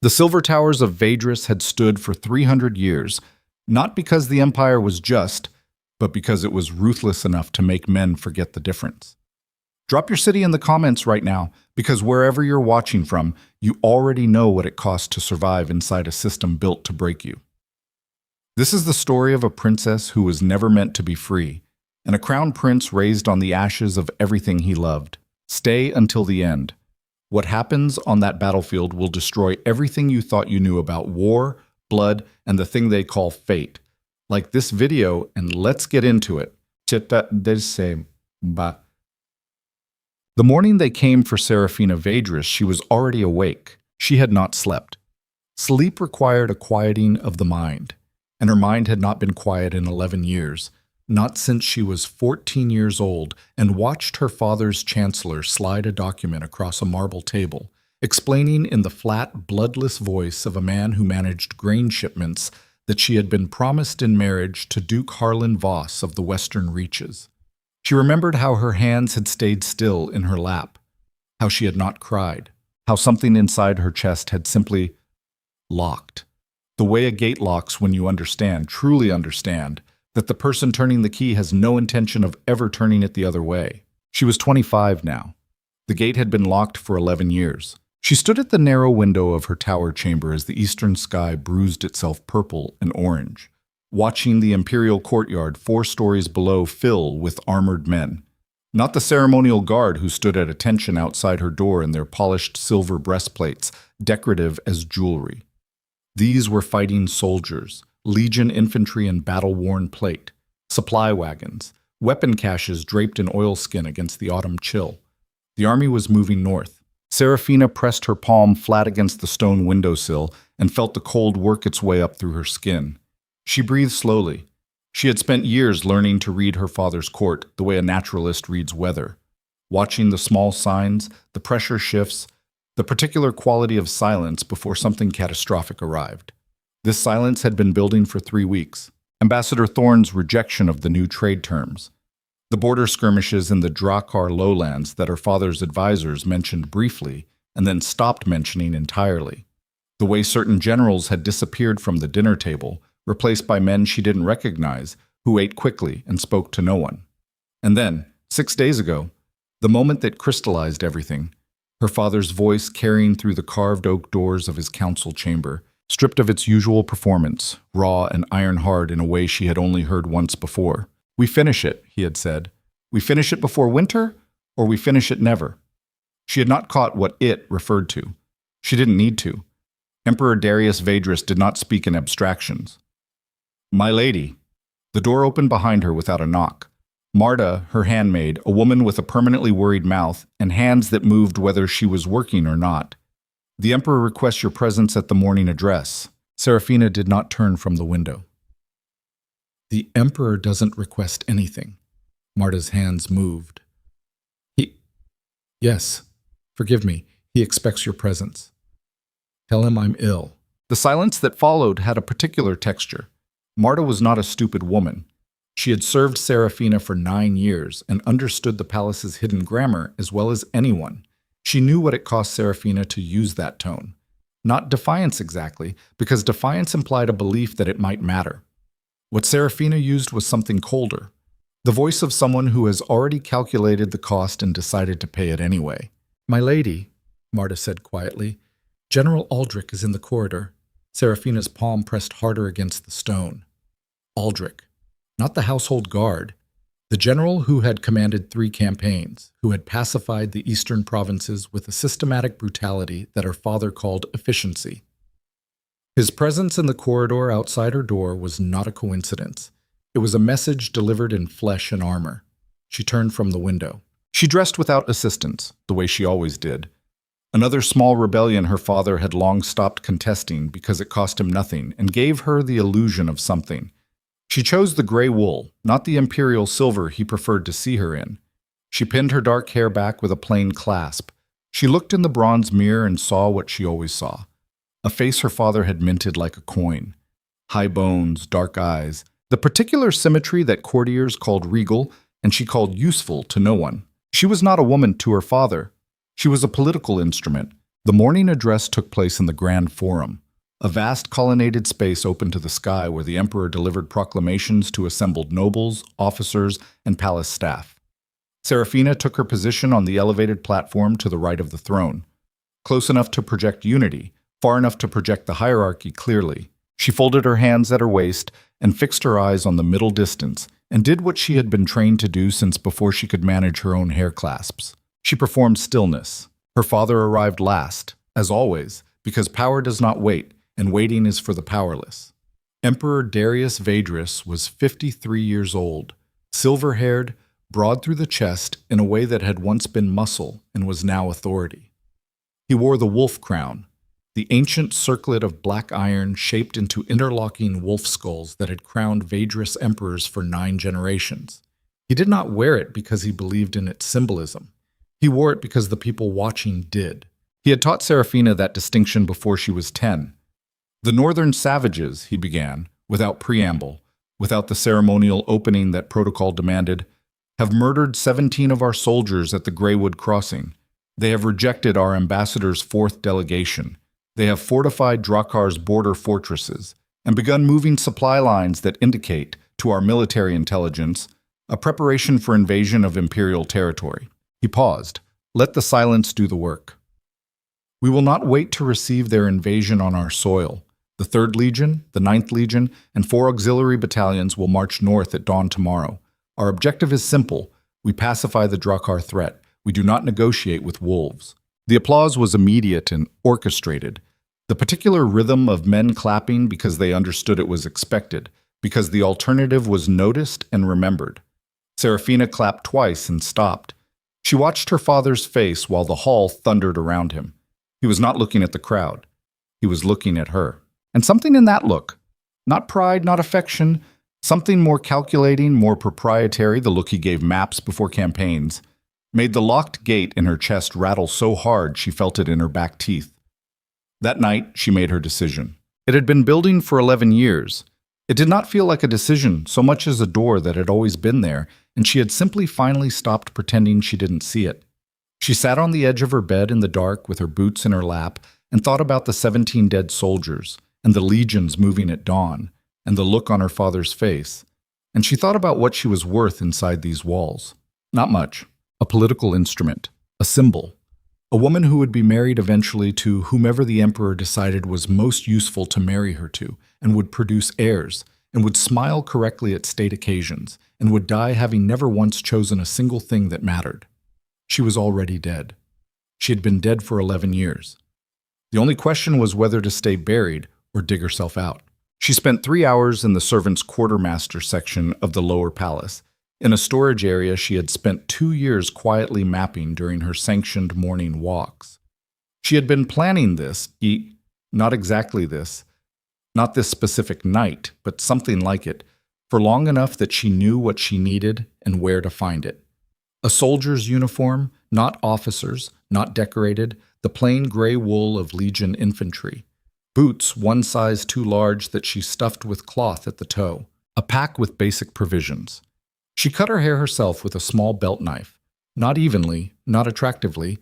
The silver towers of Vadris had stood for 300 years, not because the empire was just, but because it was ruthless enough to make men forget the difference. Drop your city in the comments right now, because wherever you're watching from, you already know what it costs to survive inside a system built to break you. This is the story of a princess who was never meant to be free, and a crown prince raised on the ashes of everything he loved. Stay until the end. What happens on that battlefield will destroy everything you thought you knew about war, blood, and the thing they call fate. Like this video, and let's get into it. The morning they came for Seraphina Vadris, she was already awake. She had not slept. Sleep required a quieting of the mind, and her mind had not been quiet in 11 years, not since she was 14 years old and watched her father's chancellor slide a document across a marble table, explaining in the flat, bloodless voice of a man who managed grain shipments that she had been promised in marriage to Duke Harlan Voss of the Western Reaches. She remembered how her hands had stayed still in her lap, how she had not cried, how something inside her chest had simply locked. The way a gate locks when you understand, truly understand, that the person turning the key has no intention of ever turning it the other way. She was 25 now. The gate had been locked for 11 years. She stood at the narrow window of her tower chamber as the eastern sky bruised itself purple and orange, watching the imperial courtyard 4 stories below fill with armored men. Not the ceremonial guard who stood at attention outside her door in their polished silver breastplates, decorative as jewelry. These were fighting soldiers, Legion infantry in battle-worn plate, supply wagons, weapon caches draped in oilskin against the autumn chill. The army was moving north. Seraphina pressed her palm flat against the stone windowsill and felt the cold work its way up through her skin. She breathed slowly. She had spent years learning to read her father's court the way a naturalist reads weather, watching the small signs, the pressure shifts, the particular quality of silence before something catastrophic arrived. This silence had been building for 3 weeks. Ambassador Thorne's rejection of the new trade terms, the border skirmishes in the Drakhar lowlands that her father's advisors mentioned briefly and then stopped mentioning entirely, the way certain generals had disappeared from the dinner table, replaced by men she didn't recognize, who ate quickly and spoke to no one. And then, 6 days ago, the moment that crystallized everything, her father's voice carrying through the carved oak doors of his council chamber, stripped of its usual performance, raw and iron-hard in a way she had only heard once before. "We finish it," he had said. "We finish it before winter, or we finish it never." She had not caught what "it" referred to. She didn't need to. Emperor Darius Vadris did not speak in abstractions. "My lady." The door opened behind her without a knock. Marta, her handmaid, a woman with a permanently worried mouth and hands that moved whether she was working or not. "The Emperor requests your presence at the morning address." Seraphina did not turn from the window. "The Emperor doesn't request anything." Marta's hands moved. Yes, forgive me. He expects your presence. Tell him I'm ill." The silence that followed had a particular texture. Marta was not a stupid woman. She had served Seraphina for 9 years and understood the palace's hidden grammar as well as anyone. She knew what it cost Seraphina to use that tone. Not defiance exactly, because defiance implied a belief that it might matter. What Seraphina used was something colder. The voice of someone who has already calculated the cost and decided to pay it anyway. "My lady," Marta said quietly, "General Aldrich is in the corridor." Seraphina's palm pressed harder against the stone. Aldrich, not the household guard. The general who had commanded 3 campaigns, who had pacified the eastern provinces with a systematic brutality that her father called efficiency. His presence in the corridor outside her door was not a coincidence. It was a message delivered in flesh and armor. She turned from the window. She dressed without assistance, the way she always did. Another small rebellion her father had long stopped contesting because it cost him nothing and gave her the illusion of something. She chose the gray wool, not the imperial silver he preferred to see her in. She pinned her dark hair back with a plain clasp. She looked in the bronze mirror and saw what she always saw. A face her father had minted like a coin. High bones, dark eyes, the particular symmetry that courtiers called regal and she called useful to no one. She was not a woman to her father. She was a political instrument, The morning address took place in the Grand Forum, a vast colonnaded space open to the sky where the emperor delivered proclamations to assembled nobles, officers, and palace staff. Seraphina took her position on the elevated platform to the right of the throne, close enough to project unity, far enough to project the hierarchy clearly. She folded her hands at her waist and fixed her eyes on the middle distance and did what she had been trained to do since before she could manage her own hair clasps. She performed stillness. Her father arrived last, as always, because power does not wait, and waiting is for the powerless. Emperor Darius Vedrus was 53 years old, silver-haired, broad through the chest in a way that had once been muscle and was now authority. He wore the wolf crown, the ancient circlet of black iron shaped into interlocking wolf skulls that had crowned Vedrus emperors for 9 generations. He did not wear it because he believed in its symbolism. He wore it because the people watching did. He had taught Seraphina that distinction before she was 10. "The northern savages," he began, without preamble, without the ceremonial opening that protocol demanded, "have murdered 17 of our soldiers at the Greywood Crossing. They have rejected our ambassador's 4th delegation. They have fortified Drakhar's border fortresses and begun moving supply lines that indicate, to our military intelligence, a preparation for invasion of imperial territory." He paused. "Let the silence do the work. We will not wait to receive their invasion on our soil. The 3rd Legion, the 9th Legion, and 4 auxiliary battalions will march north at dawn tomorrow. Our objective is simple. We pacify the Drakhar threat. We do not negotiate with wolves." The applause was immediate and orchestrated. The particular rhythm of men clapping because they understood it was expected, because the alternative was noticed and remembered. Seraphina clapped twice and stopped. She watched her father's face while the hall thundered around him. He was not looking at the crowd. He was looking at her. And something in that look, not pride, not affection, something more calculating, more proprietary, the look he gave maps before campaigns, made the locked gate in her chest rattle so hard she felt it in her back teeth. That night, she made her decision. It had been building for 11 years. It did not feel like a decision so much as a door that had always been there, and she had simply finally stopped pretending she didn't see it. She sat on the edge of her bed in the dark with her boots in her lap and thought about the 17 dead soldiers and the legions moving at dawn and the look on her father's face. And she thought about what she was worth inside these walls. Not much. A political instrument. A symbol. A woman who would be married eventually to whomever the emperor decided was most useful to marry her to, and would produce heirs, and would smile correctly at state occasions, and would die having never once chosen a single thing that mattered. She was already dead. She had been dead for 11 years. The only question was whether to stay buried or dig herself out. She spent 3 hours in the servants' quartermaster section of the lower palace, in a storage area she had spent 2 years quietly mapping during her sanctioned morning walks. She had been planning this, not exactly this, not this specific night, but something like it, for long enough that she knew what she needed and where to find it. A soldier's uniform, not officers, not decorated, the plain gray wool of Legion infantry. Boots 1 size too large that she stuffed with cloth at the toe. A pack with basic provisions. She cut her hair herself with a small belt knife. Not evenly, not attractively.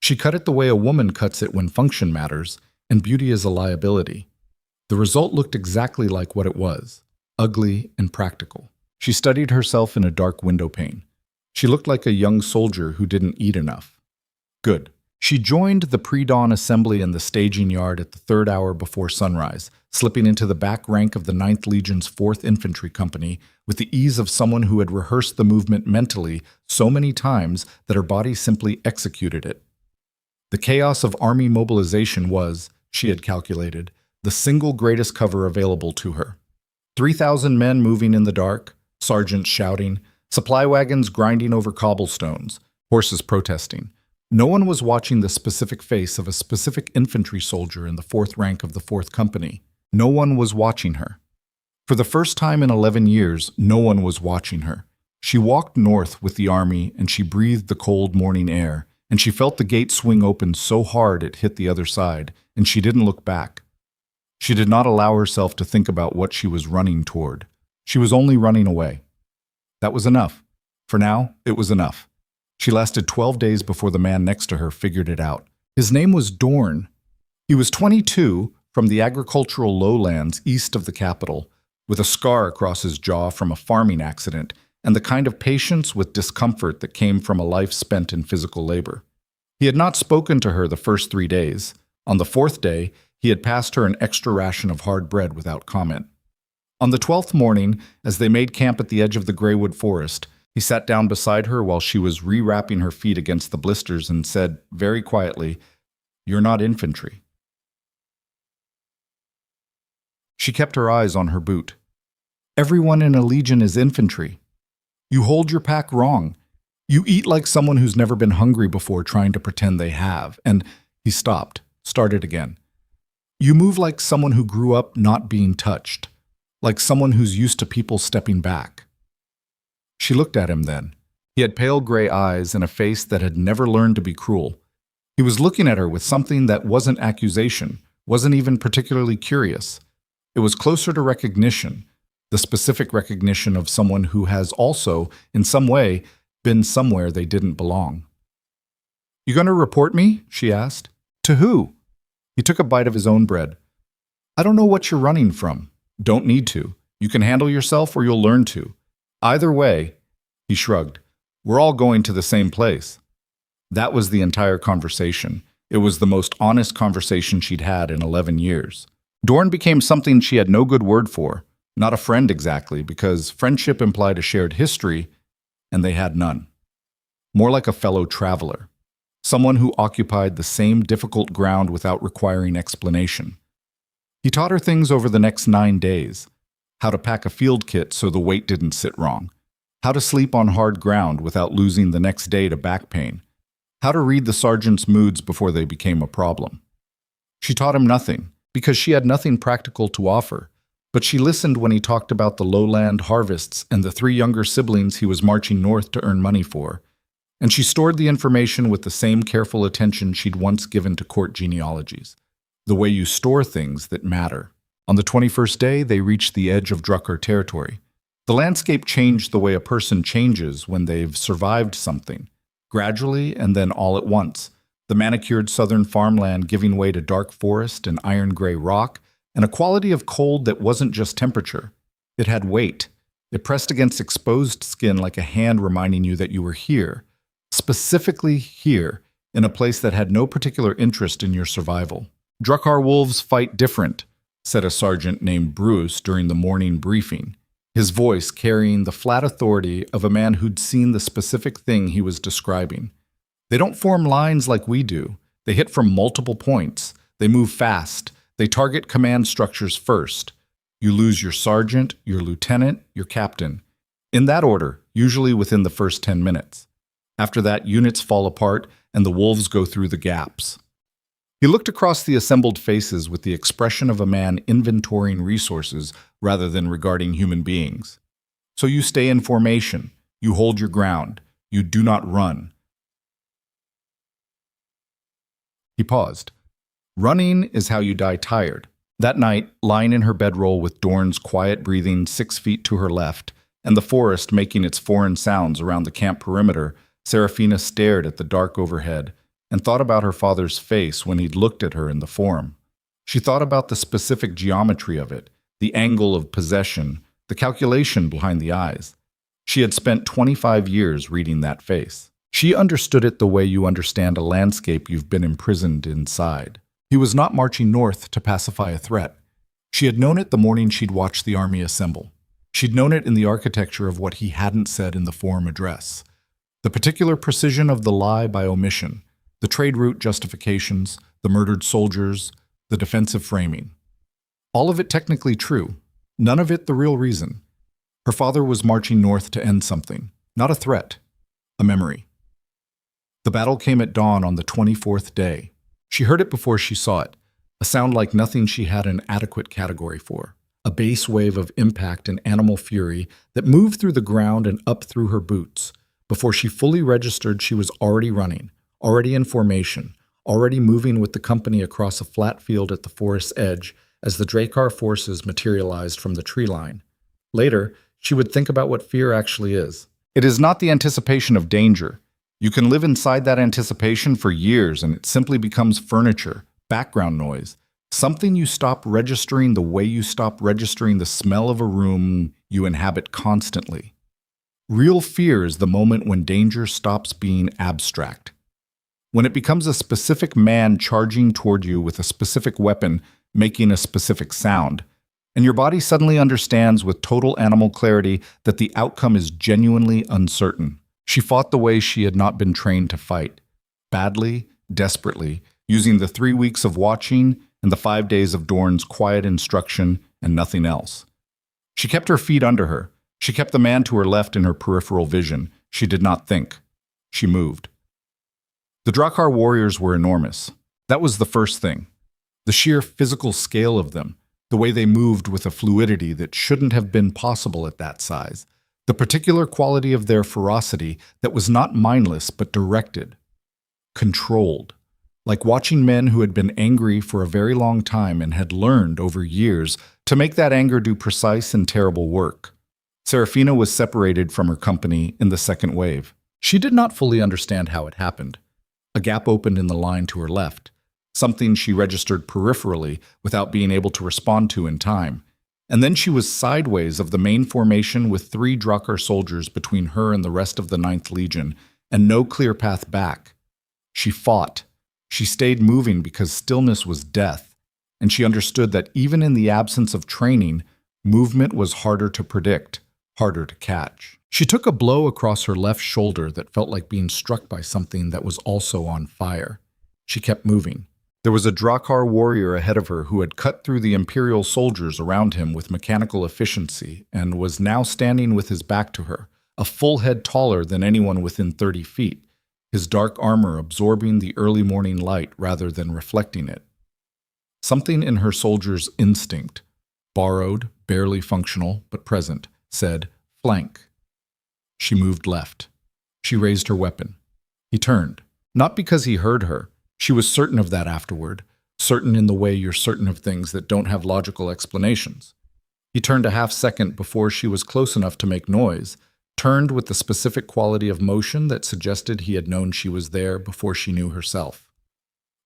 She cut it the way a woman cuts it when function matters, and beauty is a liability. The result looked exactly like what it was. Ugly and practical. She studied herself in a dark window pane. She looked like a young soldier who didn't eat enough. Good. She joined the pre-dawn assembly in the staging yard at the 3rd hour before sunrise, slipping into the back rank of the 9th Legion's 4th Infantry Company with the ease of someone who had rehearsed the movement mentally so many times that her body simply executed it. The chaos of army mobilization was, she had calculated, the single greatest cover available to her. 3,000 men moving in the dark, sergeants shouting, supply wagons grinding over cobblestones, horses protesting. No one was watching the specific face of a specific infantry soldier in the 4th rank of the 4th Company. No one was watching her. For the first time in 11 years, no one was watching her. She walked north with the army, and she breathed the cold morning air, and she felt the gate swing open so hard it hit the other side, and she didn't look back. She did not allow herself to think about what she was running toward. She was only running away. That was enough. For now, it was enough. She lasted 12 days before the man next to her figured it out. His name was Dorn. He was 22, from the agricultural lowlands east of the capital, with a scar across his jaw from a farming accident and the kind of patience with discomfort that came from a life spent in physical labor. He had not spoken to her the first 3 days. On the 4th day, he had passed her an extra ration of hard bread without comment. On the 12th morning, as they made camp at the edge of the Greywood forest, he sat down beside her while she was re-wrapping her feet against the blisters and said, very quietly, "You're not infantry." She kept her eyes on her boot. "Everyone in a legion is infantry. You hold your pack wrong. You eat like someone who's never been hungry before trying to pretend they have." And he stopped, started again. "You move like someone who grew up not being touched, like someone who's used to people stepping back." She looked at him then. He had pale gray eyes and a face that had never learned to be cruel. He was looking at her with something that wasn't accusation, wasn't even particularly curious. It was closer to recognition, the specific recognition of someone who has also, in some way, been somewhere they didn't belong. "You going to report me?" she asked. "To who?" He took a bite of his own bread. "I don't know what you're running from. Don't need to. You can handle yourself or you'll learn to. Either way," he shrugged, "we're all going to the same place." That was the entire conversation. It was the most honest conversation she'd had in 11 years. Dorn became something she had no good word for, not a friend exactly, because friendship implied a shared history, and they had none. More like a fellow traveler, someone who occupied the same difficult ground without requiring explanation. He taught her things over the next 9 days: how to pack a field kit so the weight didn't sit wrong, how to sleep on hard ground without losing the next day to back pain, how to read the sergeant's moods before they became a problem. She taught him nothing, because she had nothing practical to offer, but she listened when he talked about the lowland harvests and the 3 younger siblings he was marching north to earn money for, and she stored the information with the same careful attention she'd once given to court genealogies, the way you store things that matter. On the 21st day, they reached the edge of Drakhar territory. The landscape changed the way a person changes when they've survived something, gradually and then all at once. The manicured southern farmland giving way to dark forest and iron-gray rock, and a quality of cold that wasn't just temperature. It had weight. It pressed against exposed skin like a hand reminding you that you were here, specifically here, in a place that had no particular interest in your survival. "Drakhar wolves fight different," said a sergeant named Bruce during the morning briefing, his voice carrying the flat authority of a man who'd seen the specific thing he was describing. "They don't form lines like we do. They hit from multiple points. They move fast. They target command structures first. You lose your sergeant, your lieutenant, your captain. In that order, usually within the first 10 minutes. After that, units fall apart and the wolves go through the gaps." He looked across the assembled faces with the expression of a man inventorying resources rather than regarding human beings. "So you stay in formation. You hold your ground. You do not run." He paused. "Running is how you die tired." That night, lying in her bedroll with Dorn's quiet breathing 6 feet to her left, and the forest making its foreign sounds around the camp perimeter, Seraphina stared at the dark overhead and thought about her father's face when he'd looked at her in the Forum. She thought about the specific geometry of it, the angle of possession, the calculation behind the eyes. She had spent 25 years reading that face. She understood it the way you understand a landscape you've been imprisoned inside. He was not marching north to pacify a threat. She had known it the morning she'd watched the army assemble. She'd known it in the architecture of what he hadn't said in the Forum address. The particular precision of the lie by omission, the trade route justifications, the murdered soldiers, the defensive framing. All of it technically true, none of it the real reason. Her father was marching north to end something, not a threat, a memory. The battle came at dawn on the 24th day. She heard it before she saw it, a sound like nothing she had an adequate category for, a bass wave of impact and animal fury that moved through the ground and up through her boots. Before she fully registered, she was already running, already in formation, already moving with the company across a flat field at the forest's edge as the Drakhar forces materialized from the tree line. Later, she would think about what fear actually is. It is not the anticipation of danger. You can live inside that anticipation for years and it simply becomes furniture, background noise, something you stop registering the way you stop registering the smell of a room you inhabit constantly. Real fear is the moment when danger stops being abstract. When it becomes a specific man charging toward you with a specific weapon, making a specific sound, and your body suddenly understands with total animal clarity that the outcome is genuinely uncertain. She fought the way she had not been trained to fight. Badly, desperately, using the 3 weeks of watching and the 5 days of Dorne's quiet instruction and nothing else. She kept her feet under her. She kept the man to her left in her peripheral vision. She did not think. She moved. The Drakhar warriors were enormous. That was the first thing. The sheer physical scale of them, the way they moved with a fluidity that shouldn't have been possible at that size, the particular quality of their ferocity that was not mindless but directed, controlled, like watching men who had been angry for a very long time and had learned over years to make that anger do precise and terrible work. Seraphina was separated from her company in the second wave. She did not fully understand how it happened. A gap opened in the line to her left, something she registered peripherally without being able to respond to in time. And then she was sideways of the main formation with 3 Drakhar soldiers between her and the rest of the 9th Legion, and no clear path back. She fought. She stayed moving because stillness was death, and she understood that even in the absence of training, movement was harder to predict, harder to catch. She took a blow across her left shoulder that felt like being struck by something that was also on fire. She kept moving. There was a Drakhar warrior ahead of her who had cut through the Imperial soldiers around him with mechanical efficiency and was now standing with his back to her, a full head taller than anyone within 30 feet, his dark armor absorbing the early morning light rather than reflecting it. Something in her soldier's instinct, borrowed, barely functional, but present, said, "Flank." She moved left. She raised her weapon. He turned, not because he heard her. She was certain of that afterward, certain in the way you're certain of things that don't have logical explanations. He turned a half-second before she was close enough to make noise, turned with the specific quality of motion that suggested he had known she was there before she knew herself.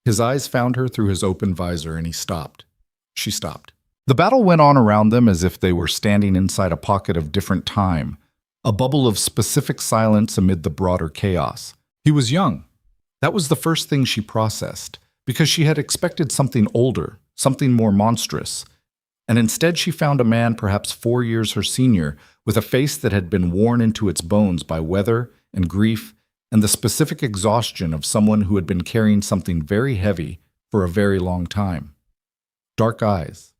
His eyes found her through his open visor and he stopped. She stopped. The battle went on around them as if they were standing inside a pocket of different time, a bubble of specific silence amid the broader chaos. He was young. That was the first thing she processed, because she had expected something older, something more monstrous. And instead she found a man perhaps 4 years her senior, with a face that had been worn into its bones by weather and grief and the specific exhaustion of someone who had been carrying something very heavy for a very long time. Dark eyes.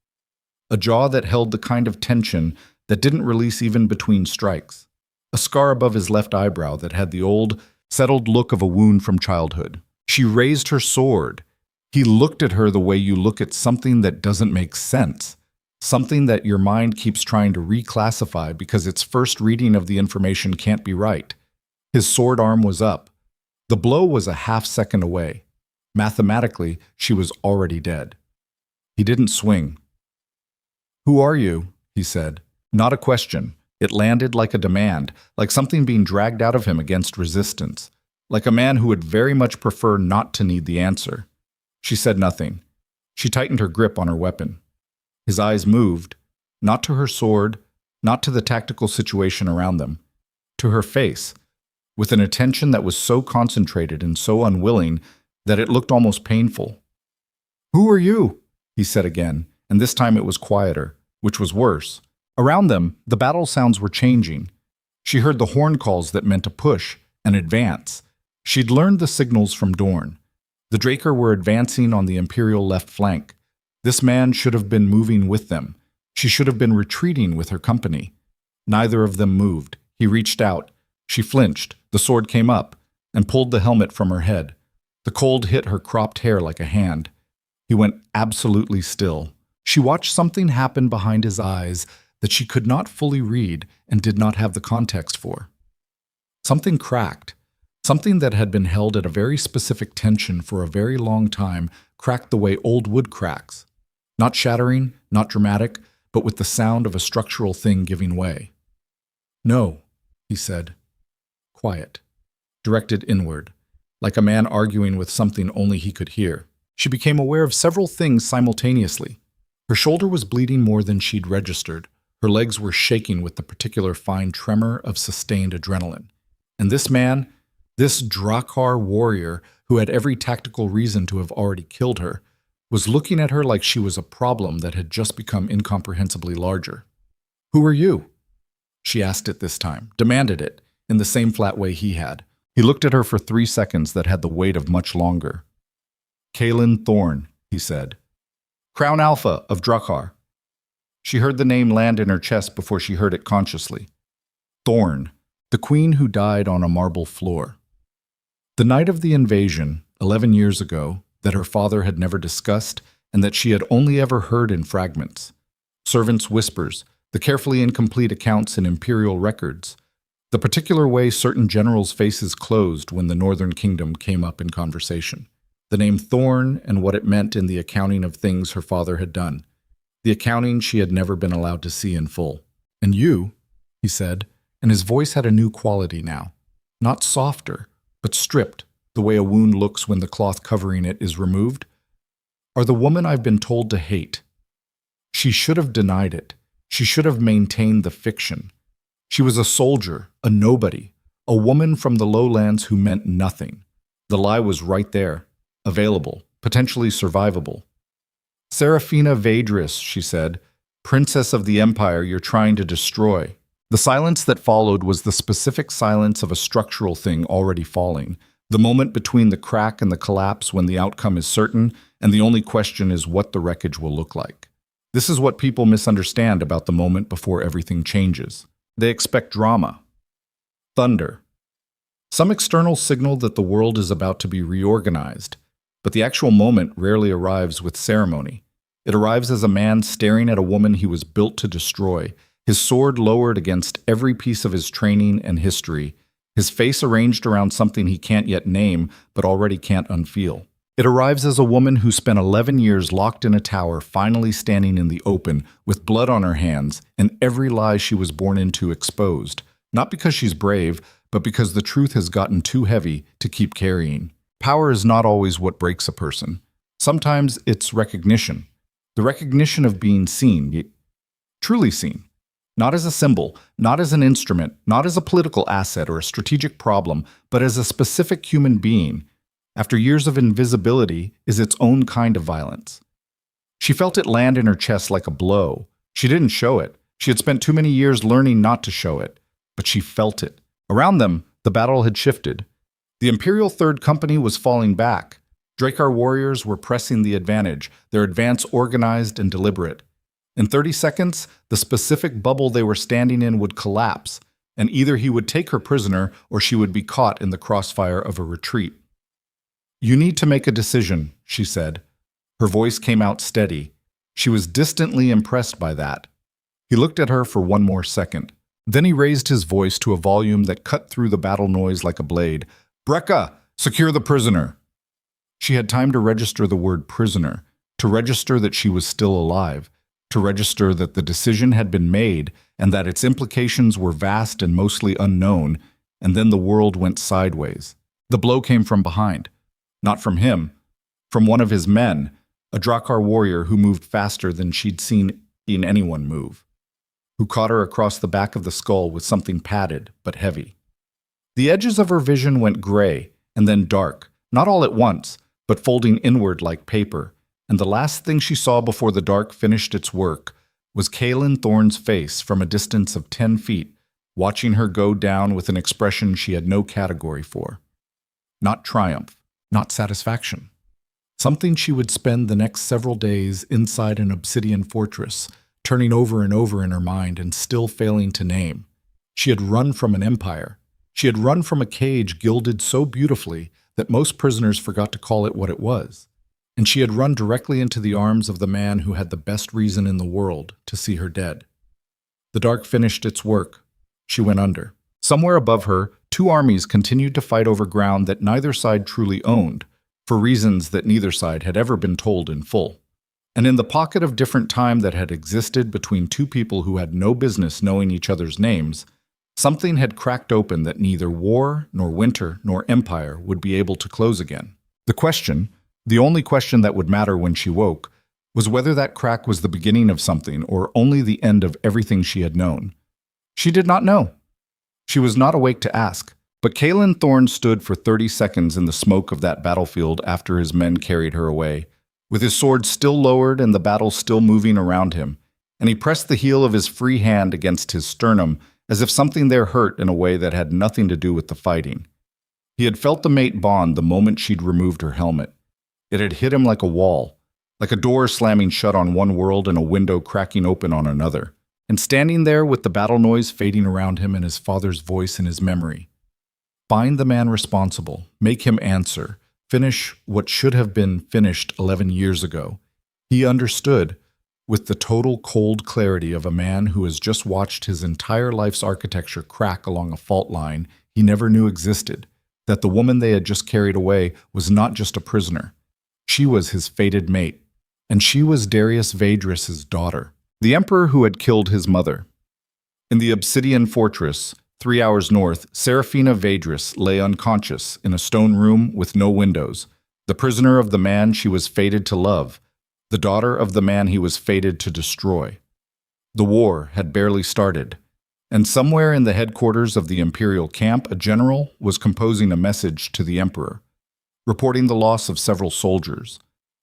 A jaw that held the kind of tension that didn't release even between strikes. A scar above his left eyebrow that had the old, settled look of a wound from childhood. She raised her sword. He looked at her the way you look at something that doesn't make sense, something that your mind keeps trying to reclassify because its first reading of the information can't be right. His sword arm was up. The blow was a half-second away. Mathematically, she was already dead. He didn't swing. "Who are you?" he said. Not a question. It landed like a demand, like something being dragged out of him against resistance, like a man who would very much prefer not to need the answer. She said nothing. She tightened her grip on her weapon. His eyes moved, not to her sword, not to the tactical situation around them, to her face, with an attention that was so concentrated and so unwilling that it looked almost painful. "Who are you?" he said again, and this time it was quieter, which was worse. Around them, the battle sounds were changing. She heard the horn calls that meant a push, an advance. She'd learned the signals from Dorne. The Drakhar were advancing on the Imperial left flank. This man should have been moving with them. She should have been retreating with her company. Neither of them moved. He reached out. She flinched. The sword came up and pulled the helmet from her head. The cold hit her cropped hair like a hand. He went absolutely still. She watched something happen behind his eyes that she could not fully read and did not have the context for. Something cracked. Something that had been held at a very specific tension for a very long time cracked the way old wood cracks. Not shattering, not dramatic, but with the sound of a structural thing giving way. "No," he said. Quiet. directed inward, like a man arguing with something only he could hear. She became aware of several things simultaneously. Her shoulder was bleeding more than she'd registered. Her legs were shaking with the particular fine tremor of sustained adrenaline. And this man, this Drakhar warrior who had every tactical reason to have already killed her, was looking at her like she was a problem that had just become incomprehensibly larger. "Who are you?" She asked it this time, demanded it, in the same flat way he had. He looked at her for 3 seconds that had the weight of much longer. "Kaelen Thorne," he said. "Crown Alpha of Drakhar." She heard the name land in her chest before she heard it consciously. Thorne, the queen who died on a marble floor. The night of the invasion, 11 years ago, that her father had never discussed and that she had only ever heard in fragments. Servants' whispers, the carefully incomplete accounts in imperial records, the particular way certain generals' faces closed when the Northern Kingdom came up in conversation. The name Thorne and what it meant in the accounting of things her father had done. The accounting she had never been allowed to see in full. "And you," he said, and his voice had a new quality now. Not softer, but stripped, the way a wound looks when the cloth covering it is removed, "are the woman I've been told to hate." She should have denied it. She should have maintained the fiction. She was a soldier, a nobody, a woman from the lowlands who meant nothing. The lie was right there, available, potentially survivable. "Seraphina Vaedris," she said, "princess of the empire you're trying to destroy." The silence that followed was the specific silence of a structural thing already falling, the moment between the crack and the collapse when the outcome is certain, and the only question is what the wreckage will look like. This is what people misunderstand about the moment before everything changes. They expect drama, thunder, some external signal that the world is about to be reorganized, but the actual moment rarely arrives with ceremony. It arrives as a man staring at a woman he was built to destroy, his sword lowered against every piece of his training and history, his face arranged around something he can't yet name but already can't unfeel. It arrives as a woman who spent 11 years locked in a tower, finally standing in the open, with blood on her hands, and every lie she was born into exposed, not because she's brave, but because the truth has gotten too heavy to keep carrying. Power is not always what breaks a person. Sometimes it's recognition. The recognition of being seen, truly seen. Not as a symbol, not as an instrument, not as a political asset or a strategic problem, but as a specific human being, after years of invisibility, is its own kind of violence. She felt it land in her chest like a blow. She didn't show it. She had spent too many years learning not to show it. But she felt it. Around them, the battle had shifted. The Imperial Third Company was falling back. Drakhar warriors were pressing the advantage, their advance organized and deliberate. In 30 seconds, the specific bubble they were standing in would collapse, and either he would take her prisoner or she would be caught in the crossfire of a retreat. "You need to make a decision," she said. Her voice came out steady. She was distantly impressed by that. He looked at her for one more second. Then he raised his voice to a volume that cut through the battle noise like a blade. "Brekka, secure the prisoner." She had time to register the word prisoner, to register that she was still alive, to register that the decision had been made and that its implications were vast and mostly unknown, and then the world went sideways. The blow came from behind. Not from him, from one of his men, a Drakhar warrior who moved faster than she'd seen anyone move, who caught her across the back of the skull with something padded but heavy. The edges of her vision went gray and then dark, not all at once, but folding inward like paper, and the last thing she saw before the dark finished its work was Kaelen Thorne's face from a distance of 10 feet, watching her go down with an expression she had no category for. Not triumph, not satisfaction. Something she would spend the next several days inside an obsidian fortress, turning over and over in her mind and still failing to name. She had run from an empire. She had run from a cage gilded so beautifully that most prisoners forgot to call it what it was. And she had run directly into the arms of the man who had the best reason in the world to see her dead. The dark finished its work. She went under. Somewhere above her, 2 armies continued to fight over ground that neither side truly owned, for reasons that neither side had ever been told in full. And in the pocket of different time that had existed between 2 people who had no business knowing each other's names, Something had cracked open that neither war, nor winter, nor empire would be able to close again. The question, the only question that would matter when she woke, was whether that crack was the beginning of something or only the end of everything she had known. She did not know. She was not awake to ask. But Kaelen Thorne stood for 30 seconds in the smoke of that battlefield after his men carried her away, with his sword still lowered and the battle still moving around him, and he pressed the heel of his free hand against his sternum as if something there hurt in a way that had nothing to do with the fighting. He had felt the mate bond the moment she'd removed her helmet. It had hit him like a wall, like a door slamming shut on one world and a window cracking open on another. And standing there with the battle noise fading around him and his father's voice in his memory, find the man responsible, make him answer, finish what should have been finished 11 years ago. He understood, with the total cold clarity of a man who has just watched his entire life's architecture crack along a fault line he never knew existed, that the woman they had just carried away was not just a prisoner. She was his fated mate, and she was Darius Vaedrus's daughter, the emperor who had killed his mother. In the obsidian fortress, 3 hours north, Seraphina Vaedrus lay unconscious in a stone room with no windows, the prisoner of the man she was fated to love, the daughter of the man he was fated to destroy. The war had barely started, and somewhere in the headquarters of the imperial camp, a general was composing a message to the emperor, reporting the loss of several soldiers,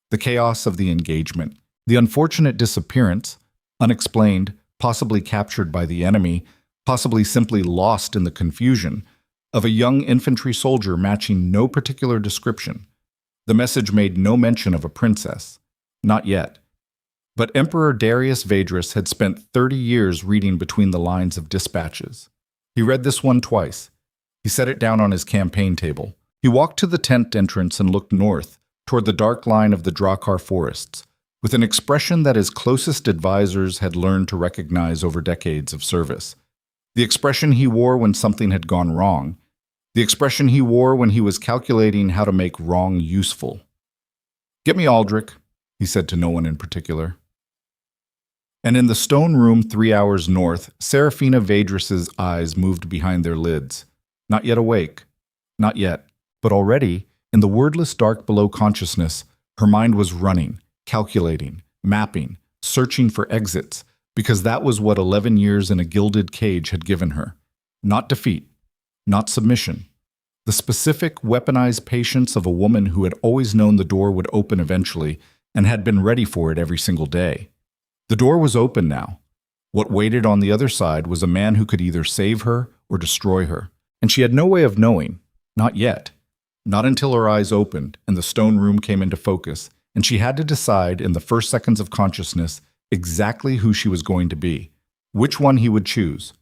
the chaos of the engagement, the unfortunate disappearance, unexplained, possibly captured by the enemy, possibly simply lost in the confusion, of a young infantry soldier matching no particular description. The message made no mention of a princess. Not yet. But Emperor Darius Vaedrus had spent 30 years reading between the lines of dispatches. He read this one twice. He set it down on his campaign table. He walked to the tent entrance and looked north, toward the dark line of the Drakhar forests, with an expression that his closest advisors had learned to recognize over decades of service. The expression he wore when something had gone wrong. The expression he wore when he was calculating how to make wrong useful. "Get me Aldrich," he said to no one in particular. And in the stone room 3 hours north, Seraphina Vaedrus's eyes moved behind their lids. Not yet awake. Not yet. But already, in the wordless dark below consciousness, her mind was running, calculating, mapping, searching for exits, because that was what 11 years in a gilded cage had given her. Not defeat, not submission. The specific, weaponized patience of a woman who had always known the door would open eventually and had been ready for it every single day. The door was open now. What waited on the other side was a man who could either save her or destroy her. And she had no way of knowing. Not yet. Not until her eyes opened and the stone room came into focus, and she had to decide in the first seconds of consciousness exactly who she was going to be, which one he would choose.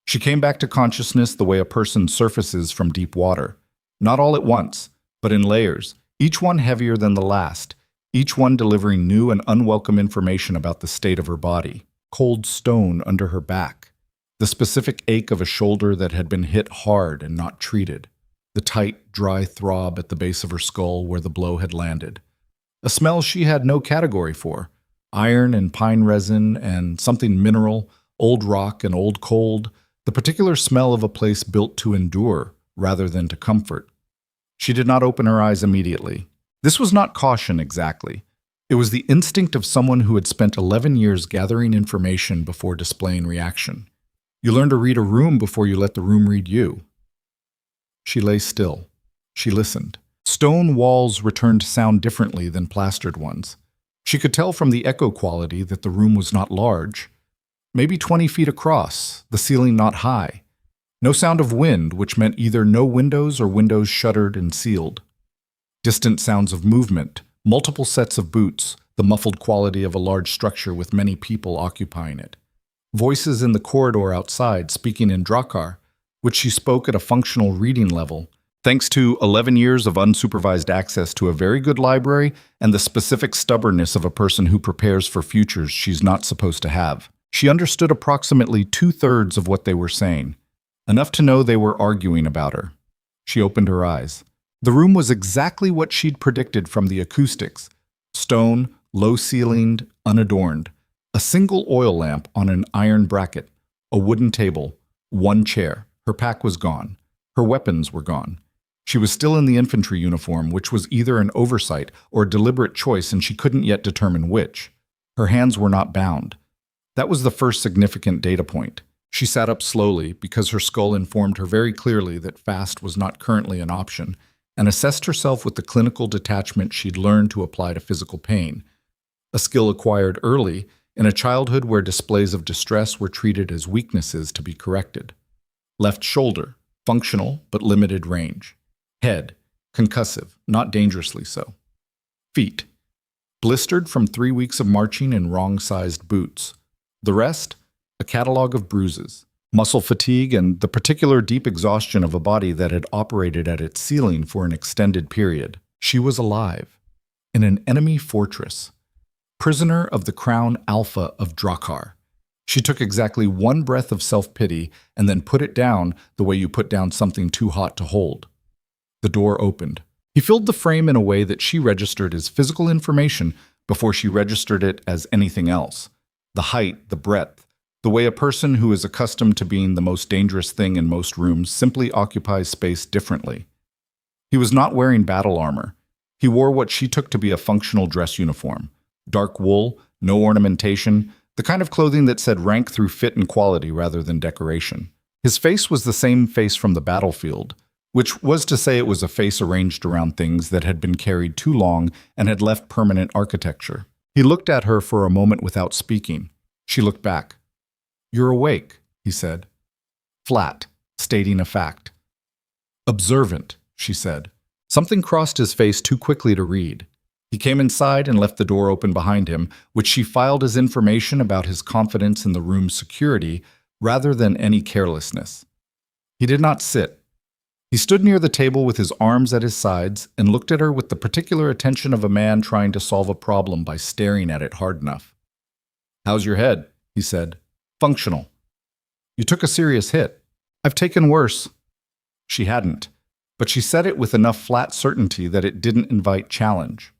She came back to consciousness the way a person surfaces from deep water, not all at once, but in layers, each one heavier than the last, each one delivering new and unwelcome information about the state of her body. Cold stone under her back, the specific ache of a shoulder that had been hit hard and not treated, the tight, dry throb at the base of her skull where the blow had landed. A smell she had no category for, iron and pine resin and something mineral, old rock and old cold, the particular smell of a place built to endure rather than to comfort. She did not open her eyes immediately. This was not caution exactly. It was the instinct of someone who had spent 11 years gathering information before displaying reaction. You learn to read a room before you let the room read you. She lay still. She listened. Stone walls returned sound differently than plastered ones. She could tell from the echo quality that the room was not large. Maybe 20 feet across, the ceiling not high. No sound of wind, which meant either no windows or windows shuttered and sealed. Distant sounds of movement, multiple sets of boots, the muffled quality of a large structure with many people occupying it. Voices in the corridor outside speaking in Drakhar, which she spoke at a functional reading level, thanks to 11 years of unsupervised access to a very good library and the specific stubbornness of a person who prepares for futures she's not supposed to have. She understood approximately 2/3 of what they were saying, enough to know they were arguing about her. She opened her eyes. The room was exactly what she'd predicted from the acoustics. Stone, low-ceilinged, unadorned. A single oil lamp on an iron bracket. A wooden table. One chair. Her pack was gone. Her weapons were gone. She was still in the infantry uniform, which was either an oversight or a deliberate choice, and she couldn't yet determine which. Her hands were not bound. That was the first significant data point. She sat up slowly because her skull informed her very clearly that fast was not currently an option, and assessed herself with the clinical detachment she'd learned to apply to physical pain, a skill acquired early in a childhood where displays of distress were treated as weaknesses to be corrected. Left shoulder, functional but limited range. Head, concussive, not dangerously so. Feet, blistered from 3 weeks of marching in wrong-sized boots. The rest, a catalog of bruises, muscle fatigue, and the particular deep exhaustion of a body that had operated at its ceiling for an extended period. She was alive, in an enemy fortress, prisoner of the Crown Alpha of Drakhar. She took exactly one breath of self-pity and then put it down the way you put down something too hot to hold. The door opened. He filled the frame in a way that she registered as physical information before she registered it as anything else. The height, the breadth, the way a person who is accustomed to being the most dangerous thing in most rooms simply occupies space differently. He was not wearing battle armor. He wore what she took to be a functional dress uniform. Dark wool, no ornamentation, the kind of clothing that said rank through fit and quality rather than decoration. His face was the same face from the battlefield, which was to say it was a face arranged around things that had been carried too long and had left permanent architecture. He looked at her for a moment without speaking. She looked back. "You're awake," he said. Flat, stating a fact. "Observant," she said. Something crossed his face too quickly to read. He came inside and left the door open behind him, which she filed as information about his confidence in the room's security rather than any carelessness. He did not sit. He stood near the table with his arms at his sides and looked at her with the particular attention of a man trying to solve a problem by staring at it hard enough. "How's your head?" he said. "Functional." "You took a serious hit." "I've taken worse." She hadn't, but she said it with enough flat certainty that it didn't invite challenge.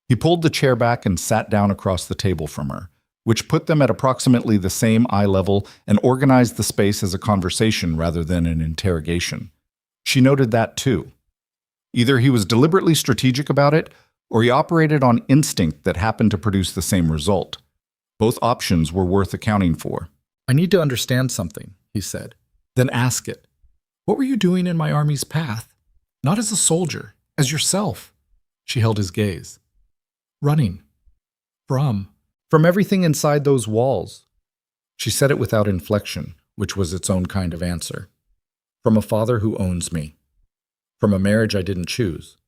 He pulled the chair back and sat down across the table from her, which put them at approximately the same eye level and organized the space as a conversation rather than an interrogation. She noted that too. Either he was deliberately strategic about it, or he operated on instinct that happened to produce the same result. Both options were worth accounting for. "I need to understand something," he said. "Then ask it. What were you doing in my army's path? Not as a soldier, as yourself." She held his gaze. "Running. From everything inside those walls." She said it without inflection, which was its own kind of answer. "From a father who owns me. From a marriage I didn't choose.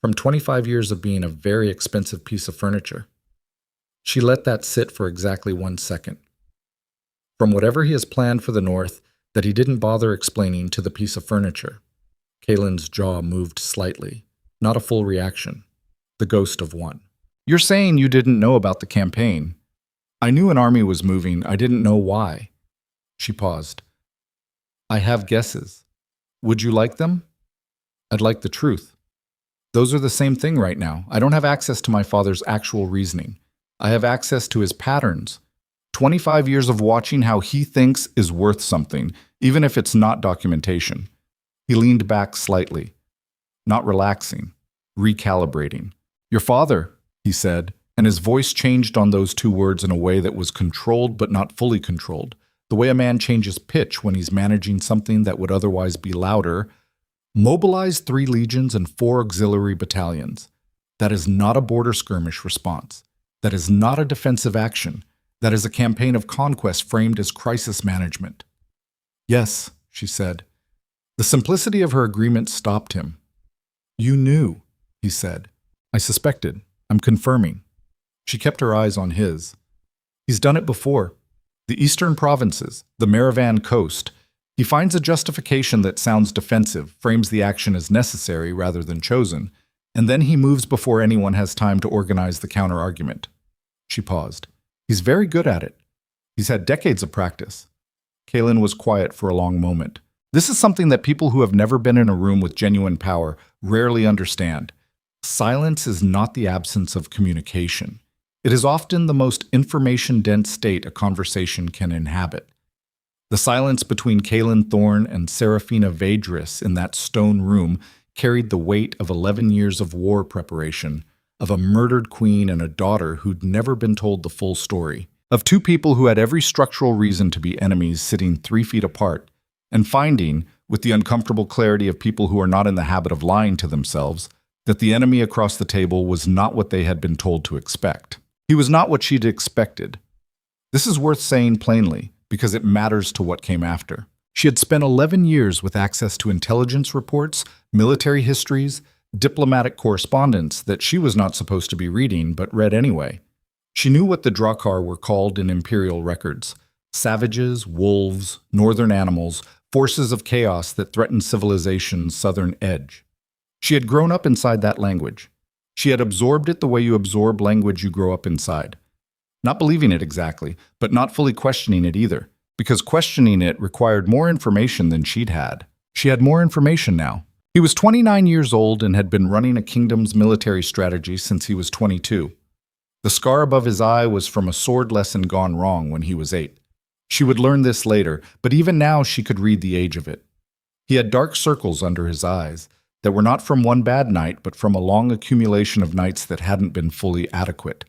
From 25 years of being a very expensive piece of furniture." She let that sit for exactly 1 second. "From whatever he has planned for the North that he didn't bother explaining to the piece of furniture." Kaelen's jaw moved slightly, not a full reaction, the ghost of one. "You're saying you didn't know about the campaign." "I knew an army was moving, I didn't know why." She paused. "I have guesses. Would you like them?" "I'd like the truth." "Those are the same thing right now. I don't have access to my father's actual reasoning. I have access to his patterns. 25 years of watching how he thinks is worth something, even if it's not documentation." He leaned back slightly, not relaxing, recalibrating. "Your father," he said, and his voice changed on those 2 words in a way that was controlled but not fully controlled, the way a man changes pitch when he's managing something that would otherwise be louder. "Mobilized 3 legions and 4 auxiliary battalions. That is not a border skirmish response. That is not a defensive action. That is a campaign of conquest framed as crisis management." "Yes," she said. The simplicity of her agreement stopped him. "You knew," he said. "I suspected. I'm confirming." She kept her eyes on his. "He's done it before. The eastern provinces, the Maravan coast. He finds a justification that sounds defensive, frames the action as necessary rather than chosen, and then he moves before anyone has time to organize the counter-argument." She paused. "He's very good at it. He's had decades of practice." Kaelen was quiet for a long moment. This is something that people who have never been in a room with genuine power rarely understand. Silence is not the absence of communication. It is often the most information-dense state a conversation can inhabit. The silence between Kaelen Thorne and Seraphina Vedris in that stone room carried the weight of 11 years of war preparation, of a murdered queen and a daughter who'd never been told the full story, of two people who had every structural reason to be enemies sitting 3 feet apart, and finding, with the uncomfortable clarity of people who are not in the habit of lying to themselves, that the enemy across the table was not what they had been told to expect. He was not what she'd expected. This is worth saying plainly, because it matters to what came after. She had spent 11 years with access to intelligence reports, military histories, diplomatic correspondence that she was not supposed to be reading but read anyway. She knew what the Drakhar were called in imperial records: savages, wolves, northern animals, forces of chaos that threatened civilization's southern edge. She had grown up inside that language. She had absorbed it the way you absorb language you grow up inside. Not believing it exactly, but not fully questioning it either, because questioning it required more information than she'd had. She had more information now. He was 29 years old and had been running a kingdom's military strategy since he was 22. The scar above his eye was from a sword lesson gone wrong when he was 8. She would learn this later, but even now she could read the age of it. He had dark circles under his eyes that were not from one bad night, but from a long accumulation of nights that hadn't been fully adequate.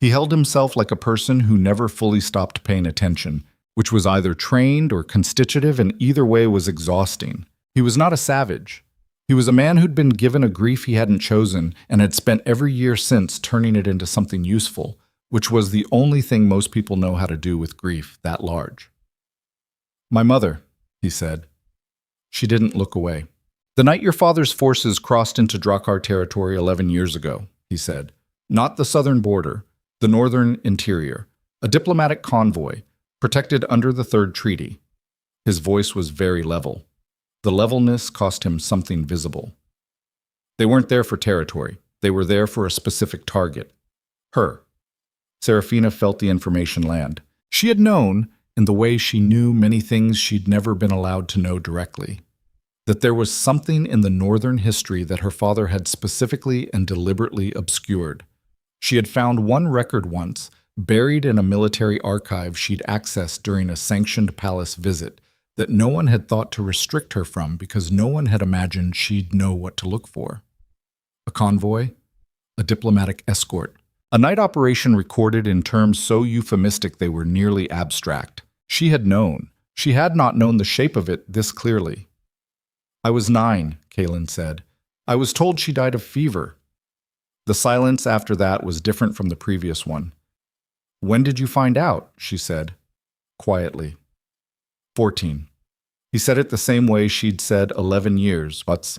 He held himself like a person who never fully stopped paying attention, which was either trained or constitutive, and either way was exhausting. He was not a savage. He was a man who'd been given a grief he hadn't chosen and had spent every year since turning it into something useful, which was the only thing most people know how to do with grief that large. "My mother," he said. She didn't look away. "The night your father's forces crossed into Drakhar territory 11 years ago," he said. "Not the southern border, the northern interior, a diplomatic convoy, protected under the Third Treaty." His voice was very level. The levelness cost him something visible. They weren't there for territory. They were there for a specific target. Her. Seraphina felt the information land. She had known, in the way she knew many things she'd never been allowed to know directly, that there was something in the northern history that her father had specifically and deliberately obscured. She had found one record once, buried in a military archive she'd accessed during a sanctioned palace visit, that no one had thought to restrict her from because no one had imagined she'd know what to look for. A convoy, a diplomatic escort, a night operation recorded in terms so euphemistic they were nearly abstract. She had known. She had not known the shape of it this clearly. "I was 9, Kaelen said. "I was told she died of fever." The silence after that was different from the previous one. "When did you find out?" she said, quietly. 14. He said it the same way she'd said 11 years, but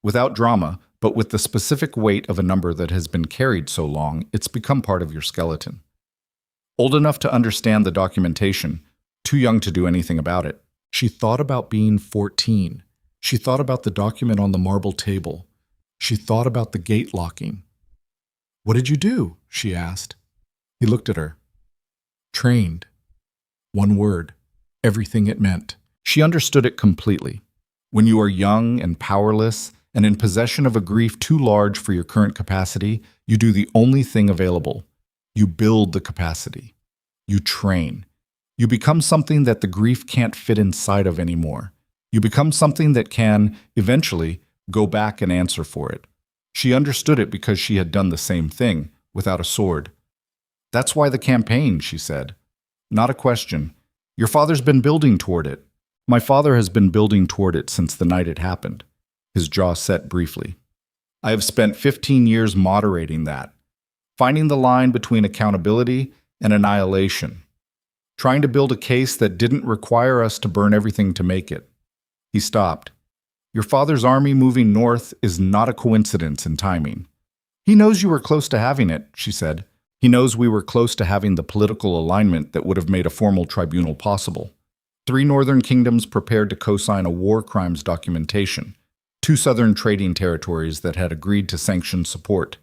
without drama, but with the specific weight of a number that has been carried so long, it's become part of your skeleton. Old enough to understand the documentation, too young to do anything about it. She thought about being 14. She thought about the document on the marble table. She thought about the gate locking. "What did you do?" she asked. He looked at her. "Trained." One word. Everything it meant. She understood it completely. When you are young and powerless and in possession of a grief too large for your current capacity, you do the only thing available. You build the capacity. You train. You become something that the grief can't fit inside of anymore. You become something that can, eventually, go back and answer for it. She understood it because she had done the same thing, without a sword. "That's why the campaign," she said. "Not a question. Your father's been building toward it. My father has been building toward it since the night it happened." His jaw set briefly. "I have spent 15 years moderating that, finding the line between accountability and annihilation, trying to build a case that didn't require us to burn everything to make it." He stopped. "Your father's army moving north is not a coincidence in timing." "He knows you were close to having it," she said. "He knows we were close to having the political alignment that would have made a formal tribunal possible. 3 northern kingdoms prepared to co-sign a war crimes documentation, 2 southern trading territories that had agreed to sanction support.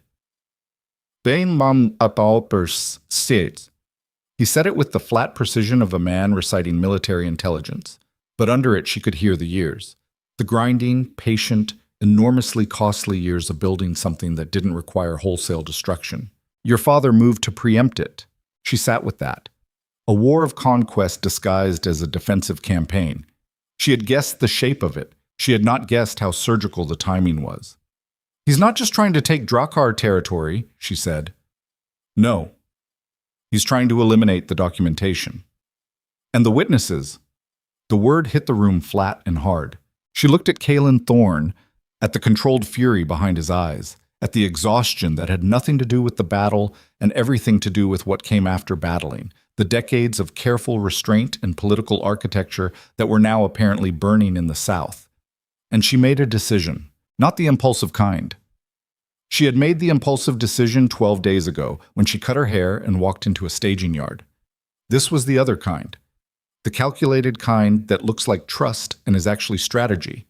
"Bain mam apalpers sit." He said it with the flat precision of a man reciting military intelligence, but under it she could hear the years. The grinding, patient, enormously costly years of building something that didn't require wholesale destruction. "Your father moved to preempt it." She sat with that. A war of conquest disguised as a defensive campaign. She had guessed the shape of it. She had not guessed how surgical the timing was. "He's not just trying to take Drakhar territory," she said. "No. He's trying to eliminate the documentation. And the witnesses." The word hit the room flat and hard. She looked at Kaelen Thorne, at the controlled fury behind his eyes, at the exhaustion that had nothing to do with the battle and everything to do with what came after battling, the decades of careful restraint and political architecture that were now apparently burning in the South. And she made a decision, not the impulsive kind. She had made the impulsive decision 12 days ago when she cut her hair and walked into a staging yard. This was the other kind. The calculated kind that looks like trust and is actually strategy,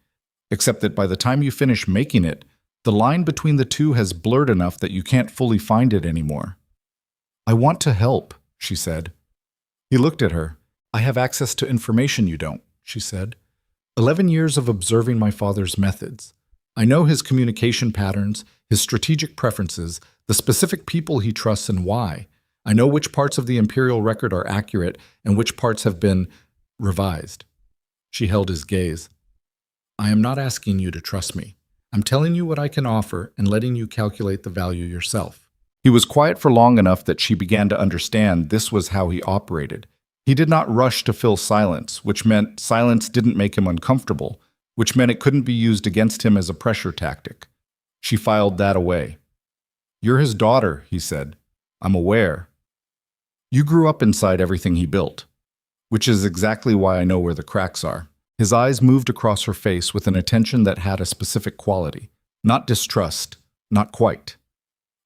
except that by the time you finish making it, the line between the two has blurred enough that you can't fully find it anymore. "I want to help," she said. He looked at her. "I have access to information you don't," she said. 11 years of observing my father's methods. I know his communication patterns, his strategic preferences, the specific people he trusts and why. I know which parts of the imperial record are accurate and which parts have been revised." She held his gaze. "I am not asking you to trust me. I'm telling you what I can offer and letting you calculate the value yourself." He was quiet for long enough that she began to understand this was how he operated. He did not rush to fill silence, which meant silence didn't make him uncomfortable, which meant it couldn't be used against him as a pressure tactic. She filed that away. "You're his daughter," he said. "I'm aware. You grew up inside everything he built, which is exactly why I know where the cracks are." His eyes moved across her face with an attention that had a specific quality. Not distrust, not quite.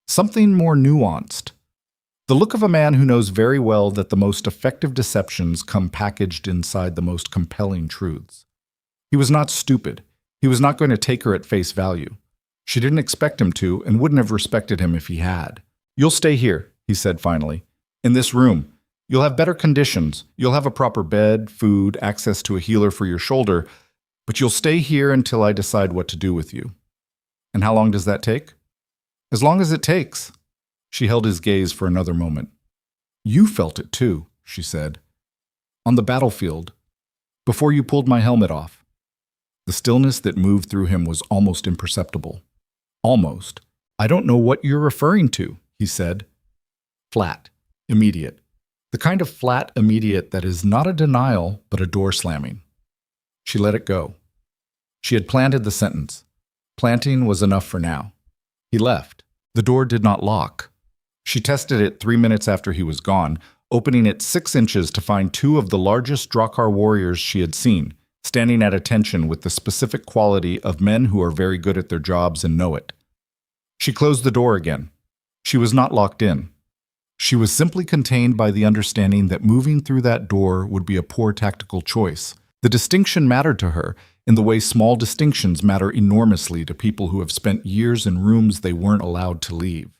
Something more nuanced. The look of a man who knows very well that the most effective deceptions come packaged inside the most compelling truths. He was not stupid. He was not going to take her at face value. She didn't expect him to and wouldn't have respected him if he had. "You'll stay here," he said finally. "In this room. You'll have better conditions. You'll have a proper bed, food, access to a healer for your shoulder, but you'll stay here until I decide what to do with you." "And how long does that take?" "As long as it takes." She held his gaze for another moment. "You felt it too," she said. "On the battlefield, before you pulled my helmet off." The stillness that moved through him was almost imperceptible. Almost. "I don't know what you're referring to," he said. Flat. Immediate. The kind of flat immediate that is not a denial, but a door slamming. She let it go. She had planted the sentence. Planting was enough for now. He left. The door did not lock. She tested it 3 minutes after he was gone, opening it 6 inches to find 2 of the largest Drakhar warriors she had seen, standing at attention with the specific quality of men who are very good at their jobs and know it. She closed the door again. She was not locked in. She was simply contained by the understanding that moving through that door would be a poor tactical choice. The distinction mattered to her in the way small distinctions matter enormously to people who have spent years in rooms they weren't allowed to leave.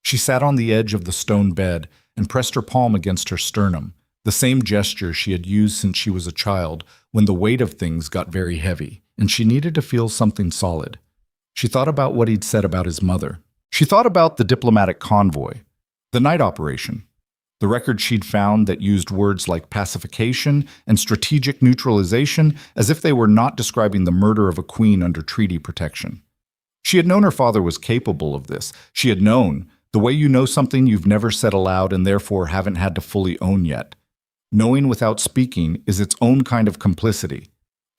She sat on the edge of the stone bed and pressed her palm against her sternum, the same gesture she had used since she was a child when the weight of things got very heavy, and she needed to feel something solid. She thought about what he'd said about his mother. She thought about the diplomatic convoy. The night operation, the record she'd found that used words like pacification and strategic neutralization as if they were not describing the murder of a queen under treaty protection. She had known her father was capable of this. She had known, the way you know something you've never said aloud and therefore haven't had to fully own yet. Knowing without speaking is its own kind of complicity.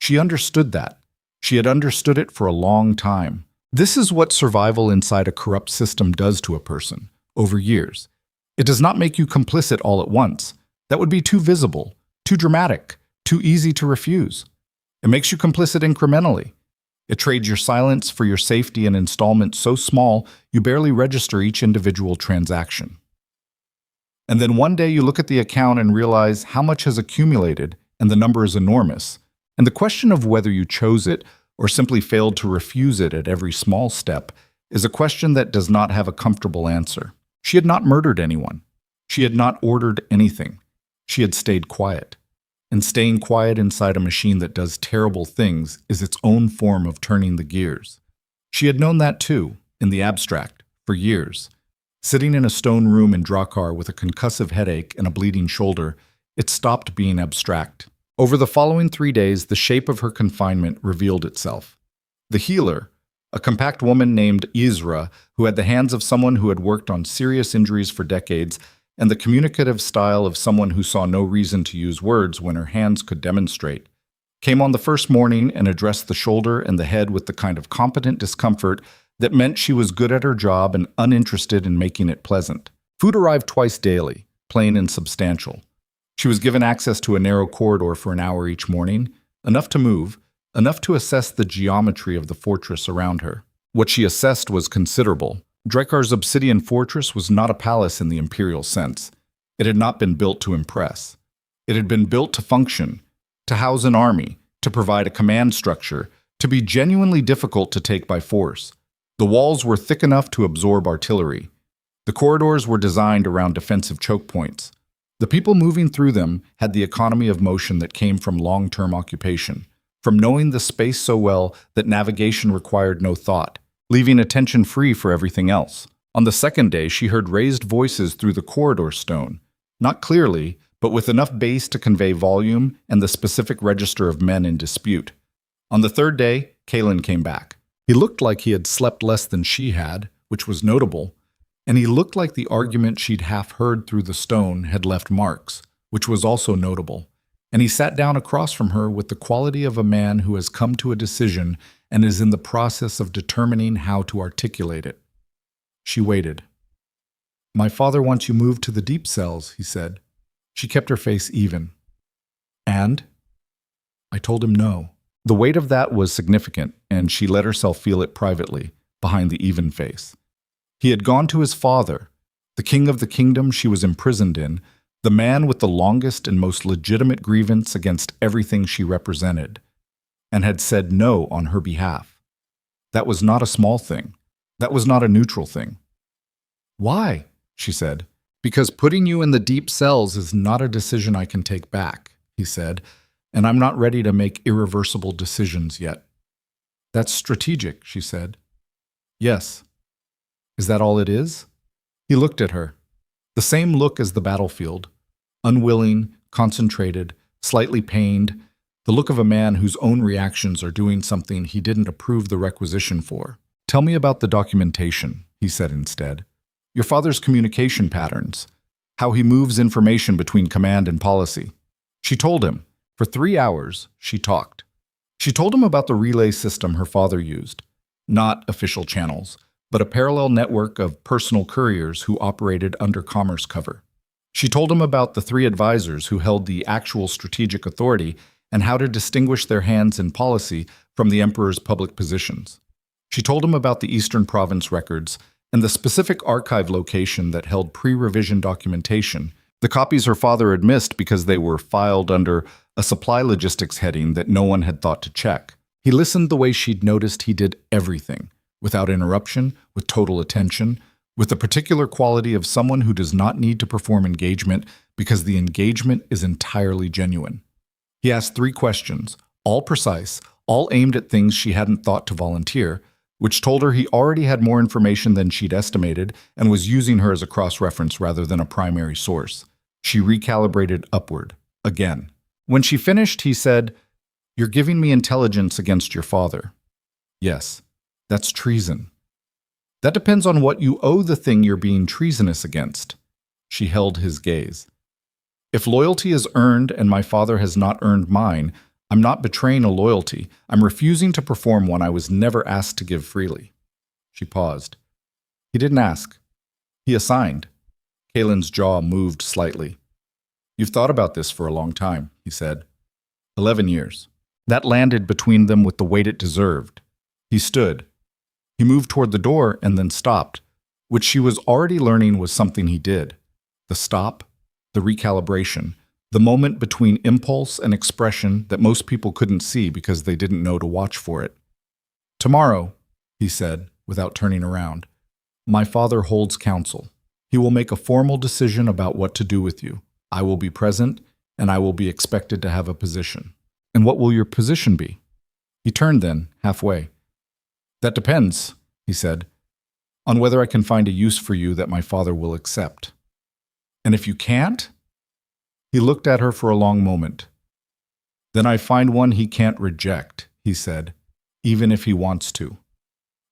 She understood that. She had understood it for a long time. This is what survival inside a corrupt system does to a person. Over years. It does not make you complicit all at once. That would be too visible, too dramatic, too easy to refuse. It makes you complicit incrementally. It trades your silence for your safety in installments so small you barely register each individual transaction. And then one day you look at the account and realize how much has accumulated, and the number is enormous. And the question of whether you chose it or simply failed to refuse it at every small step is a question that does not have a comfortable answer. She had not murdered anyone. She had not ordered anything. She had stayed quiet. And staying quiet inside a machine that does terrible things is its own form of turning the gears. She had known that too, in the abstract, for years. Sitting in a stone room in Drakhar with a concussive headache and a bleeding shoulder, it stopped being abstract. Over the following 3 days, the shape of her confinement revealed itself. The healer, a compact woman named Isra, who had the hands of someone who had worked on serious injuries for decades, and the communicative style of someone who saw no reason to use words when her hands could demonstrate, came on the first morning and addressed the shoulder and the head with the kind of competent discomfort that meant she was good at her job and uninterested in making it pleasant. Food arrived twice daily, plain and substantial. She was given access to a narrow corridor for an hour each morning, enough to move, enough to assess the geometry of the fortress around her. What she assessed was considerable. Drakhar's obsidian fortress was not a palace in the imperial sense. It had not been built to impress. It had been built to function, to house an army, to provide a command structure, to be genuinely difficult to take by force. The walls were thick enough to absorb artillery. The corridors were designed around defensive choke points. The people moving through them had the economy of motion that came from long-term occupation, from knowing the space so well that navigation required no thought, leaving attention free for everything else. On the second day, she heard raised voices through the corridor stone, not clearly, but with enough bass to convey volume and the specific register of men in dispute. On the third day, Kaelen came back. He looked like he had slept less than she had, which was notable, and he looked like the argument she'd half heard through the stone had left marks, which was also notable. And he sat down across from her with the quality of a man who has come to a decision and is in the process of determining how to articulate it. She waited. "My father wants you moved to the deep cells," he said. She kept her face even. "And?" I told him no. The weight of that was significant, and she let herself feel it privately, behind the even face. He had gone to his father, the king of the kingdom she was imprisoned in, the man with the longest and most legitimate grievance against everything she represented, and had said no on her behalf. That was not a small thing. That was not a neutral thing. "Why?" she said. "Because putting you in the deep cells is not a decision I can take back," he said, "and I'm not ready to make irreversible decisions yet." "That's strategic," she said. "Yes." "Is that all it is?" He looked at her. The same look as the battlefield. Unwilling, concentrated, slightly pained, the look of a man whose own reactions are doing something he didn't approve the requisition for. "Tell me about the documentation," he said instead. "Your father's communication patterns, how he moves information between command and policy." She told him. For 3 hours, she talked. She told him about the relay system her father used. Not official channels, but a parallel network of personal couriers who operated under commerce cover. She told him about the 3 advisors who held the actual strategic authority and how to distinguish their hands in policy from the emperor's public positions. She told him about the Eastern Province records and the specific archive location that held pre-revision documentation. The copies her father had missed because they were filed under a supply logistics heading that no one had thought to check. He listened the way she'd noticed he did everything, without interruption, with total attention, with the particular quality of someone who does not need to perform engagement because the engagement is entirely genuine. He asked 3 questions, all precise, all aimed at things she hadn't thought to volunteer, which told her he already had more information than she'd estimated and was using her as a cross-reference rather than a primary source. She recalibrated upward, again. When she finished, he said, "You're giving me intelligence against your father." "Yes, that's treason." "That depends on what you owe the thing you're being treasonous against." She held his gaze. "If loyalty is earned and my father has not earned mine, I'm not betraying a loyalty. I'm refusing to perform one I was never asked to give freely." She paused. He didn't ask. He assigned. Kaelen's jaw moved slightly. "You've thought about this for a long time," he said. 11 years. That landed between them with the weight it deserved. He stood. He moved toward the door and then stopped, which she was already learning was something he did. The stop, the recalibration, the moment between impulse and expression that most people couldn't see because they didn't know to watch for it. "Tomorrow," he said, without turning around, "my father holds council. He will make a formal decision about what to do with you. I will be present, and I will be expected to have a position." "And what will your position be?" He turned then, halfway. "That depends," he said. on whether I can find a use for you that my father will accept. And if you can't? He looked at her for a long moment. Then I find one he can't reject, he said, even if he wants to.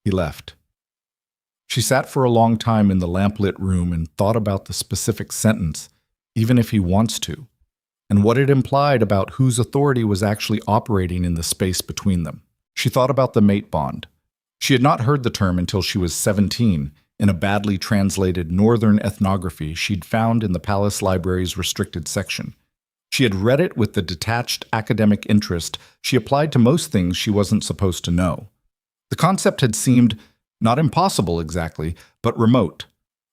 He left. She sat for a long time in the lamplit room and thought about the specific sentence, even if he wants to, and what it implied about whose authority was actually operating in the space between them. She thought about the mate bond. She had not heard the term until she was 17, in a badly translated northern ethnography she'd found in the palace library's restricted section. She had read it with the detached academic interest she applied to most things she wasn't supposed to know. The concept had seemed not impossible exactly, but remote.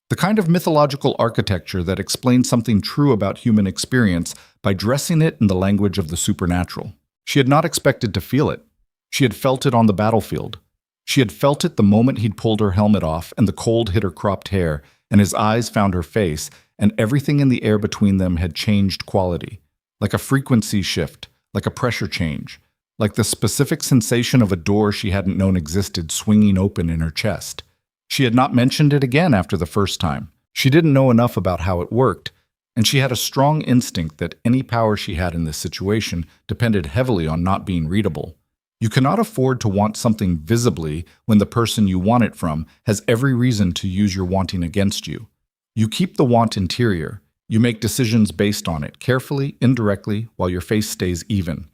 The kind of mythological architecture that explains something true about human experience by dressing it in the language of the supernatural. She had not expected to feel it. She had felt it on the battlefield. She had felt it the moment he'd pulled her helmet off and the cold hit her cropped hair, and his eyes found her face, and everything in the air between them had changed quality, like a frequency shift, like a pressure change, like the specific sensation of a door she hadn't known existed swinging open in her chest. She had not mentioned it again after the first time. She didn't know enough about how it worked, and she had a strong instinct that any power she had in this situation depended heavily on not being readable. You cannot afford to want something visibly when the person you want it from has every reason to use your wanting against you. You keep the want interior. You make decisions based on it, carefully, indirectly, while your face stays even.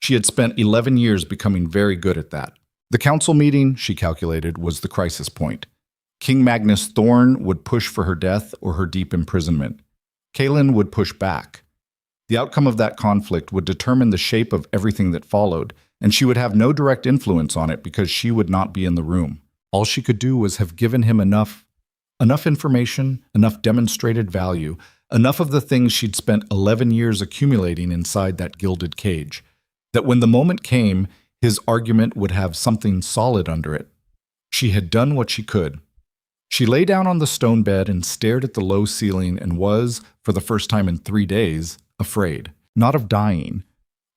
She had spent 11 years becoming very good at that. The council meeting, she calculated, was the crisis point. King Magnus Thorne would push for her death or her deep imprisonment. Kaelen would push back. The outcome of that conflict would determine the shape of everything that followed, and she would have no direct influence on it because she would not be in the room. All she could do was have given him enough information, enough demonstrated value, enough of the things she'd spent 11 years accumulating inside that gilded cage, that when the moment came, his argument would have something solid under it. She had done what she could. She lay down on the stone bed and stared at the low ceiling and was, for the first time in 3 days, afraid. Not of dying.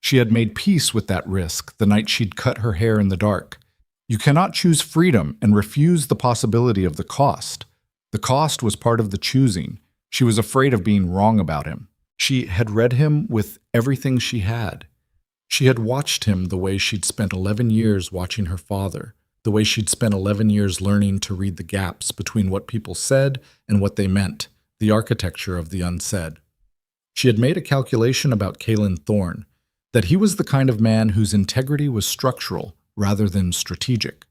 She had made peace with that risk the night she'd cut her hair in the dark. You cannot choose freedom and refuse the possibility of the cost. The cost was part of the choosing. She was afraid of being wrong about him. She had read him with everything she had. She had watched him the way she'd spent 11 years watching her father, the way she'd spent 11 years learning to read the gaps between what people said and what they meant, the architecture of the unsaid. She had made a calculation about Kaelen Thorne, that he was the kind of man whose integrity was structural rather than strategic,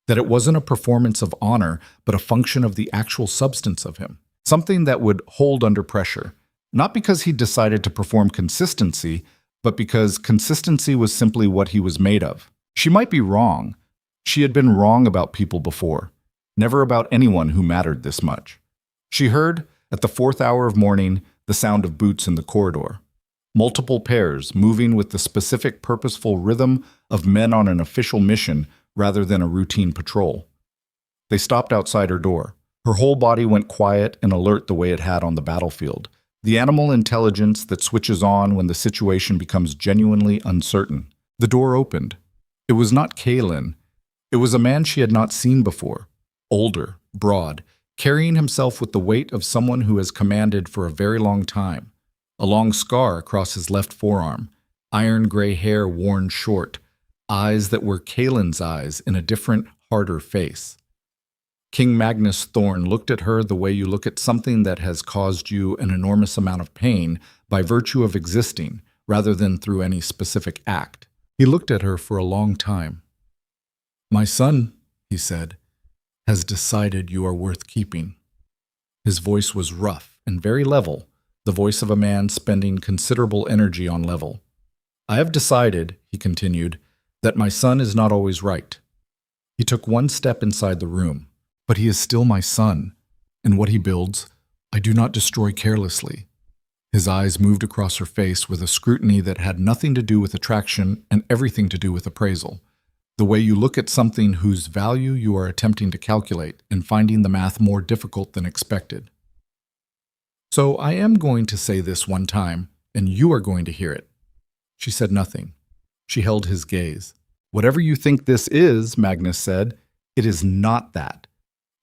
that it wasn't a performance of honor, but a function of the actual substance of him, something that would hold under pressure, not because he decided to perform consistency, but because consistency was simply what he was made of. She might be wrong. She had been wrong about people before, never about anyone who mattered this much. She heard, at the 4th hour of morning, the sound of boots in the corridor. Multiple pairs moving with the specific purposeful rhythm of men on an official mission rather than a routine patrol. They stopped outside her door. Her whole body went quiet and alert the way it had on the battlefield. The animal intelligence that switches on when the situation becomes genuinely uncertain. The door opened. It was not Kaelen. It was a man she had not seen before. Older, broad, carrying himself with the weight of someone who has commanded for a very long time. A long scar across his left forearm, iron gray hair worn short, eyes that were Kaelen's eyes in a different, harder face. King Magnus Thorne looked at her the way you look at something that has caused you an enormous amount of pain by virtue of existing, rather than through any specific act. He looked at her for a long time. "My son," he said, "has decided you are worth keeping." His voice was rough and very level, the voice of a man spending considerable energy on level. "I have decided," he continued, "that my son is not always right." He took one step inside the room. "But he is still my son, and what he builds, I do not destroy carelessly." His eyes moved across her face with a scrutiny that had nothing to do with attraction and everything to do with appraisal. The way you look at something whose value you are attempting to calculate and finding the math more difficult than expected. "So I am going to say this one time, and you are going to hear it." She said nothing. She held his gaze. "Whatever you think this is," Magnus said, "it is not that.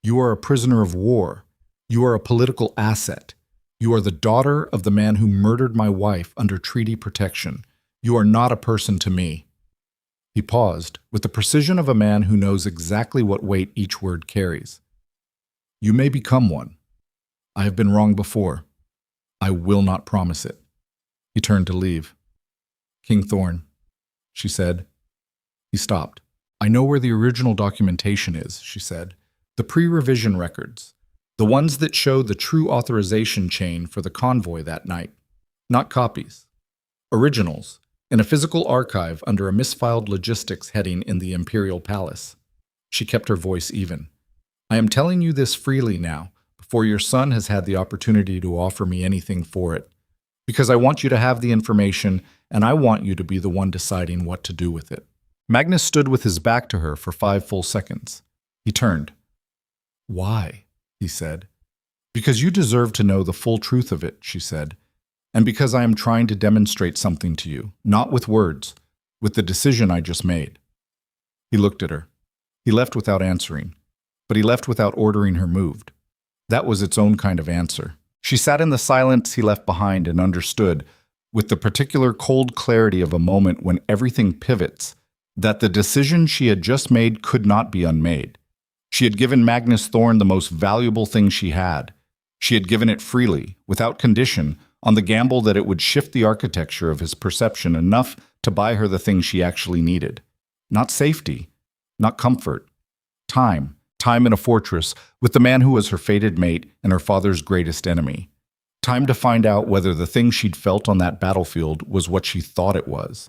You are a prisoner of war. You are a political asset. You are the daughter of the man who murdered my wife under treaty protection. You are not a person to me." He paused, with the precision of a man who knows exactly what weight each word carries. "You may become one. I have been wrong before. I will not promise it." He turned to leave. "King Thorne," she said. He stopped. "I know where the original documentation is," she said. "The pre-revision records. The ones that show the true authorization chain for the convoy that night. Not copies. Originals, in a physical archive under a misfiled logistics heading in the Imperial Palace." She kept her voice even. "I am telling you this freely now, before your son has had the opportunity to offer me anything for it. Because I want you to have the information, and I want you to be the one deciding what to do with it." Magnus stood with his back to her for 5 full seconds. He turned. "Why?" he said. "Because you deserve to know the full truth of it," she said. "And because I am trying to demonstrate something to you, not with words, with the decision I just made." He looked at her. He left without answering, but he left without ordering her moved. That was its own kind of answer. She sat in the silence he left behind and understood, with the particular cold clarity of a moment when everything pivots, that the decision she had just made could not be unmade. She had given Magnus Thorne the most valuable thing she had. She had given it freely, without condition, on the gamble that it would shift the architecture of his perception enough to buy her the thing she actually needed. Not safety, not comfort. Time in a fortress with the man who was her fated mate and her father's greatest enemy. Time to find out whether the thing she'd felt on that battlefield was what she thought it was.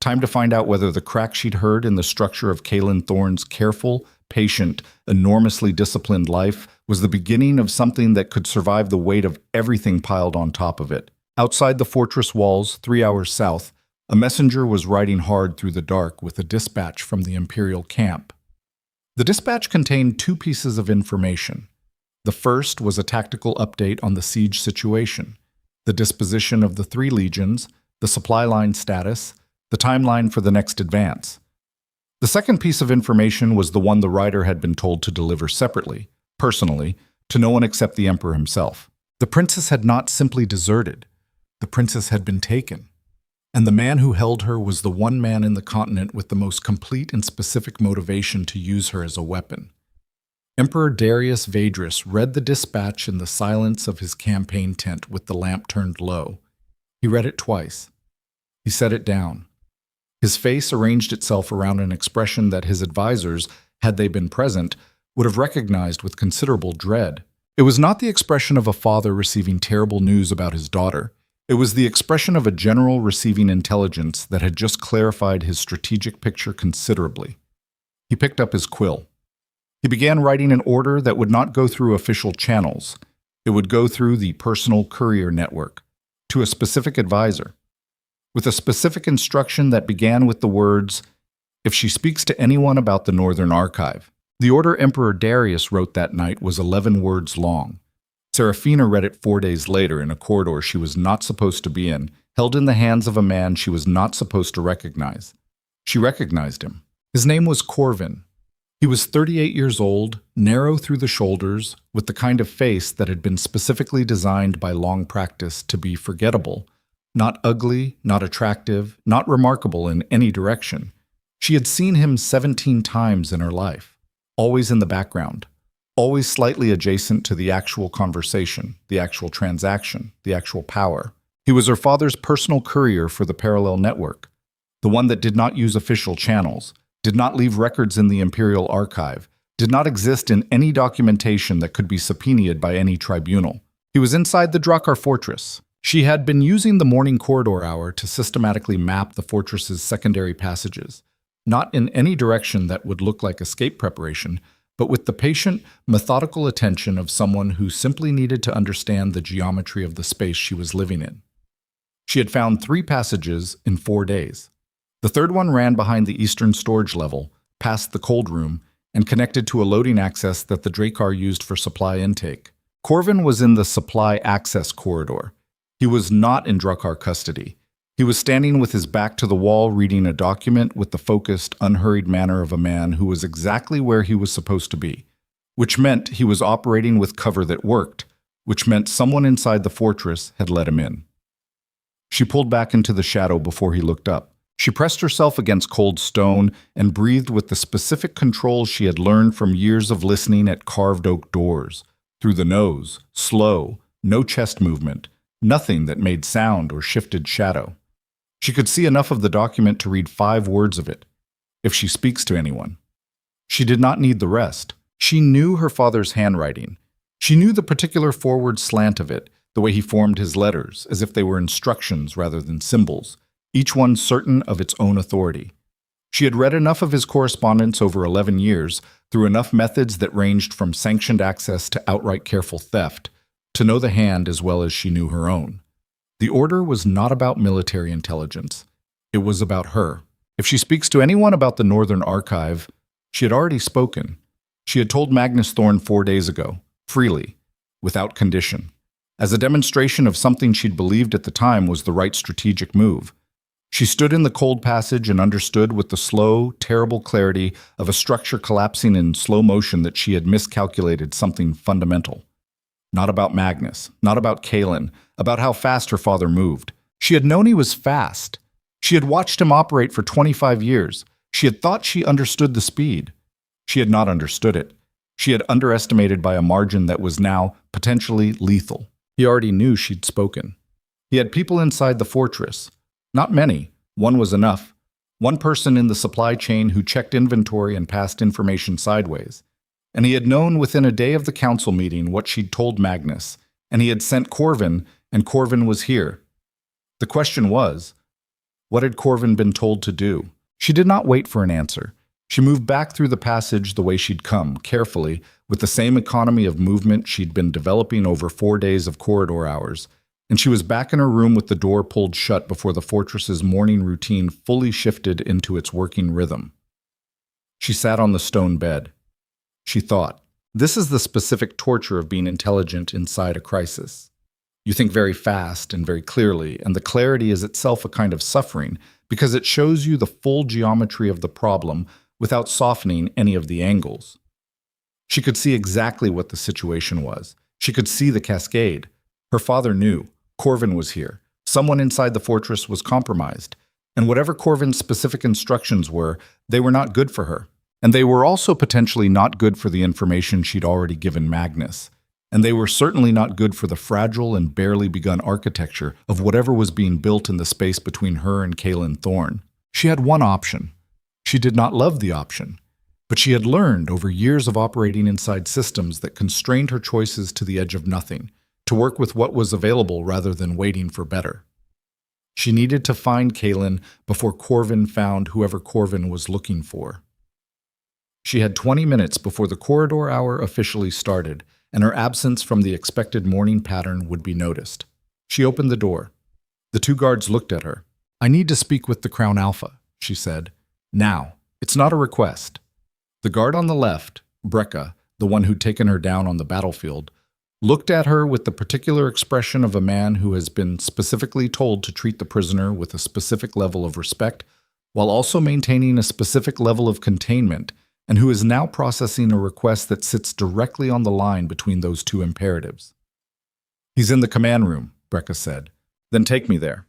Time to find out whether the crack she'd heard in the structure of Kaelen Thorne's careful, patient, enormously disciplined life was the beginning of something that could survive the weight of everything piled on top of it. Outside the fortress walls, 3 hours south, a messenger was riding hard through the dark with a dispatch from the Imperial camp. The dispatch contained 2 pieces of information. The first was a tactical update on the siege situation, the disposition of the 3 legions, the supply line status, the timeline for the next advance. The second piece of information was the one the rider had been told to deliver separately, personally, to no one except the Emperor himself. The princess had not simply deserted. The princess had been taken. And the man who held her was the one man in the continent with the most complete and specific motivation to use her as a weapon. Emperor Darius Vaedrus read the dispatch in the silence of his campaign tent with the lamp turned low. He read it twice. He set it down. His face arranged itself around an expression that his advisors, had they been present, would have recognized with considerable dread. It was not the expression of a father receiving terrible news about his daughter. It was the expression of a general receiving intelligence that had just clarified his strategic picture considerably. He picked up his quill. He began writing an order that would not go through official channels. It would go through the personal courier network, to a specific advisor, with a specific instruction that began with the words, "If she speaks to anyone about the Northern Archive." The order Emperor Darius wrote that night was 11 words long. Seraphina read it 4 days later in a corridor she was not supposed to be in, held in the hands of a man she was not supposed to recognize. She recognized him. His name was Corvin. He was 38 years old, narrow through the shoulders, with the kind of face that had been specifically designed by long practice to be forgettable. Not ugly, not attractive, not remarkable in any direction. She had seen him 17 times in her life, always in the background, always slightly adjacent to the actual conversation, the actual transaction, the actual power. He was her father's personal courier for the parallel network, the one that did not use official channels, did not leave records in the Imperial Archive, did not exist in any documentation that could be subpoenaed by any tribunal. He was inside the Drakhar fortress. She had been using the morning corridor hour to systematically map the fortress's secondary passages, not in any direction that would look like escape preparation, but with the patient, methodical attention of someone who simply needed to understand the geometry of the space she was living in. She had found 3 passages in 4 days. The third one ran behind the eastern storage level, past the cold room, and connected to a loading access that the Drakhar used for supply intake. Corvin was in the supply access corridor. He was not in Drakhar custody. He was standing with his back to the wall reading a document with the focused, unhurried manner of a man who was exactly where he was supposed to be, which meant he was operating with cover that worked, which meant someone inside the fortress had let him in. She pulled back into the shadow before he looked up. She pressed herself against cold stone and breathed with the specific controls she had learned from years of listening at carved oak doors. Through the nose, slow, no chest movement, nothing that made sound or shifted shadow. She could see enough of the document to read 5 words of it. If she speaks to anyone. She did not need the rest. She knew her father's handwriting. She knew the particular forward slant of it, the way he formed his letters, as if they were instructions rather than symbols, each one certain of its own authority. She had read enough of his correspondence over 11 years, through enough methods that ranged from sanctioned access to outright careful theft, to know the hand as well as she knew her own. The order was not about military intelligence. It was about her. If she speaks to anyone about the Northern Archive, she had already spoken. She had told Magnus Thorne 4 days ago, freely, without condition, as a demonstration of something she'd believed at the time was the right strategic move. She stood in the cold passage and understood with the slow, terrible clarity of a structure collapsing in slow motion that she had miscalculated something fundamental. Not about Magnus, not about Kaelen, about how fast her father moved. She had known he was fast. She had watched him operate for 25 years. She had thought she understood the speed. She had not understood it. She had underestimated by a margin that was now potentially lethal. He already knew she'd spoken. He had people inside the fortress. Not many. One was enough. One person in the supply chain who checked inventory and passed information sideways. And he had known within a day of the council meeting what she'd told Magnus, and he had sent Corvin, and Corvin was here. The question was, what had Corvin been told to do? She did not wait for an answer. She moved back through the passage the way she'd come, carefully, with the same economy of movement she'd been developing over 4 days of corridor hours, and she was back in her room with the door pulled shut before the fortress's morning routine fully shifted into its working rhythm. She sat on the stone bed. She thought, this is the specific torture of being intelligent inside a crisis. You think very fast and very clearly, and the clarity is itself a kind of suffering because it shows you the full geometry of the problem without softening any of the angles. She could see exactly what the situation was. She could see the cascade. Her father knew. Corvin was here. Someone inside the fortress was compromised. And whatever Corvin's specific instructions were, they were not good for her. And they were also potentially not good for the information she'd already given Magnus. And they were certainly not good for the fragile and barely begun architecture of whatever was being built in the space between her and Kaelen Thorne. She had one option. She did not love the option, but she had learned over years of operating inside systems that constrained her choices to the edge of nothing, to work with what was available rather than waiting for better. She needed to find Kaelen before Corvin found whoever Corvin was looking for. She had 20 minutes before the corridor hour officially started, and her absence from the expected morning pattern would be noticed. She opened the door. The 2 guards looked at her. "I need to speak with the Crown Alpha," she said. "Now. It's not a request." The guard on the left, Drakhar, the one who'd taken her down on the battlefield, looked at her with the particular expression of a man who has been specifically told to treat the prisoner with a specific level of respect, while also maintaining a specific level of containment, and who is now processing a request that sits directly on the line between those 2 imperatives. "He's in the command room," Drakhar said. "Then take me there."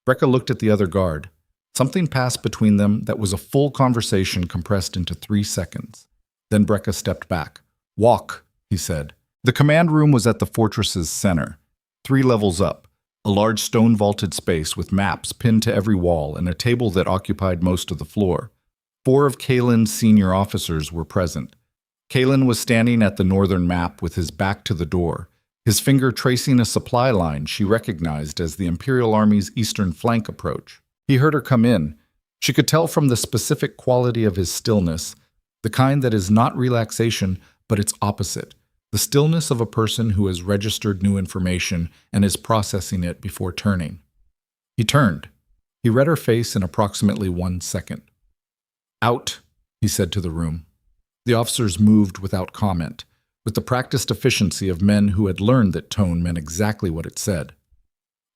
Drakhar looked at the other guard. Something passed between them that was a full conversation compressed into 3 seconds. Then Drakhar stepped back. "Walk," he said. The command room was at the fortress's center, 3 levels up, a large stone-vaulted space with maps pinned to every wall and a table that occupied most of the floor. 4 of Kaelen's senior officers were present. Kaelen was standing at the northern map with his back to the door, his finger tracing a supply line she recognized as the Imperial Army's eastern flank approach. He heard her come in. She could tell from the specific quality of his stillness, the kind that is not relaxation, but its opposite, the stillness of a person who has registered new information and is processing it before turning. He turned. He read her face in approximately 1 second. "Out," he said to the room. The officers moved without comment, with the practiced efficiency of men who had learned that tone meant exactly what it said.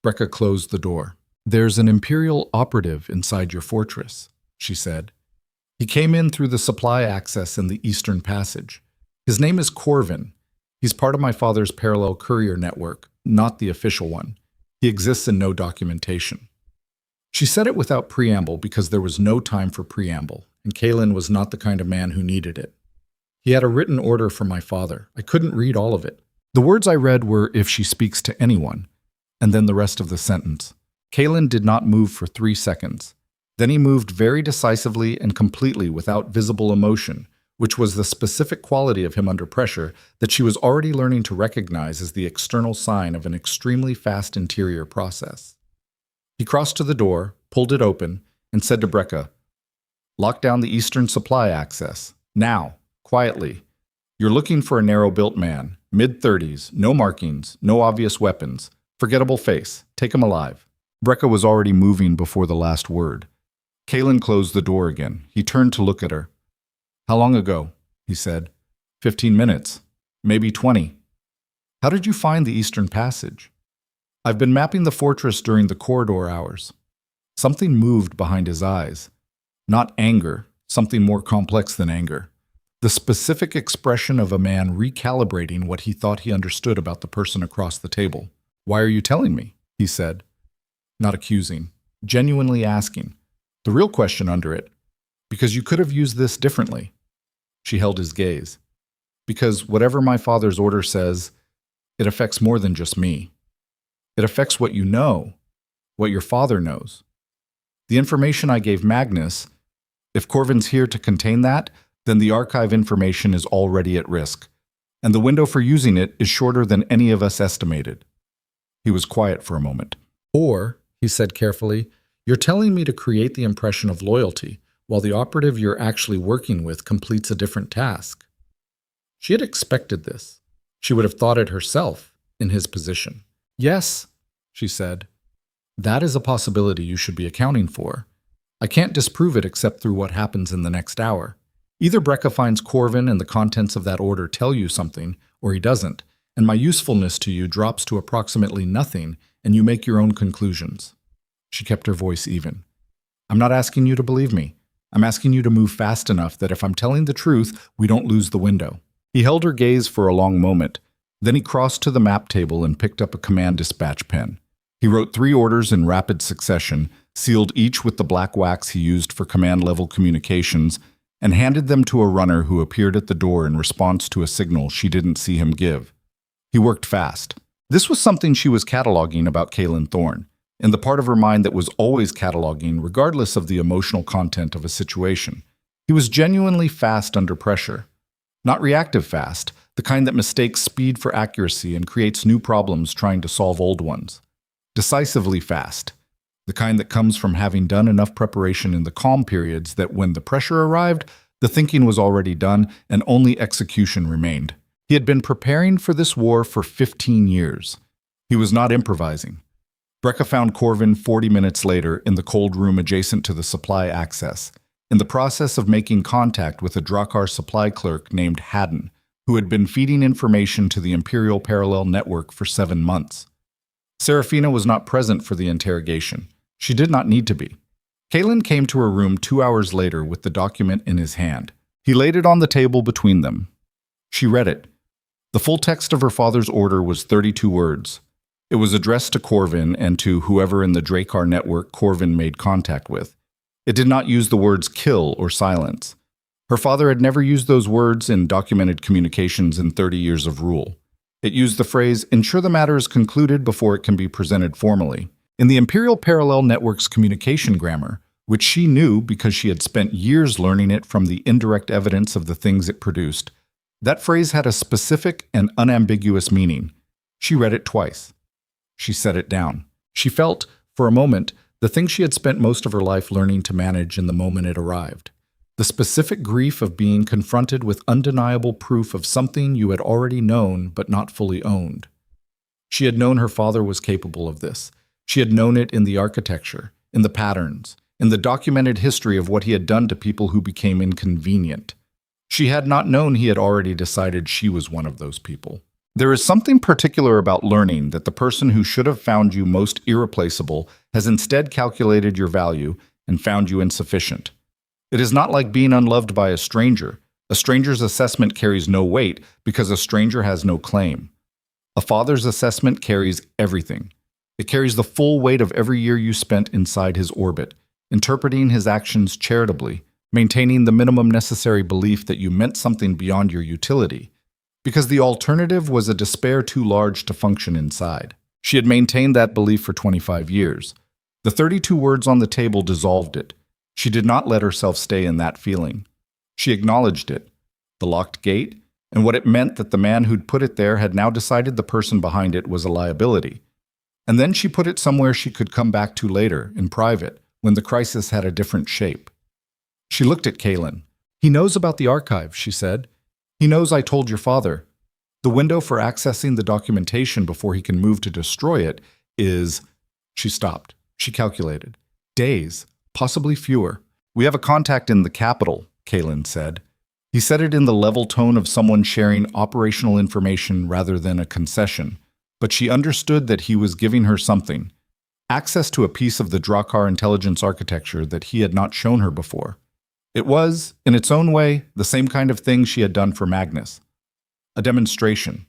Drakhar closed the door. "There's an Imperial operative inside your fortress," she said. "He came in through the supply access in the eastern passage. His name is Corvin. He's part of my father's parallel courier network, not the official one. He exists in no documentation. She said it without preamble because there was no time for preamble, and Kaelen was not the kind of man who needed it. He had a written order from my father. I couldn't read all of it. The words I read were, "if she speaks to anyone," and then the rest of the sentence. Kaelen did not move for 3 seconds. Then he moved very decisively and completely without visible emotion, which was the specific quality of him under pressure that she was already learning to recognize as the external sign of an extremely fast interior process. He crossed to the door, pulled it open, and said to Drakhar, "Lock down the eastern supply access. Now, quietly. You're looking for a narrow-built man, mid-30s, no markings, no obvious weapons, forgettable face. Take him alive." Drakhar was already moving before the last word. Kaelen closed the door again. He turned to look at her. "How long ago?" he said. 15 minutes. Maybe 20. "How did you find the Eastern Passage?" "I've been mapping the fortress during the corridor hours." Something moved behind his eyes. Not anger, something more complex than anger. The specific expression of a man recalibrating what he thought he understood about the person across the table. "Why are you telling me?" he said. Not accusing, genuinely asking. The real question under it, because you could have used this differently. She held his gaze. Because whatever my father's order says, it affects more than just me. It affects what you know, what your father knows. The information I gave Magnus, if Corvin's here to contain that, then the archive information is already at risk, and the window for using it is shorter than any of us estimated. He was quiet for a moment. "Or," he said carefully, "you're telling me to create the impression of loyalty, while the operative you're actually working with completes a different task." She had expected this. She would have thought it herself, in his position. "Yes," she said. "That is a possibility you should be accounting for. I can't disprove it except through what happens in the next hour. Either Drakhar finds Corvin and the contents of that order tell you something, or he doesn't, and my usefulness to you drops to approximately nothing, and you make your own conclusions." She kept her voice even. "I'm not asking you to believe me. I'm asking you to move fast enough that if I'm telling the truth, we don't lose the window." He held her gaze for a long moment. Then he crossed to the map table and picked up a command dispatch pen. He wrote 3 orders in rapid succession, sealed each with the black wax he used for command-level communications, and handed them to a runner who appeared at the door in response to a signal she didn't see him give. He worked fast. This was something she was cataloging about Kaelen Thorne, in the part of her mind that was always cataloging regardless of the emotional content of a situation. He was genuinely fast under pressure. Not reactive fast, the kind that mistakes speed for accuracy and creates new problems trying to solve old ones. Decisively fast, the kind that comes from having done enough preparation in the calm periods that when the pressure arrived, the thinking was already done and only execution remained. He had been preparing for this war for 15 years. He was not improvising. Drakhar found Corvin 40 minutes later in the cold room adjacent to the supply access, in the process of making contact with a Drakhar supply clerk named Haddon, who had been feeding information to the Imperial Parallel Network for 7 months. Seraphina was not present for the interrogation. She did not need to be. Kaelen came to her room 2 hours later with the document in his hand. He laid it on the table between them. She read it. The full text of her father's order was 32 words. It was addressed to Corvin and to whoever in the Drakhar network Corvin made contact with. It did not use the words kill or silence. Her father had never used those words in documented communications in 30 years of rule. It used the phrase, ensure the matter is concluded before it can be presented formally. In the Imperial Parallel Network's communication grammar, which she knew because she had spent years learning it from the indirect evidence of the things it produced, that phrase had a specific and unambiguous meaning. She read it twice. She set it down. She felt, for a moment, the thing she had spent most of her life learning to manage in the moment it arrived. The specific grief of being confronted with undeniable proof of something you had already known but not fully owned. She had known her father was capable of this. She had known it in the architecture, in the patterns, in the documented history of what he had done to people who became inconvenient. She had not known he had already decided she was one of those people. There is something particular about learning that the person who should have found you most irreplaceable has instead calculated your value and found you insufficient. It is not like being unloved by a stranger, A stranger's assessment carries no weight because a stranger has no claim. A father's assessment carries everything. It carries the full weight of every year you spent inside his orbit, interpreting his actions charitably, maintaining the minimum necessary belief that you meant something beyond your utility, because the alternative was a despair too large to function inside. She had maintained that belief for 25 years. The 32 words on the table dissolved it. She did not let herself stay in that feeling. She acknowledged it, the locked gate, and what it meant that the man who'd put it there had now decided the person behind it was a liability. And then she put it somewhere she could come back to later, in private, when the crisis had a different shape. She looked at Kaelen. "He knows about the archive," she said. "He knows I told your father. The window for accessing the documentation before he can move to destroy it is—" She stopped. She calculated. "Days, possibly fewer. We have a contact in the capital," Kaelen said. He said it in the level tone of someone sharing operational information rather than a concession, but she understood that he was giving her something, access to a piece of the Drakhar intelligence architecture that he had not shown her before. It was, in its own way, the same kind of thing she had done for Magnus. A demonstration,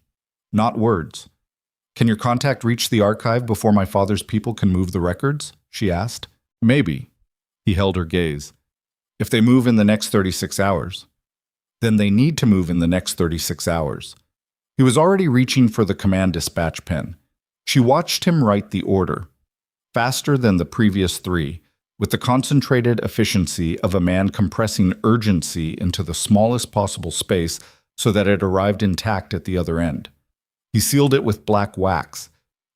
not words. "Can your contact reach the archive before my father's people can move the records?" she asked. "Maybe." He held her gaze. "If they move in the next 36 hours. Then they need to move in the next 36 hours. He was already reaching for the command dispatch pen. She watched him write the order, faster than the previous three, with the concentrated efficiency of a man compressing urgency into the smallest possible space so that it arrived intact at the other end. He sealed it with black wax.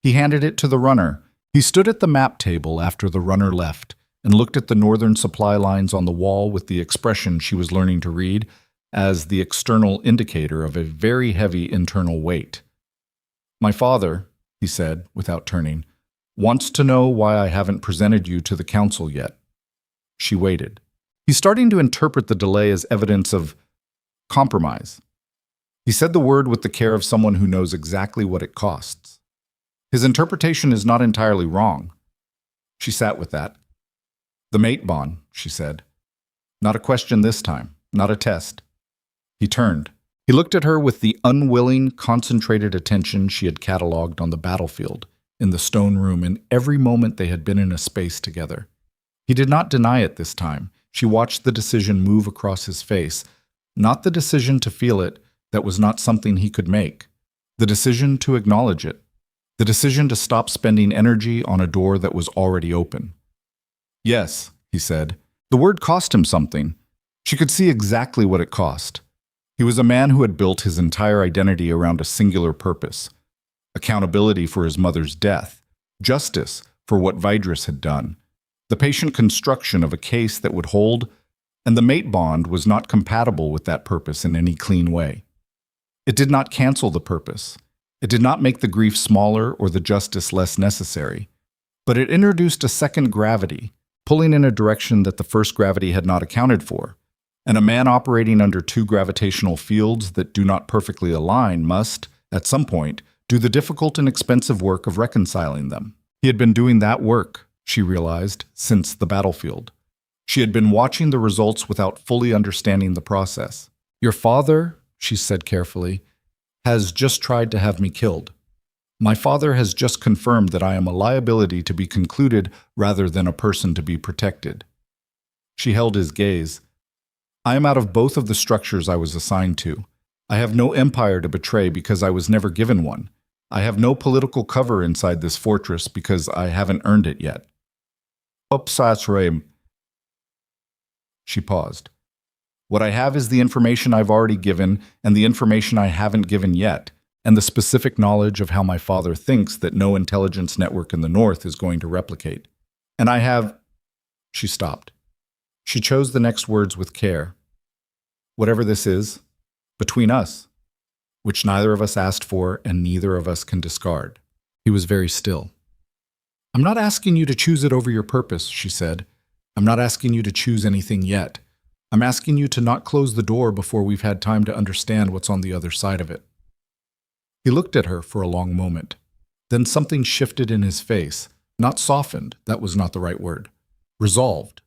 He handed it to the runner. He stood at the map table after the runner left and looked at the northern supply lines on the wall with the expression she was learning to read as the external indicator of a very heavy internal weight. "My father," he said, without turning, "wants to know why I haven't presented you to the council yet." She waited. He's starting to interpret the delay as evidence of compromise. He said the word with the care of someone who knows exactly what it costs. His interpretation is not entirely wrong. She sat with that. "The mate bond," she said. "Not a question this time, not a test." He turned. He looked at her with the unwilling, concentrated attention she had catalogued on the battlefield, in the stone room, in every moment they had been in a space together. He did not deny it this time. She watched the decision move across his face, not the decision to feel it, that was not something he could make, the decision to acknowledge it, the decision to stop spending energy on a door that was already open. "Yes," he said. The word cost him something. She could see exactly what it cost. He was a man who had built his entire identity around a singular purpose: accountability for his mother's death, justice for what Vidrus had done, the patient construction of a case that would hold, and the mate bond was not compatible with that purpose in any clean way. It did not cancel the purpose. It did not make the grief smaller or the justice less necessary, but it introduced a second gravity, pulling in a direction that the first gravity had not accounted for. And a man operating under two gravitational fields that do not perfectly align must, at some point, do the difficult and expensive work of reconciling them. He had been doing that work, she realized, since the battlefield. She had been watching the results without fully understanding the process. "Your father," she said carefully, "has just tried to have me killed. My father has just confirmed that I am a liability to be concluded rather than a person to be protected." She held his gaze. "I am out of both of the structures I was assigned to. I have no empire to betray because I was never given one. I have no political cover inside this fortress because I haven't earned it yet." She paused. "What I have is the information I've already given and the information I haven't given yet, and the specific knowledge of how my father thinks that no intelligence network in the North is going to replicate. And I have—" She stopped. She chose the next words with care. "Whatever this is, between us, which neither of us asked for and neither of us can discard." He was very still. "I'm not asking you to choose it over your purpose," she said. "I'm not asking you to choose anything yet. I'm asking you to not close the door before we've had time to understand what's on the other side of it." He looked at her for a long moment. Then something shifted in his face, not softened, that was not the right word, resolved.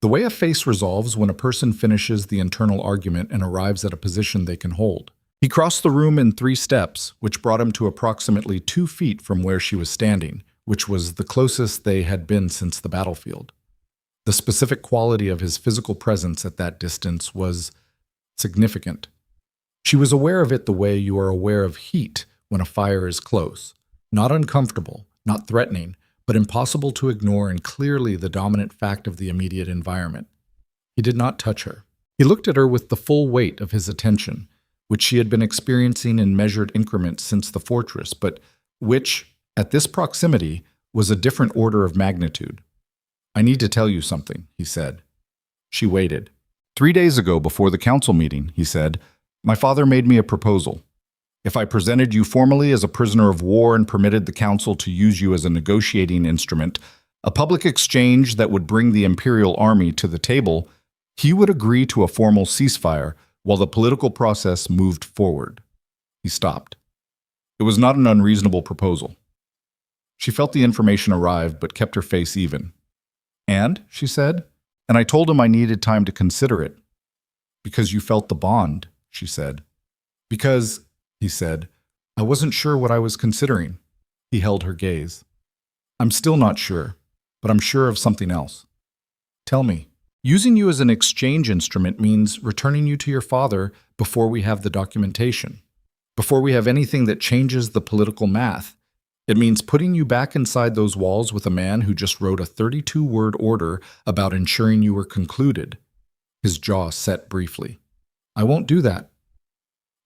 The way a face resolves when a person finishes the internal argument and arrives at a position they can hold. He crossed the room in 3 steps, which brought him to approximately 2 feet from where she was standing, which was the closest they had been since the battlefield. The specific quality of his physical presence at that distance was significant. She was aware of it the way you are aware of heat when a fire is close. Not uncomfortable, not threatening, but impossible to ignore and clearly the dominant fact of the immediate environment. He did not touch her. He looked at her with the full weight of his attention, which she had been experiencing in measured increments since the fortress, but which, at this proximity, was a different order of magnitude. "I need to tell you something," he said. She waited. "3 days ago, before the council meeting," he said, "my father made me a proposal. If I presented you formally as a prisoner of war and permitted the council to use you as a negotiating instrument, a public exchange that would bring the imperial army to the table, he would agree to a formal ceasefire while the political process moved forward." He stopped. It was not an unreasonable proposal. She felt the information arrive, but kept her face even. "And," she said, "and I told him I needed time to consider it." "Because you felt the bond," she said. "Because," he said, "I wasn't sure what I was considering." He held her gaze. "I'm still not sure, but I'm sure of something else." "Tell me." "Using you as an exchange instrument means returning you to your father before we have the documentation, before we have anything that changes the political math. It means putting you back inside those walls with a man who just wrote a 32-word order about ensuring you were concluded." His jaw set briefly. "I won't do that.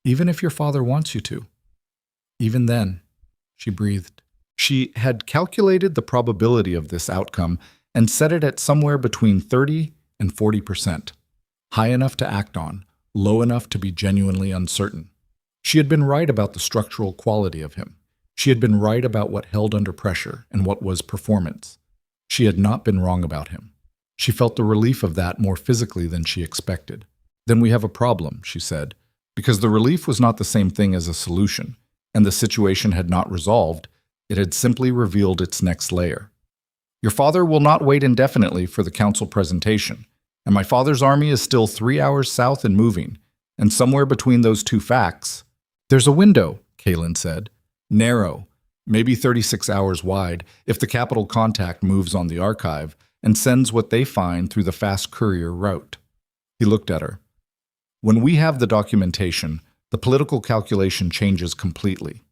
Even if your father wants you to." "Even then," she breathed. She had calculated the probability of this outcome and set it at somewhere between 30 and 40%. High enough to act on, low enough to be genuinely uncertain. She had been right about the structural quality of him. She had been right about what held under pressure and what was performance. She had not been wrong about him. She felt the relief of that more physically than she expected. "Then we have a problem," she said, because the relief was not the same thing as a solution, and the situation had not resolved, it had simply revealed its next layer. "Your father will not wait indefinitely for the council presentation, and my father's army is still 3 hours south and moving, and somewhere between those 2 facts—" "There's a window," Kaelen said. "Narrow, maybe 36 hours wide, if the capital contact moves on the archive and sends what they find through the fast courier route." He looked at her. "When we have the documentation, the political calculation changes completely.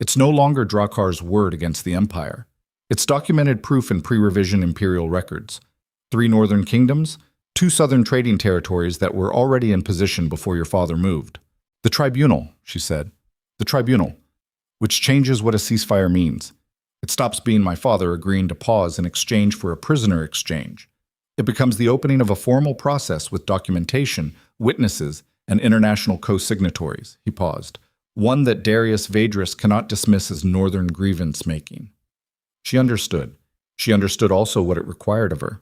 It's no longer Drakhar's word against the Empire. It's documented proof in pre-revision imperial records. 3 northern kingdoms, 2 southern trading territories that were already in position before your father moved. The tribunal," she said. "The tribunal, which changes what a ceasefire means. It stops being my father agreeing to pause in exchange for a prisoner exchange. It becomes the opening of a formal process with documentation, witnesses, and international co-signatories." He paused. "One that Darius Vedris cannot dismiss as northern grievance-making." She understood. She understood also what it required of her.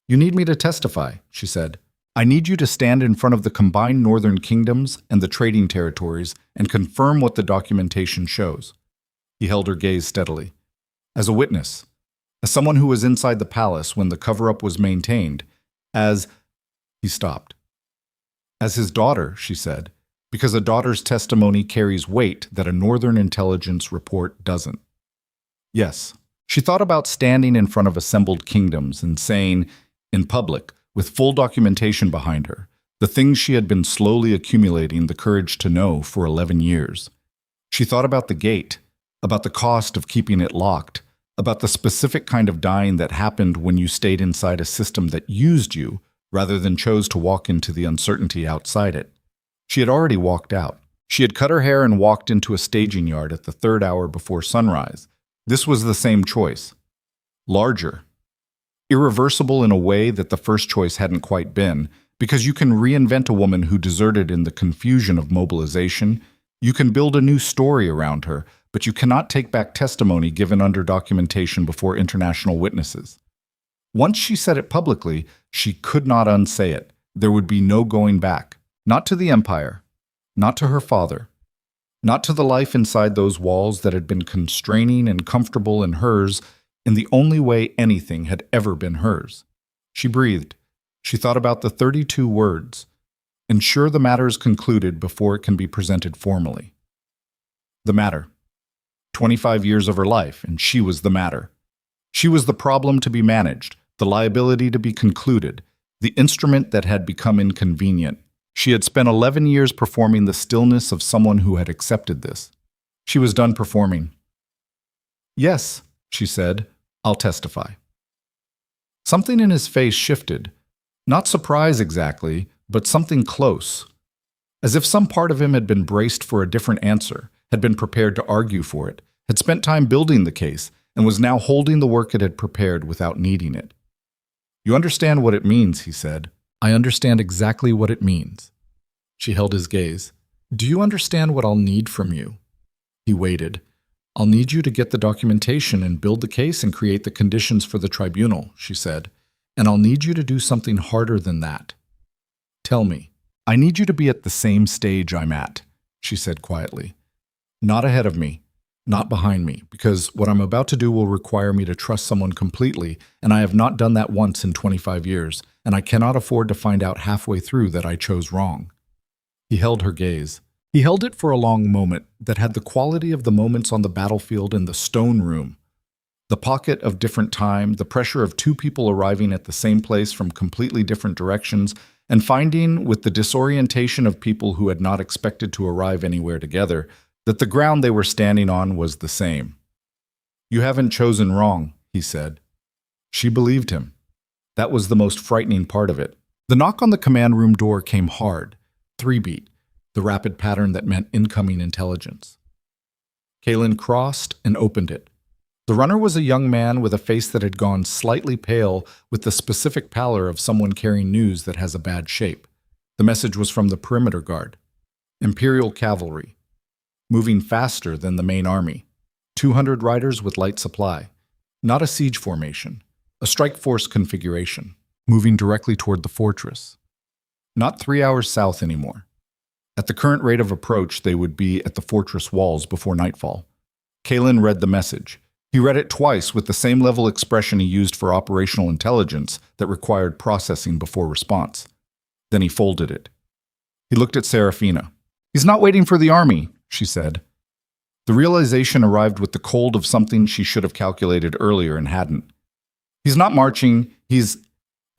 "You need me to testify," she said. "I need you to stand in front of the combined northern kingdoms and the trading territories and confirm what the documentation shows." He held her gaze steadily. "As a witness, as someone who was inside the palace when the cover-up was maintained, as—" He stopped. "As his daughter," she said, "because a daughter's testimony carries weight that a northern intelligence report doesn't." "Yes." She thought about standing in front of assembled kingdoms and saying, in public, with full documentation behind her, the things she had been slowly accumulating the courage to know for 11 years. She thought about the gate, about the cost of keeping it locked, about the specific kind of dying that happened when you stayed inside a system that used you rather than chose to walk into the uncertainty outside it. She had already walked out. She had cut her hair and walked into a staging yard at the 3rd hour before sunrise. This was the same choice. Larger. Irreversible in a way that the first choice hadn't quite been, because you can reinvent a woman who deserted in the confusion of mobilization. You can build a new story around her, but you cannot take back testimony given under documentation before international witnesses. Once she said it publicly, she could not unsay it. There would be no going back. Not to the Empire. Not to her father. Not to the life inside those walls that had been constraining and comfortable in hers in the only way anything had ever been hers. She breathed. She thought about the 32 words. Ensure the matter is concluded before it can be presented formally. The matter. 25 years of her life, and she was the matter. She was the problem to be managed, the liability to be concluded, the instrument that had become inconvenient. She had spent 11 years performing the stillness of someone who had accepted this. She was done performing. Yes, she said, I'll testify. Something in his face shifted. Not surprise exactly, but something close. As if some part of him had been braced for a different answer, had been prepared to argue for it, had spent time building the case, and was now holding the work it had prepared without needing it. You understand what it means, he said. I understand exactly what it means. She held his gaze. Do you understand what I'll need from you? He waited. I'll need you to get the documentation and build the case and create the conditions for the tribunal, she said. And I'll need you to do something harder than that. Tell me. I need you to be at the same stage I'm at, she said quietly. Not ahead of me, not behind me, because what I'm about to do will require me to trust someone completely, and I have not done that once in 25 years, and I cannot afford to find out halfway through that I chose wrong. He held her gaze. He held it for a long moment that had the quality of the moments on the battlefield in the stone room. The pocket of different time, the pressure of two people arriving at the same place from completely different directions, and finding, with the disorientation of people who had not expected to arrive anywhere together, that the ground they were standing on was the same. You haven't chosen wrong, he said. She believed him. That was the most frightening part of it. The knock on the command room door came hard, 3-beat, the rapid pattern that meant incoming intelligence. Kaelen crossed and opened it. The runner was a young man with a face that had gone slightly pale with the specific pallor of someone carrying news that has a bad shape. The message was from the perimeter guard. Imperial cavalry. Moving faster than the main army. 200 riders with light supply. Not a siege formation. A strike force configuration. Moving directly toward the fortress. Not 3 hours south anymore. At the current rate of approach, they would be at the fortress walls before nightfall. Kaelen read the message. He read it twice with the same level expression he used for operational intelligence that required processing before response. Then he folded it. He looked at Seraphina. He's not waiting for the army, she said. The realization arrived with the cold of something she should have calculated earlier and hadn't. He's not marching, he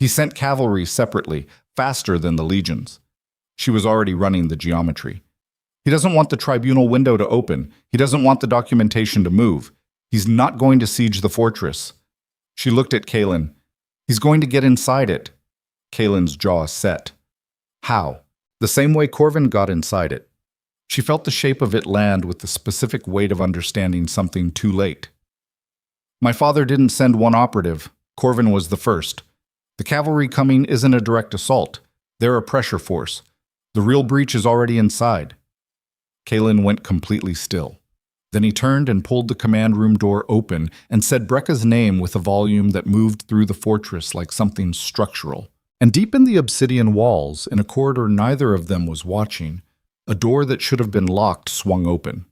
sent cavalry separately, faster than the legions. She was already running the geometry. He doesn't want the tribunal window to open. He doesn't want the documentation to move. He's not going to siege the fortress. She looked at Kaelen. He's going to get inside it. Kaelen's jaw set. How? The same way Corvin got inside it. She felt the shape of it land with the specific weight of understanding something too late. My father didn't send one operative. Corvin was the first. The cavalry coming isn't a direct assault. They're a pressure force. The real breach is already inside. Kaelen went completely still. Then he turned and pulled the command room door open and said Brekka's name with a volume that moved through the fortress like something structural. And deep in the obsidian walls, in a corridor neither of them was watching, a door that should have been locked swung open.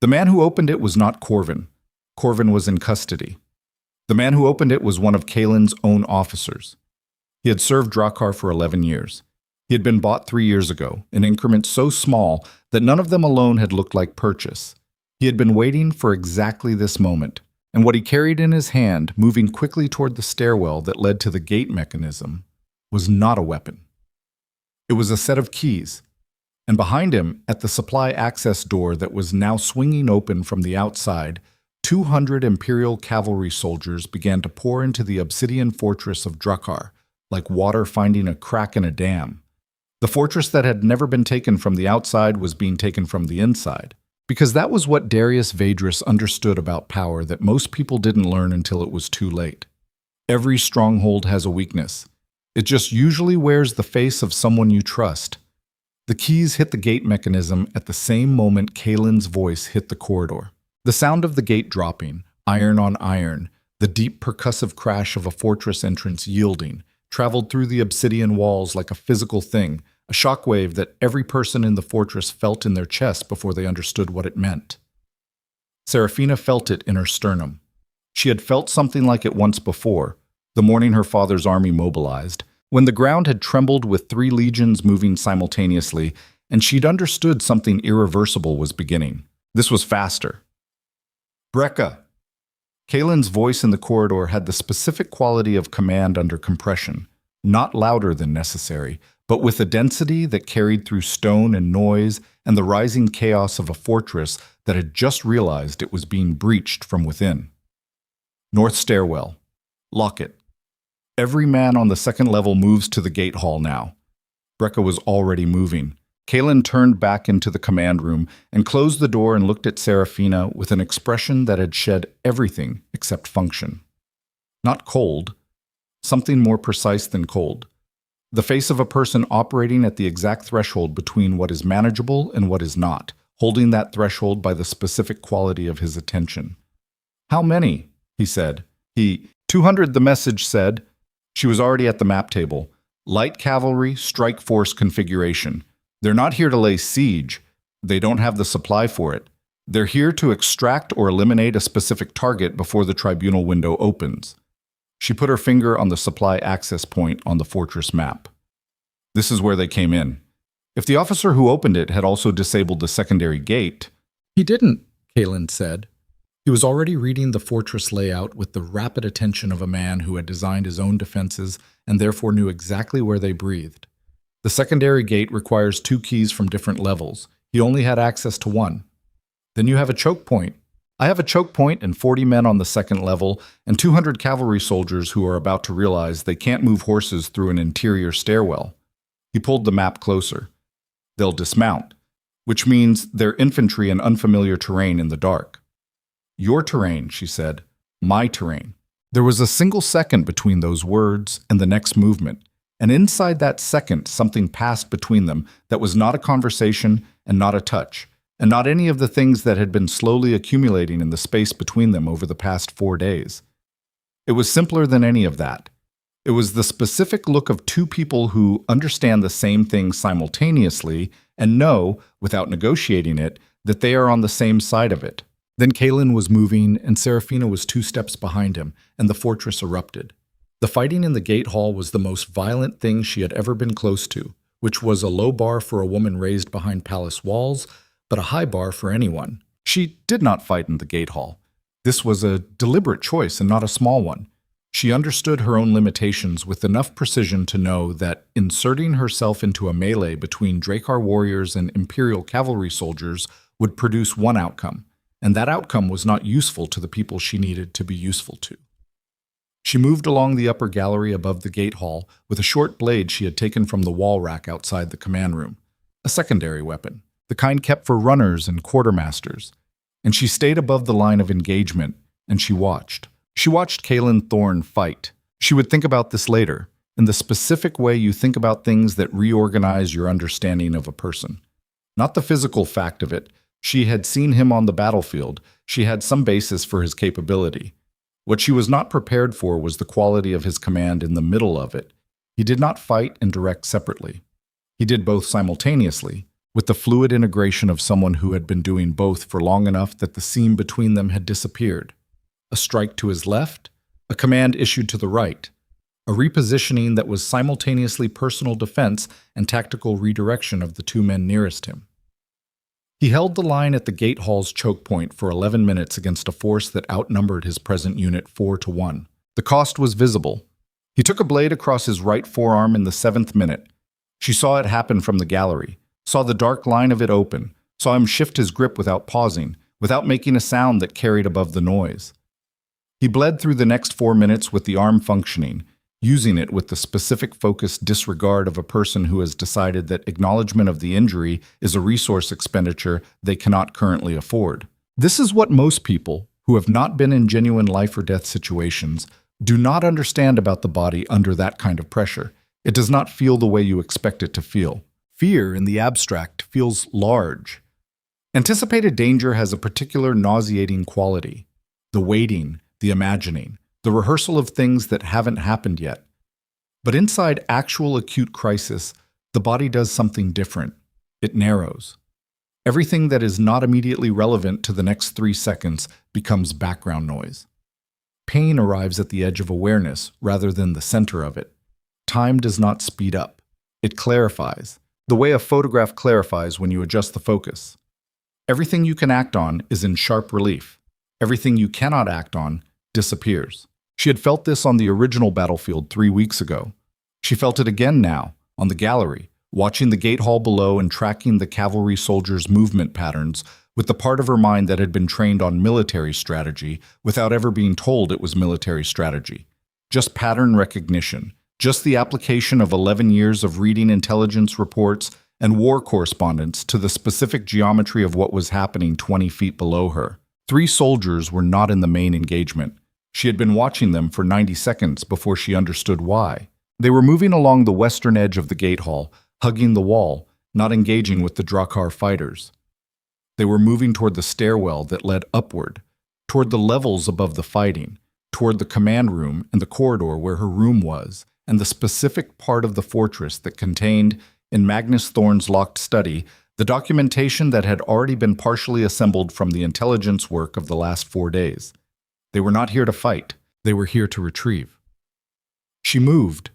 The man who opened it was not Corvin. Corvin was in custody. The man who opened it was one of Kaelen's own officers. He had served Drakhar for 11 years. He had been bought 3 years ago, in increments so small that none of them alone had looked like purchase. He had been waiting for exactly this moment, and what he carried in his hand, moving quickly toward the stairwell that led to the gate mechanism, was not a weapon. It was a set of keys, and behind him, at the supply access door that was now swinging open from the outside, 200 Imperial cavalry soldiers began to pour into the obsidian fortress of Drakhar, like water finding a crack in a dam. The fortress that had never been taken from the outside was being taken from the inside. Because that was what Darius Vaedrus understood about power that most people didn't learn until it was too late. Every stronghold has a weakness. It just usually wears the face of someone you trust. The keys hit the gate mechanism at the same moment Kaelen's voice hit the corridor. The sound of the gate dropping, iron on iron, the deep percussive crash of a fortress entrance yielding, traveled through the obsidian walls like a physical thing, a shockwave that every person in the fortress felt in their chest before they understood what it meant. Seraphina felt it in her sternum. She had felt something like it once before, the morning her father's army mobilized, When the ground had trembled with 3 legions moving simultaneously, and she'd understood something irreversible was beginning. This was faster. Brekka! Kaelen's voice in the corridor had the specific quality of command under compression, not louder than necessary, but with a density that carried through stone and noise and the rising chaos of a fortress that had just realized it was being breached from within. North stairwell. Lock it. Every man on the second level moves to the gate hall now. Brekka was already moving. Kaelen turned back into the command room and closed the door and looked at Seraphina with an expression that had shed everything except function. Not cold, something more precise than cold. The face of a person operating at the exact threshold between what is manageable and what is not, holding that threshold by the specific quality of his attention. How many? He said. 200, the message said. She was already at the map table. Light cavalry, strike force configuration. They're not here to lay siege. They don't have the supply for it. They're here to extract or eliminate a specific target before the tribunal window opens. She put her finger on the supply access point on the fortress map. This is where they came in. If the officer who opened it had also disabled the secondary gate... He didn't, Kaelen said. He was already reading the fortress layout with the rapid attention of a man who had designed his own defenses and therefore knew exactly where they breathed. The secondary gate requires 2 keys from different levels. He only had access to 1. Then you have a choke point. I have a choke point and 40 men on the second level and 200 cavalry soldiers who are about to realize they can't move horses through an interior stairwell. He pulled the map closer. They'll dismount, which means they're infantry in unfamiliar terrain in the dark. Your terrain, she said. My terrain. There was a single second between those words and the next movement, and inside that second something passed between them that was not a conversation and not a touch, and not any of the things that had been slowly accumulating in the space between them over the past 4 days. It was simpler than any of that. It was the specific look of 2 people who understand the same thing simultaneously and know, without negotiating it, that they are on the same side of it. Then Kaelen was moving, and Seraphina was 2 steps behind him, and the fortress erupted. The fighting in the gate hall was the most violent thing she had ever been close to, which was a low bar for a woman raised behind palace walls, but a high bar for anyone. She did not fight in the gate hall. This was a deliberate choice and not a small one. She understood her own limitations with enough precision to know that inserting herself into a melee between Drakhar warriors and Imperial cavalry soldiers would produce one outcome, and that outcome was not useful to the people she needed to be useful to. She moved along the upper gallery above the gate hall with a short blade she had taken from the wall rack outside the command room, a secondary weapon, the kind kept for runners and quartermasters, and she stayed above the line of engagement, and she watched. She watched Kaelen Thorne fight. She would think about this later, in the specific way you think about things that reorganize your understanding of a person. Not the physical fact of it. She had seen him on the battlefield. She had some basis for his capability. What she was not prepared for was the quality of his command in the middle of it. He did not fight and direct separately. He did both simultaneously, with the fluid integration of someone who had been doing both for long enough that the seam between them had disappeared. A strike to his left, a command issued to the right, a repositioning that was simultaneously personal defense and tactical redirection of the 2 men nearest him. He held the line at the gate hall's choke point for 11 minutes against a force that outnumbered his present unit 4-1. The cost was visible. He took a blade across his right forearm in the 7th minute. She saw it happen from the gallery, saw the dark line of it open, saw him shift his grip without pausing, without making a sound that carried above the noise. He bled through the next 4 minutes with the arm functioning, using it with the specific focused disregard of a person who has decided that acknowledgement of the injury is a resource expenditure they cannot currently afford. This is what most people, who have not been in genuine life or death situations, do not understand about the body under that kind of pressure. It does not feel the way you expect it to feel. Fear, in the abstract, feels large. Anticipated danger has a particular nauseating quality. The waiting, the imagining, the rehearsal of things that haven't happened yet. But inside actual acute crisis, the body does something different. It narrows. Everything that is not immediately relevant to the next 3 seconds becomes background noise. Pain arrives at the edge of awareness rather than the center of it. Time does not speed up. It clarifies, the way a photograph clarifies when you adjust the focus. Everything you can act on is in sharp relief. Everything you cannot act on disappears. She had felt this on the original battlefield 3 weeks ago. She felt it again now, on the gallery, watching the gate hall below and tracking the cavalry soldiers' movement patterns with the part of her mind that had been trained on military strategy without ever being told it was military strategy. Just pattern recognition, just the application of 11 years of reading intelligence reports and war correspondence to the specific geometry of what was happening 20 feet below her. 3 soldiers were not in the main engagement. She had been watching them for 90 seconds before she understood why. They were moving along the western edge of the gate hall, hugging the wall, not engaging with the Drakhar fighters. They were moving toward the stairwell that led upward, toward the levels above the fighting, toward the command room and the corridor where her room was, and the specific part of the fortress that contained, in Magnus Thorne's locked study, the documentation that had already been partially assembled from the intelligence work of the last 4 days. They were not here to fight. They were here to retrieve. She moved.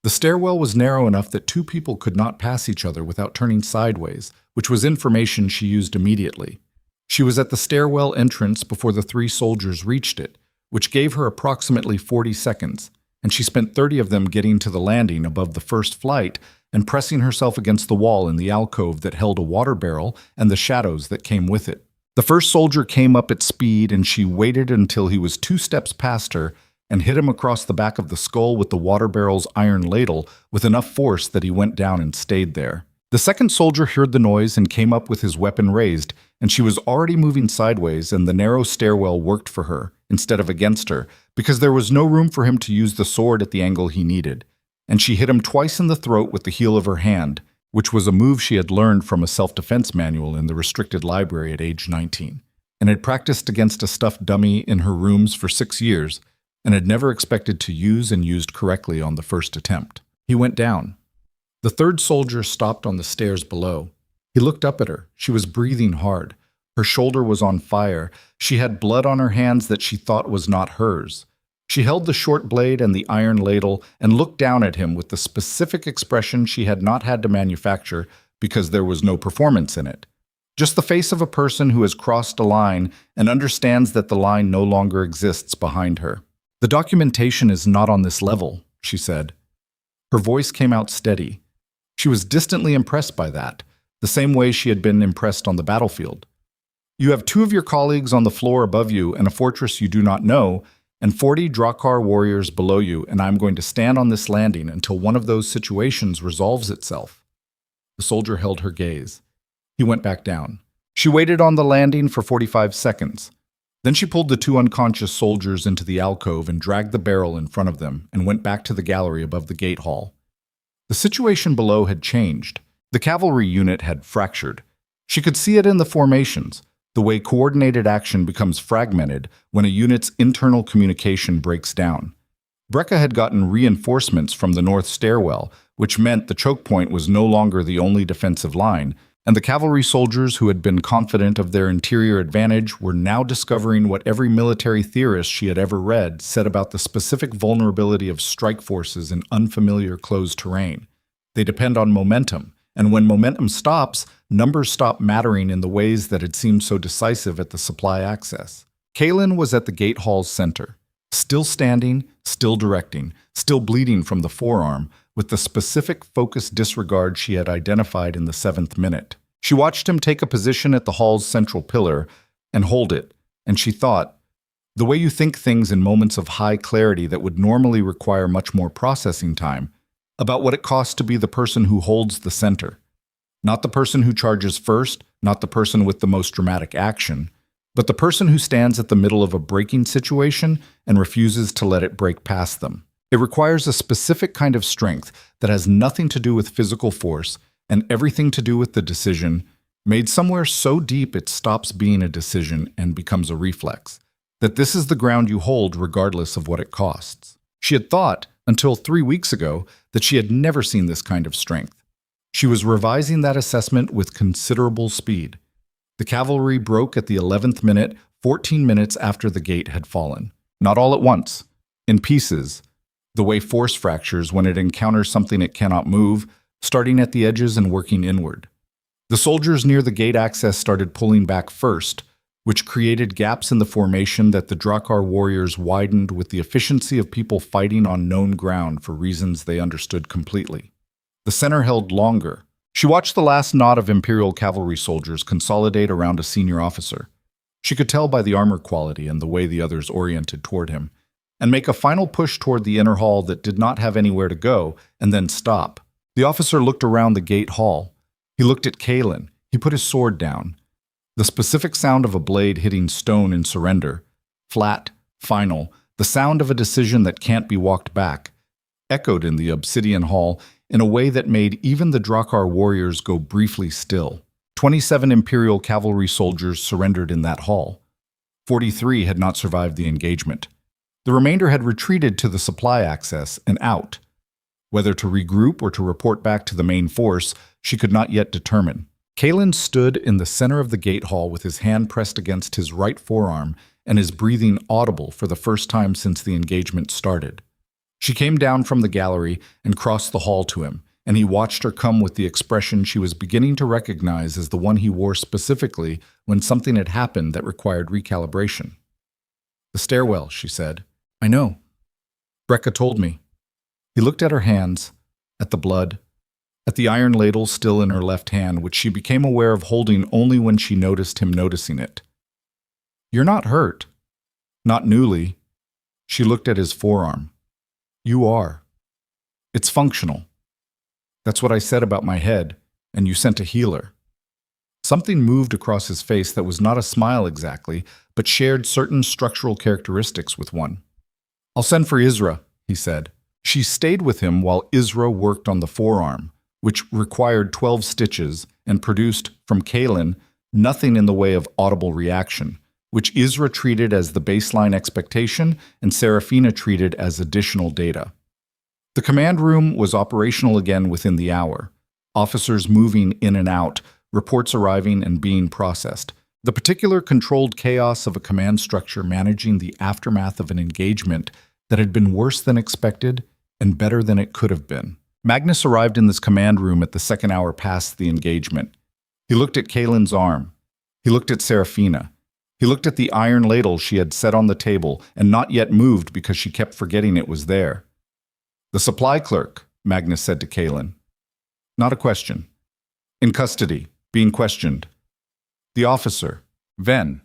The stairwell was narrow enough that 2 people could not pass each other without turning sideways, which was information she used immediately. She was at the stairwell entrance before the 3 soldiers reached it, which gave her approximately 40 seconds, and she spent 30 of them getting to the landing above the first flight and pressing herself against the wall in the alcove that held a water barrel and the shadows that came with it. The first soldier came up at speed, and she waited until he was 2 steps past her and hit him across the back of the skull with the water barrel's iron ladle with enough force that he went down and stayed there. The second soldier heard the noise and came up with his weapon raised, and she was already moving sideways, and the narrow stairwell worked for her instead of against her, because there was no room for him to use the sword at the angle he needed. And she hit him twice in the throat with the heel of her hand, which was a move she had learned from a self-defense manual in the restricted library at age 19, and had practiced against a stuffed dummy in her rooms for 6 years, and had never expected to use and used correctly on the first attempt. He went down. The third soldier stopped on the stairs below. He looked up at her. She was breathing hard. Her shoulder was on fire. She had blood on her hands that she thought was not hers. She held the short blade and the iron ladle and looked down at him with the specific expression she had not had to manufacture because there was no performance in it. Just the face of a person who has crossed a line and understands that the line no longer exists behind her. "The documentation is not on this level," she said. Her voice came out steady. She was distantly impressed by that, the same way she had been impressed on the battlefield. "You have 2 of your colleagues on the floor above you and a fortress you do not know, and 40 Drakhar warriors below you, and I am going to stand on this landing until one of those situations resolves itself." The soldier held her gaze. He went back down. She waited on the landing for 45 seconds. Then she pulled the 2 unconscious soldiers into the alcove and dragged the barrel in front of them and went back to the gallery above the gate hall. The situation below had changed. The cavalry unit had fractured. She could see it in the formations, the way coordinated action becomes fragmented when a unit's internal communication breaks down. Brekka had gotten reinforcements from the north stairwell, which meant the choke point was no longer the only defensive line, and the cavalry soldiers who had been confident of their interior advantage were now discovering what every military theorist she had ever read said about the specific vulnerability of strike forces in unfamiliar closed terrain. They depend on momentum, and when momentum stops, numbers stop mattering in the ways that had seemed so decisive at the supply access. Kaelen was at the gate hall's center, still standing, still directing, still bleeding from the forearm, with the specific focused disregard she had identified in the 7th minute. She watched him take a position at the hall's central pillar and hold it, and she thought, the way you think things in moments of high clarity that would normally require much more processing time, about what it costs to be the person who holds the center. Not the person who charges first, not the person with the most dramatic action, but the person who stands at the middle of a breaking situation and refuses to let it break past them. It requires a specific kind of strength that has nothing to do with physical force and everything to do with the decision, made somewhere so deep it stops being a decision and becomes a reflex, that this is the ground you hold regardless of what it costs. She had thought, until 3 weeks ago, that she had never seen this kind of strength. She was revising that assessment with considerable speed. The cavalry broke at the 11th minute, 14 minutes after the gate had fallen. Not all at once, in pieces, the way force fractures when it encounters something it cannot move, starting at the edges and working inward. The soldiers near the gate access started pulling back first, which created gaps in the formation that the Drakhar warriors widened with the efficiency of people fighting on known ground for reasons they understood completely. The center held longer. She watched the last knot of Imperial cavalry soldiers consolidate around a senior officer. She could tell by the armor quality and the way the others oriented toward him, and make a final push toward the inner hall that did not have anywhere to go, and then stop. The officer looked around the gate hall. He looked at Kaelen. He put his sword down. The specific sound of a blade hitting stone in surrender, flat, final, the sound of a decision that can't be walked back, echoed in the obsidian hall in a way that made even the Drakhar warriors go briefly still. 27 Imperial cavalry soldiers surrendered in that hall. 43 had not survived the engagement. The remainder had retreated to the supply access and out. Whether to regroup or to report back to the main force, she could not yet determine. Kaelen stood in the center of the gate hall with his hand pressed against his right forearm and his breathing audible for the first time since the engagement started. She came down from the gallery and crossed the hall to him, and he watched her come with the expression she was beginning to recognize as the one he wore specifically when something had happened that required recalibration. "The stairwell," she said. "I know. Brekka told me." He looked at her hands, at the blood, at the iron ladle still in her left hand, which she became aware of holding only when she noticed him noticing it. "You're not hurt." "Not newly." She looked at his forearm. "You are. It's functional. That's what I said about my head, and you sent a healer." Something moved across his face that was not a smile exactly, but shared certain structural characteristics with one. "I'll send for Isra," he said. She stayed with him while Isra worked on the forearm, which required 12 stitches and produced, from Kaelen, nothing in the way of audible reaction, which Isra treated as the baseline expectation and Seraphina treated as additional data. The command room was operational again within the hour, officers moving in and out, reports arriving and being processed. The particular controlled chaos of a command structure managing the aftermath of an engagement that had been worse than expected and better than it could have been. Magnus arrived in this command room at the second hour past the engagement. He looked at Kaelen's arm. He looked at Seraphina. He looked at the iron ladle she had set on the table and not yet moved because she kept forgetting it was there. "The supply clerk," Magnus said to Kaelen. "Not a question." "In custody, being questioned." "The officer, Ven."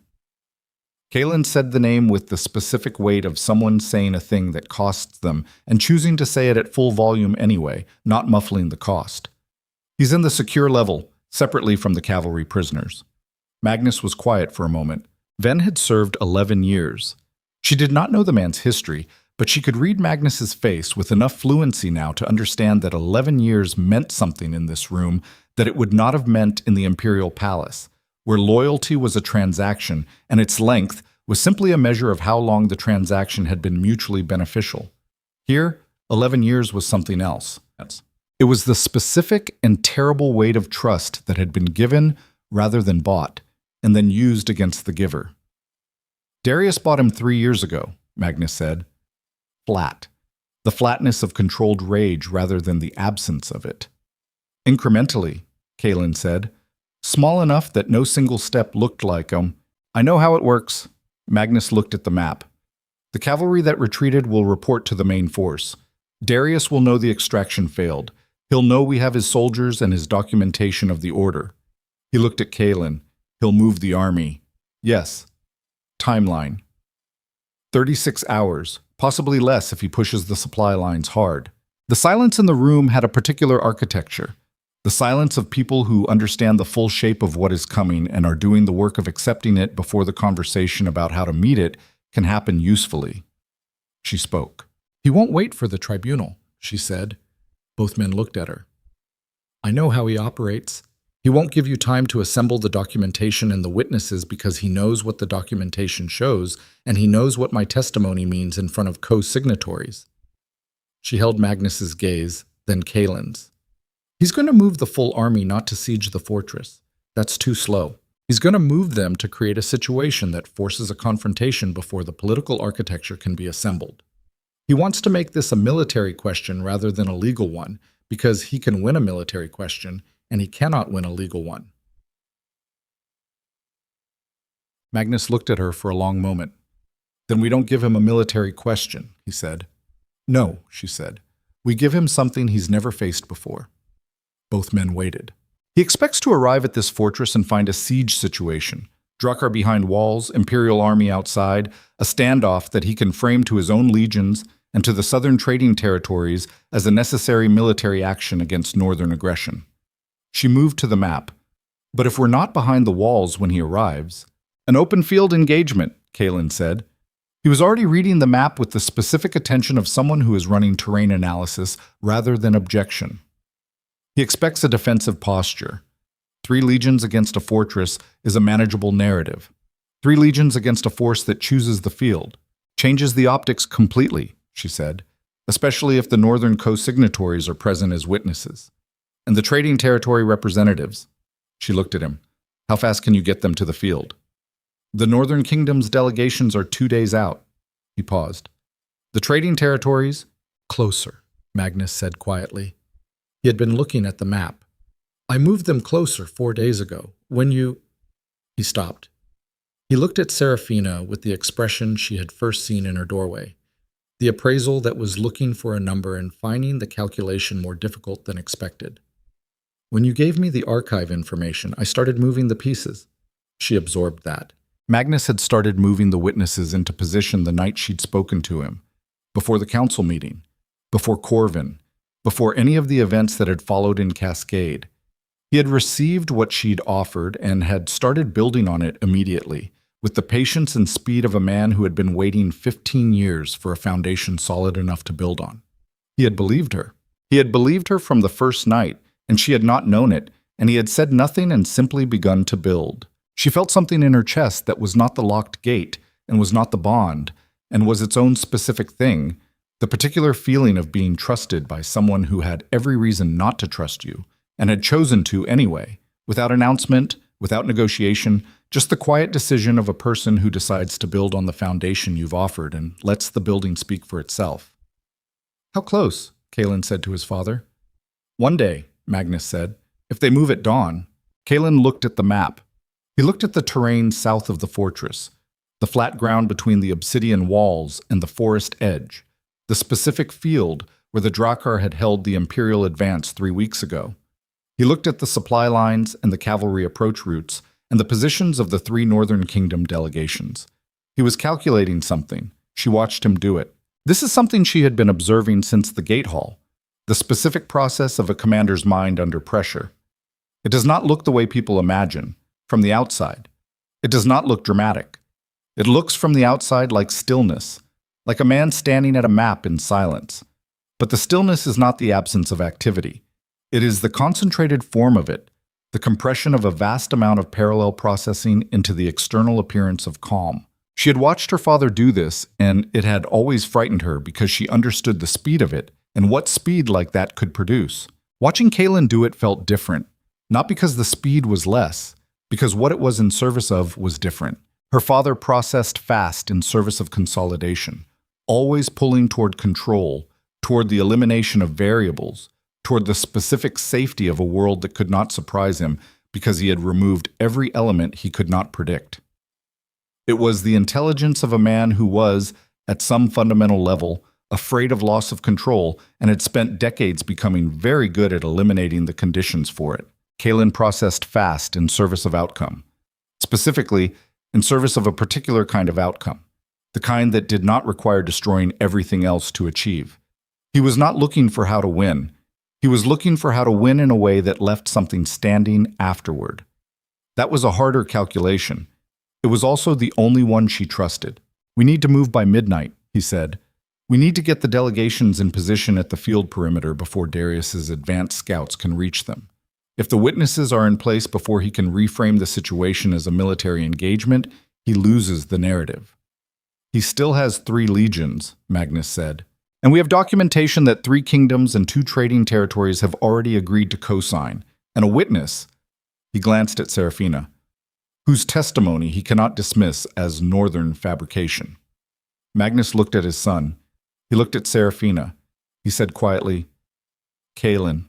Kaelen said the name with the specific weight of someone saying a thing that costs them and choosing to say it at full volume anyway, not muffling the cost. "He's in the secure level, separately from the cavalry prisoners." Magnus was quiet for a moment. Ven had served 11 years. She did not know the man's history, but she could read Magnus's face with enough fluency now to understand that 11 years meant something in this room that it would not have meant in the Imperial Palace, where loyalty was a transaction and its length was simply a measure of how long the transaction had been mutually beneficial. Here, 11 years was something else. It was the specific and terrible weight of trust that had been given rather than bought, and then used against the giver. "Darius bought him 3 years ago," Magnus said. Flat. The flatness of controlled rage rather than the absence of it. "Incrementally," Kaelen said. "Small enough that no single step looked like I know how it works." Magnus looked at the map. "The cavalry that retreated will report to the main force. Darius will know the extraction failed. He'll know we have his soldiers and his documentation of the order." He looked at Kaelen. "He'll move the army." "Yes." Timeline. 36 hours, possibly less if he pushes the supply lines hard. The silence in the room had a particular architecture. The silence of people who understand the full shape of what is coming and are doing the work of accepting it before the conversation about how to meet it can happen usefully. She spoke. "He won't wait for the tribunal," she said. Both men looked at her. "I know how he operates. He won't give you time to assemble the documentation and the witnesses because he knows what the documentation shows, and he knows what my testimony means in front of co-signatories." She held Magnus's gaze, then Kaelen's. "He's going to move the full army not to siege the fortress. That's too slow. He's going to move them to create a situation that forces a confrontation before the political architecture can be assembled. He wants to make this a military question rather than a legal one, because he can win a military question, and he cannot win a legal one. Magnus looked at her for a long moment. "Then we don't give him a military question," he said. "No," she said. "We give him something he's never faced before." Both men waited. He expects to arrive at this fortress and find a siege situation. Drakhar behind walls, Imperial army outside, a standoff that he can frame to his own legions and to the southern trading territories as a necessary military action against northern aggression. She moved to the map. "But if we're not behind the walls when he arrives—" "An open field engagement," Kaelen said. He was already reading the map with the specific attention of someone who is running terrain analysis rather than objection. He expects a defensive posture. 3 legions against a fortress is a manageable narrative. 3 legions against a force that chooses the field changes the optics completely, she said, especially if the northern co-signatories are present as witnesses. And the trading territory representatives. She looked at him. How fast can you get them to the field? The Northern Kingdom's delegations are 2 days out. He paused. The trading territories? Closer, Magnus said quietly. He had been looking at the map. I moved them closer 4 days ago. When you... He stopped. He looked at Seraphina with the expression she had first seen in her doorway. The appraisal that was looking for a number and finding the calculation more difficult than expected. When you gave me the archive information, I started moving the pieces. She absorbed that. Magnus had started moving the witnesses into position the night she'd spoken to him, before the council meeting, before Corvin, before any of the events that had followed in cascade. He had received what she'd offered and had started building on it immediately, with the patience and speed of a man who had been waiting 15 years for a foundation solid enough to build on. He had believed her. He had believed her from the first night, and she had not known it, and he had said nothing and simply begun to build. She felt something in her chest that was not the locked gate, and was not the bond, and was its own specific thing, the particular feeling of being trusted by someone who had every reason not to trust you, and had chosen to anyway, without announcement, without negotiation, just the quiet decision of a person who decides to build on the foundation you've offered and lets the building speak for itself. How close? Kaelen said to his father. 1 day, Magnus said. If they move at dawn. Kaelen looked at the map. He looked at the terrain south of the fortress, the flat ground between the obsidian walls and the forest edge, the specific field where the Drakhar had held the Imperial advance 3 weeks ago. He looked at the supply lines and the cavalry approach routes and the positions of the 3 Northern Kingdom delegations. He was calculating something. She watched him do it. This is something she had been observing since the gate hall, the specific process of a commander's mind under pressure. It does not look the way people imagine, from the outside. It does not look dramatic. It looks from the outside like stillness, like a man standing at a map in silence. But the stillness is not the absence of activity. It is the concentrated form of it, the compression of a vast amount of parallel processing into the external appearance of calm. She had watched her father do this, and it had always frightened her because she understood the speed of it and what speed like that could produce. Watching Kaelen do it felt different, not because the speed was less, because what it was in service of was different. Her father processed fast in service of consolidation, always pulling toward control, toward the elimination of variables, toward the specific safety of a world that could not surprise him because he had removed every element he could not predict. It was the intelligence of a man who was, at some fundamental level, afraid of loss of control and had spent decades becoming very good at eliminating the conditions for it. Kaelen processed fast in service of outcome, specifically in service of a particular kind of outcome, the kind that did not require destroying everything else to achieve. He was not looking for how to win. He was looking for how to win in a way that left something standing afterward. That was a harder calculation. It was also the only one she trusted. We need to move by midnight, he said. We need to get the delegations in position at the field perimeter before Darius's advanced scouts can reach them. If the witnesses are in place before he can reframe the situation as a military engagement, he loses the narrative. He still has 3 legions, Magnus said. And we have documentation that 3 kingdoms and 2 trading territories have already agreed to co-sign, and a witness, he glanced at Seraphina, whose testimony he cannot dismiss as northern fabrication. Magnus looked at his son. He looked at Seraphina. He said quietly, Kaelen.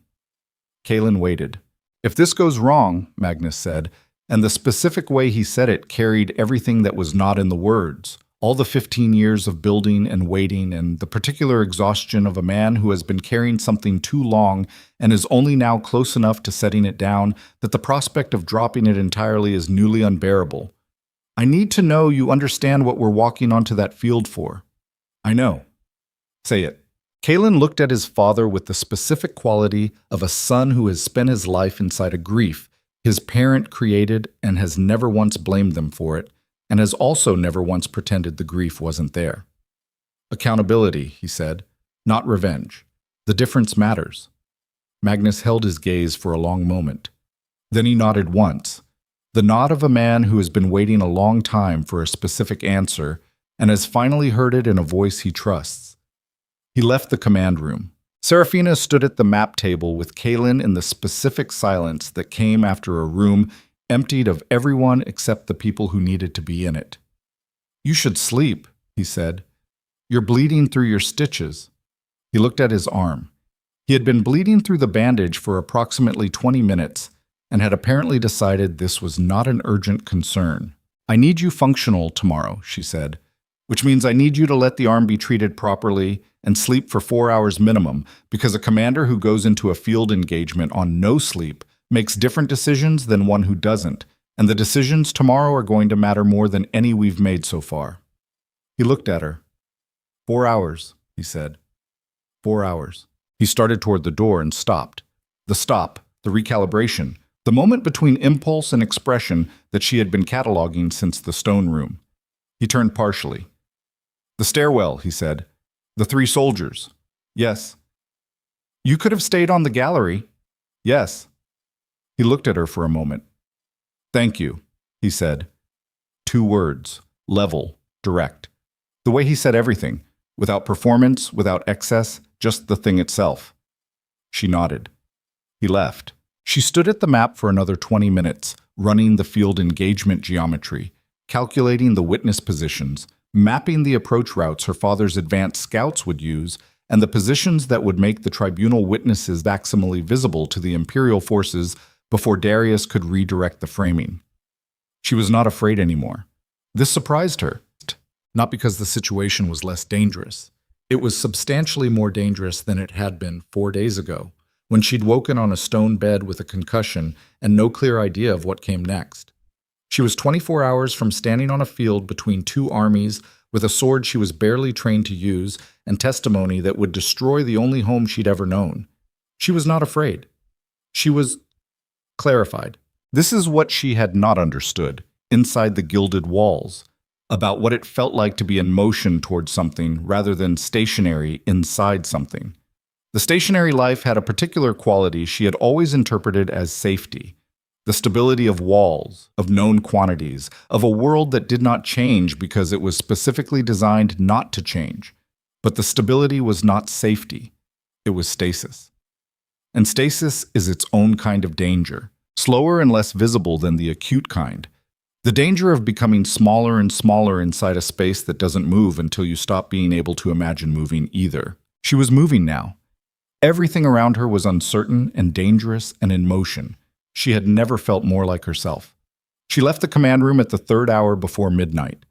Kaelen waited. If this goes wrong, Magnus said, and the specific way he said it carried everything that was not in the words, all the 15 years of building and waiting and the particular exhaustion of a man who has been carrying something too long and is only now close enough to setting it down that the prospect of dropping it entirely is newly unbearable. I need to know you understand what we're walking onto that field for. I know. Say it. Kaelen looked at his father with the specific quality of a son who has spent his life inside a grief his parent created and has never once blamed them for it, and has also never once pretended the grief wasn't there. Accountability, he said, not revenge. The difference matters. Magnus held his gaze for a long moment. Then he nodded once, the nod of a man who has been waiting a long time for a specific answer and has finally heard it in a voice he trusts. He left the command room. Seraphina stood at the map table with Kaelen in the specific silence that came after a room emptied of everyone except the people who needed to be in it. You should sleep, he said. You're bleeding through your stitches. He looked at his arm. He had been bleeding through the bandage for approximately 20 minutes and had apparently decided this was not an urgent concern. I need you functional tomorrow, she said, which means I need you to let the arm be treated properly and sleep for 4 hours minimum, because a commander who goes into a field engagement on no sleep makes different decisions than one who doesn't, and the decisions tomorrow are going to matter more than any we've made so far. He looked at her. 4 hours, he said. 4 hours. He started toward the door and stopped. The stop, the recalibration, the moment between impulse and expression that she had been cataloging since the stone room. He turned partially. The stairwell, he said. The 3 soldiers. Yes. You could have stayed on the gallery. Yes. He looked at her for a moment. Thank you, he said. 2 words, level, direct. The way he said everything, without performance, without excess, just the thing itself. She nodded. He left. She stood at the map for another 20 minutes, running the field engagement geometry, calculating the witness positions, mapping the approach routes her father's advanced scouts would use, and the positions that would make the tribunal witnesses maximally visible to the Imperial forces before Darius could redirect the framing. She was not afraid anymore. This surprised her, not because the situation was less dangerous. It was substantially more dangerous than it had been 4 days ago, when she'd woken on a stone bed with a concussion and no clear idea of what came next. She was 24 hours from standing on a field between 2 armies with a sword she was barely trained to use and testimony that would destroy the only home she'd ever known. She was not afraid. She was clarified. This is what she had not understood, inside the gilded walls, about what it felt like to be in motion towards something rather than stationary inside something. The stationary life had a particular quality she had always interpreted as safety. The stability of walls, of known quantities, of a world that did not change because it was specifically designed not to change. But the stability was not safety. It was stasis. And stasis is its own kind of danger, slower and less visible than the acute kind. The danger of becoming smaller and smaller inside a space that doesn't move until you stop being able to imagine moving either. She was moving now. Everything around her was uncertain and dangerous and in motion. She had never felt more like herself. She left the command room at the 3rd hour before midnight.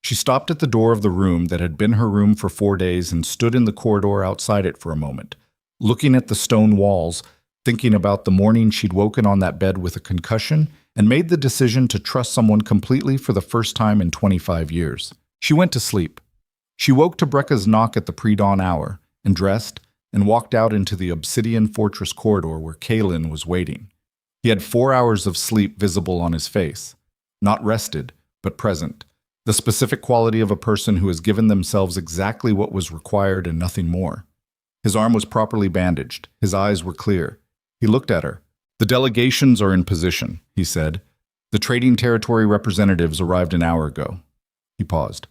She stopped at the door of the room that had been her room for 4 days and stood in the corridor outside it for a moment, looking at the stone walls, thinking about the morning she'd woken on that bed with a concussion and made the decision to trust someone completely for the first time in 25 years. She went to sleep. She woke to Brekka's knock at the pre-dawn hour and dressed and walked out into the obsidian fortress corridor where Kaelen was waiting. He had 4 hours of sleep visible on his face, not rested, but present, the specific quality of a person who has given themselves exactly what was required and nothing more. His arm was properly bandaged. His eyes were clear. He looked at her. The delegations are in position, he said. The trading territory representatives arrived an hour ago. He paused.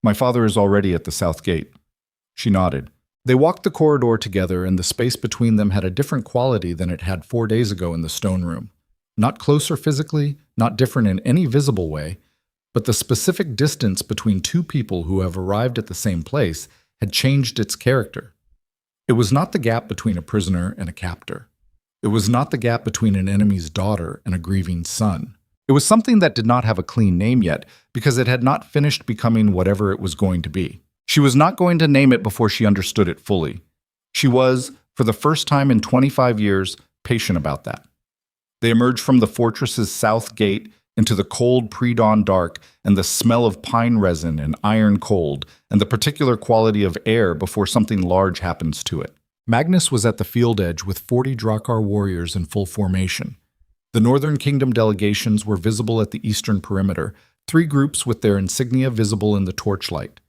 My father is already at the south gate. She nodded. They walked the corridor together, and the space between them had a different quality than it had 4 days ago in the stone room. Not closer physically, not different in any visible way, but the specific distance between 2 people who have arrived at the same place had changed its character. It was not the gap between a prisoner and a captor. It was not the gap between an enemy's daughter and a grieving son. It was something that did not have a clean name yet because it had not finished becoming whatever it was going to be. She was not going to name it before she understood it fully. She was, for the first time in 25 years, patient about that. They emerged from the fortress's south gate into the cold pre-dawn dark and the smell of pine resin and iron cold and the particular quality of air before something large happens to it. Magnus was at the field edge with 40 Drakhar warriors in full formation. The Northern Kingdom delegations were visible at the eastern perimeter, 3 groups with their insignia visible in the torchlight.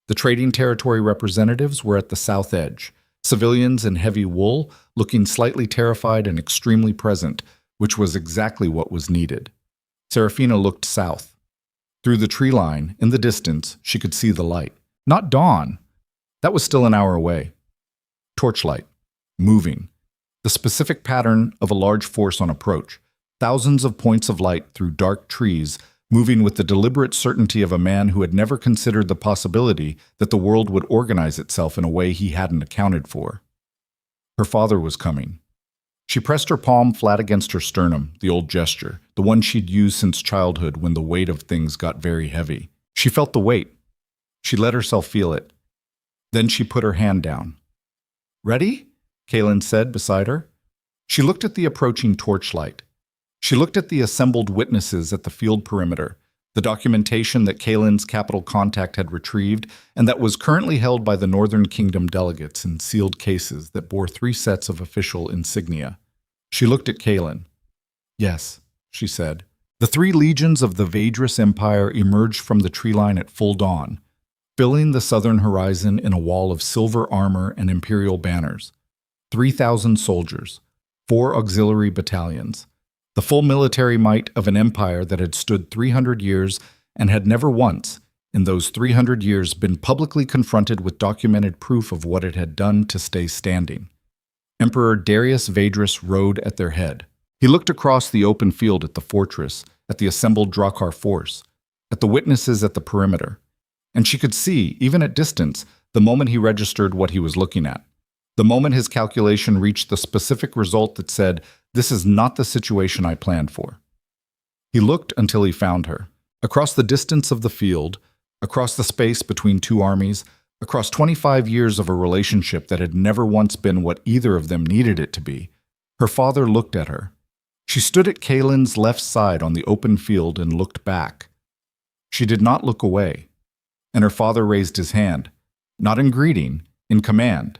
The trading territory representatives were at the south edge, civilians in heavy wool, looking slightly terrified and extremely present, which was exactly what was needed. Seraphina looked south. Through the tree line, in the distance, she could see the light. Not dawn. That was still an hour away. Torchlight. Moving. The specific pattern of a large force on approach. Thousands of points of light through dark trees, moving with the deliberate certainty of a man who had never considered the possibility that the world would organize itself in a way he hadn't accounted for. Her father was coming. She pressed her palm flat against her sternum, the old gesture, the one she'd used since childhood when the weight of things got very heavy. She felt the weight. She let herself feel it. Then she put her hand down. "Ready?" Kaelen said beside her. She looked at the approaching torchlight. She looked at the assembled witnesses at the field perimeter, the documentation that Kaelen's capital contact had retrieved and that was currently held by the Northern Kingdom delegates in sealed cases that bore 3 sets of official insignia. She looked at Kaelen. "Yes," she said. The 3 legions of the Vadris Empire emerged from the tree line at full dawn, filling the southern horizon in a wall of silver armor and imperial banners. 3,000 soldiers, 4 auxiliary battalions. The full military might of an empire that had stood 300 years and had never once, in those 300 years, been publicly confronted with documented proof of what it had done to stay standing. Emperor Darius Vadris rode at their head. He looked across the open field at the fortress, at the assembled Drakhar force, at the witnesses at the perimeter. And she could see, even at distance, the moment he registered what he was looking at. The moment his calculation reached the specific result that said, "This is not the situation I planned for." He looked until he found her. Across the distance of the field, across the space between 2 armies, across 25 years of a relationship that had never once been what either of them needed it to be, her father looked at her. She stood at Kaelen's left side on the open field and looked back. She did not look away. And her father raised his hand, not in greeting, in command.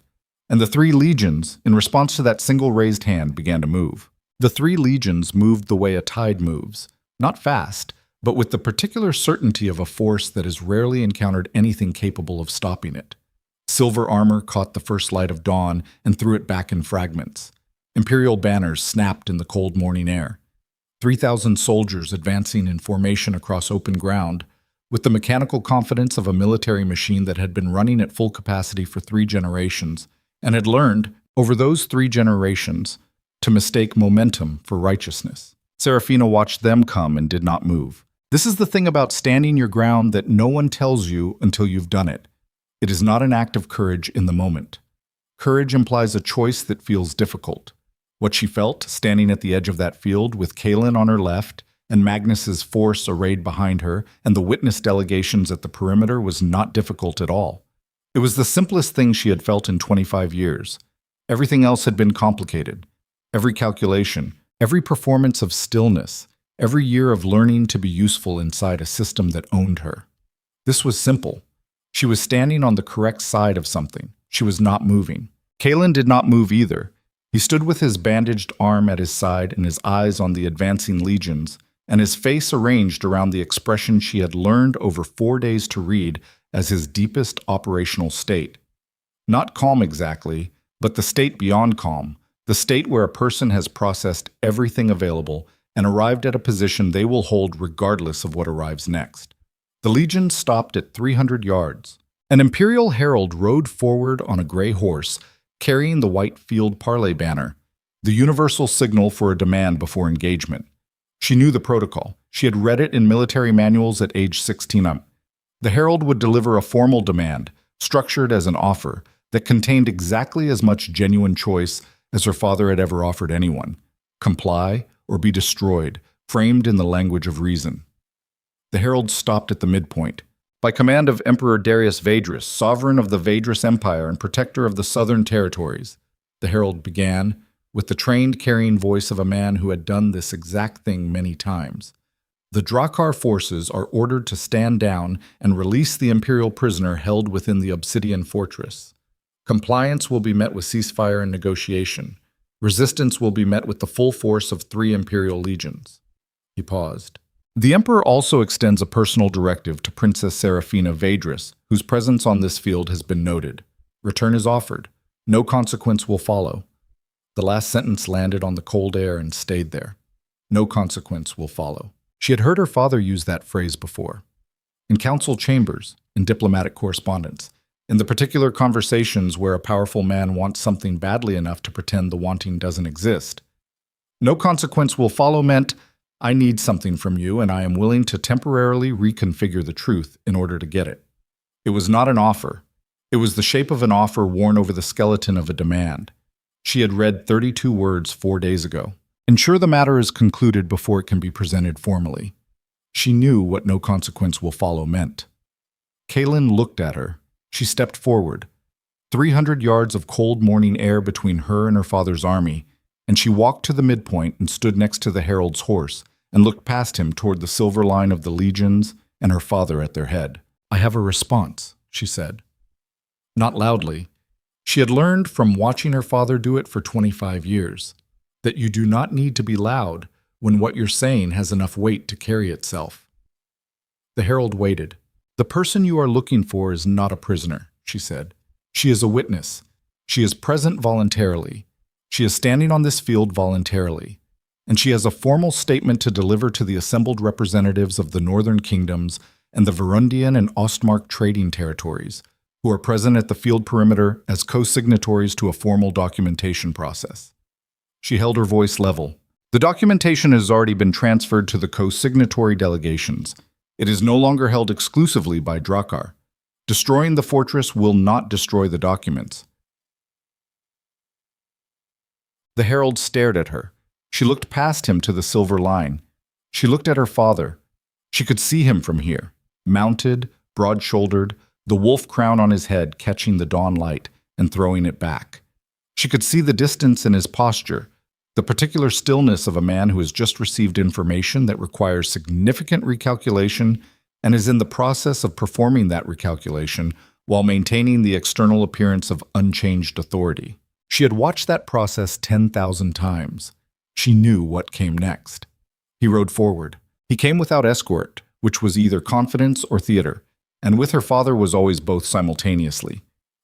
And the 3 legions, in response to that single raised hand, began to move. The 3 legions moved the way a tide moves, not fast, but with the particular certainty of a force that has rarely encountered anything capable of stopping it. Silver armor caught the first light of dawn and threw it back in fragments. Imperial banners snapped in the cold morning air. 3,000 soldiers advancing in formation across open ground, with the mechanical confidence of a military machine that had been running at full capacity for 3 generations, and had learned, over those 3 generations, to mistake momentum for righteousness. Seraphina watched them come and did not move. This is the thing about standing your ground that no one tells you until you've done it. It is not an act of courage in the moment. Courage implies a choice that feels difficult. What she felt, standing at the edge of that field with Kaelen on her left and Magnus's force arrayed behind her and the witness delegations at the perimeter, was not difficult at all. It was the simplest thing she had felt in 25 years. Everything else had been complicated. Every calculation, every performance of stillness, every year of learning to be useful inside a system that owned her. This was simple. She was standing on the correct side of something. She was not moving. Kaelen did not move either. He stood with his bandaged arm at his side and his eyes on the advancing legions, and his face arranged around the expression she had learned over 4 days to read as his deepest operational state. Not calm exactly, but the state beyond calm, the state where a person has processed everything available and arrived at a position they will hold regardless of what arrives next. The legion stopped at 300 yards. An imperial herald rode forward on a gray horse, carrying the white field parley banner, the universal signal for a demand before engagement. She knew the protocol. She had read it in military manuals at age 16. The herald would deliver a formal demand, structured as an offer that contained exactly as much genuine choice as her father had ever offered anyone: comply or be destroyed, framed in the language of reason. The herald stopped at the midpoint. By command of Emperor Darius Vedris, sovereign of the Vedris Empire and protector of the southern territories, the herald began, with the trained, carrying voice of a man who had done this exact thing many times. The Drakhar forces are ordered to stand down and release the imperial prisoner held within the obsidian fortress. Compliance will be met with ceasefire and negotiation. Resistance will be met with the full force of 3 imperial legions. He paused. The Emperor also extends a personal directive to Princess Seraphina Vedris, whose presence on this field has been noted. Return is offered. No consequence will follow. The last sentence landed on the cold air and stayed there. No consequence will follow. She had heard her father use that phrase before. In council chambers, in diplomatic correspondence, in the particular conversations where a powerful man wants something badly enough to pretend the wanting doesn't exist. No consequence will follow meant, I need something from you and I am willing to temporarily reconfigure the truth in order to get it. It was not an offer. It was the shape of an offer worn over the skeleton of a demand. She had read 32 words 4 days ago. Ensure the matter is concluded before it can be presented formally. She knew what no consequence will follow meant. Kaelen looked at her. She stepped forward. 300 yards of cold morning air between her and her father's army, and she walked to the midpoint and stood next to the herald's horse and looked past him toward the silver line of the legions and her father at their head. I have a response, she said. Not loudly. She had learned from watching her father do it for 25 years that you do not need to be loud when what you're saying has enough weight to carry itself. The herald waited. The person you are looking for is not a prisoner, she said. She is a witness. She is present voluntarily. She is standing on this field voluntarily. And she has a formal statement to deliver to the assembled representatives of the northern kingdoms and the Varundian and Ostmark trading territories, who are present at the field perimeter as co-signatories to a formal documentation process. She held her voice level. The documentation has already been transferred to the co-signatory delegations. It is no longer held exclusively by Drakhar. Destroying the fortress will not destroy the documents. The herald stared at her. She looked past him to the silver line. She looked at her father. She could see him from here, mounted, broad-shouldered, the wolf crown on his head catching the dawn light and throwing it back. She could see the distance in his posture, the particular stillness of a man who has just received information that requires significant recalculation and is in the process of performing that recalculation while maintaining the external appearance of unchanged authority. She had watched that process 10,000 times. She knew what came next. He rode forward. He came without escort, which was either confidence or theater, and with her father was always both simultaneously.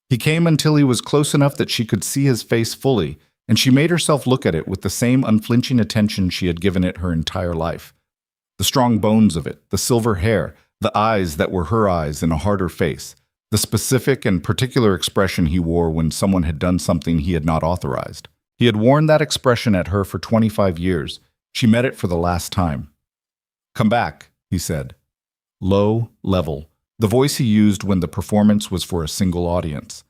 He came until he was close enough that she could see his face fully, and she made herself look at it with the same unflinching attention she had given it her entire life. The strong bones of it, the silver hair, the eyes that were her eyes in a harder face, the specific and particular expression he wore when someone had done something he had not authorized. He had worn that expression at her for 25 years. She met it for the last time. Come back, he said. Low, level, the voice he used when the performance was for a single audience.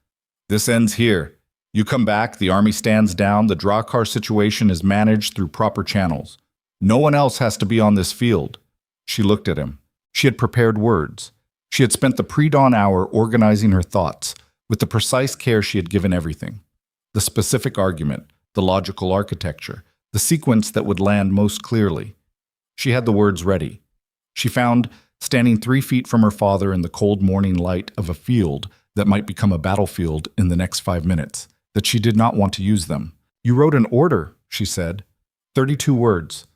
This ends here. You come back, the army stands down, the Drakhar situation is managed through proper channels. No one else has to be on this field. She looked at him. She had prepared words. She had spent the pre-dawn hour organizing her thoughts with the precise care she had given everything. The specific argument, the logical architecture, the sequence that would land most clearly. She had the words ready. She found, standing 3 feet from her father in the cold morning light of a field that might become a battlefield in the next 5 minutes, that she did not want to use them. You wrote an order, she said. 32 words.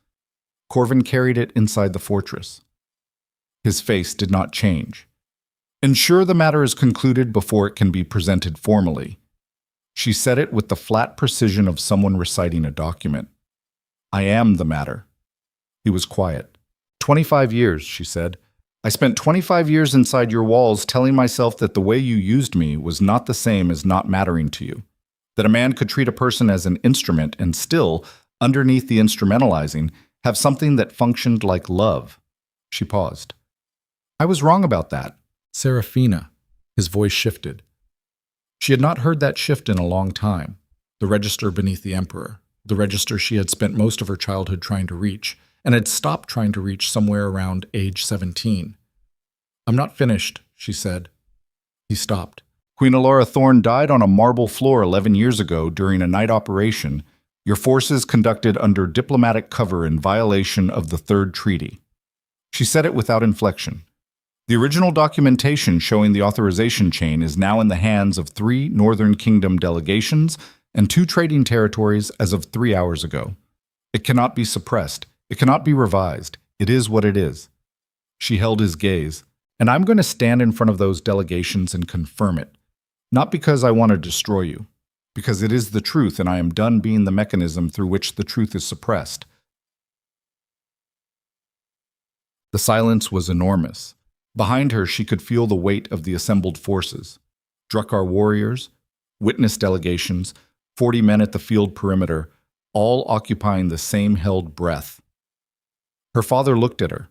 Corvin carried it inside the fortress. His face did not change. Ensure the matter is concluded before it can be presented formally. She said it with the flat precision of someone reciting a document. I am the matter. He was quiet. 25 years, she said. I spent 25 years inside your walls telling myself that the way you used me was not the same as not mattering to you. That a man could treat a person as an instrument and still, underneath the instrumentalizing, have something that functioned like love. She paused. I was wrong about that. Seraphina. His voice shifted. She had not heard that shift in a long time. The register beneath the Emperor, the register she had spent most of her childhood trying to reach, and had stopped trying to reach somewhere around age 17. "I'm not finished," she said. He stopped. Queen Elora Thorne died on a marble floor 11 years ago during a night operation your forces conducted under diplomatic cover in violation of the Third Treaty. She said it without inflection. The original documentation showing the authorization chain is now in the hands of 3 Northern Kingdom delegations and 2 trading territories as of 3 hours ago. It cannot be suppressed. It cannot be revised. It is what it is. She held his gaze. And I'm going to stand in front of those delegations and confirm it. Not because I want to destroy you, because it is the truth and I am done being the mechanism through which the truth is suppressed. The silence was enormous. Behind her, she could feel the weight of the assembled forces. Drakhar warriors, witness delegations, 40 men at the field perimeter, all occupying the same held breath. Her father looked at her.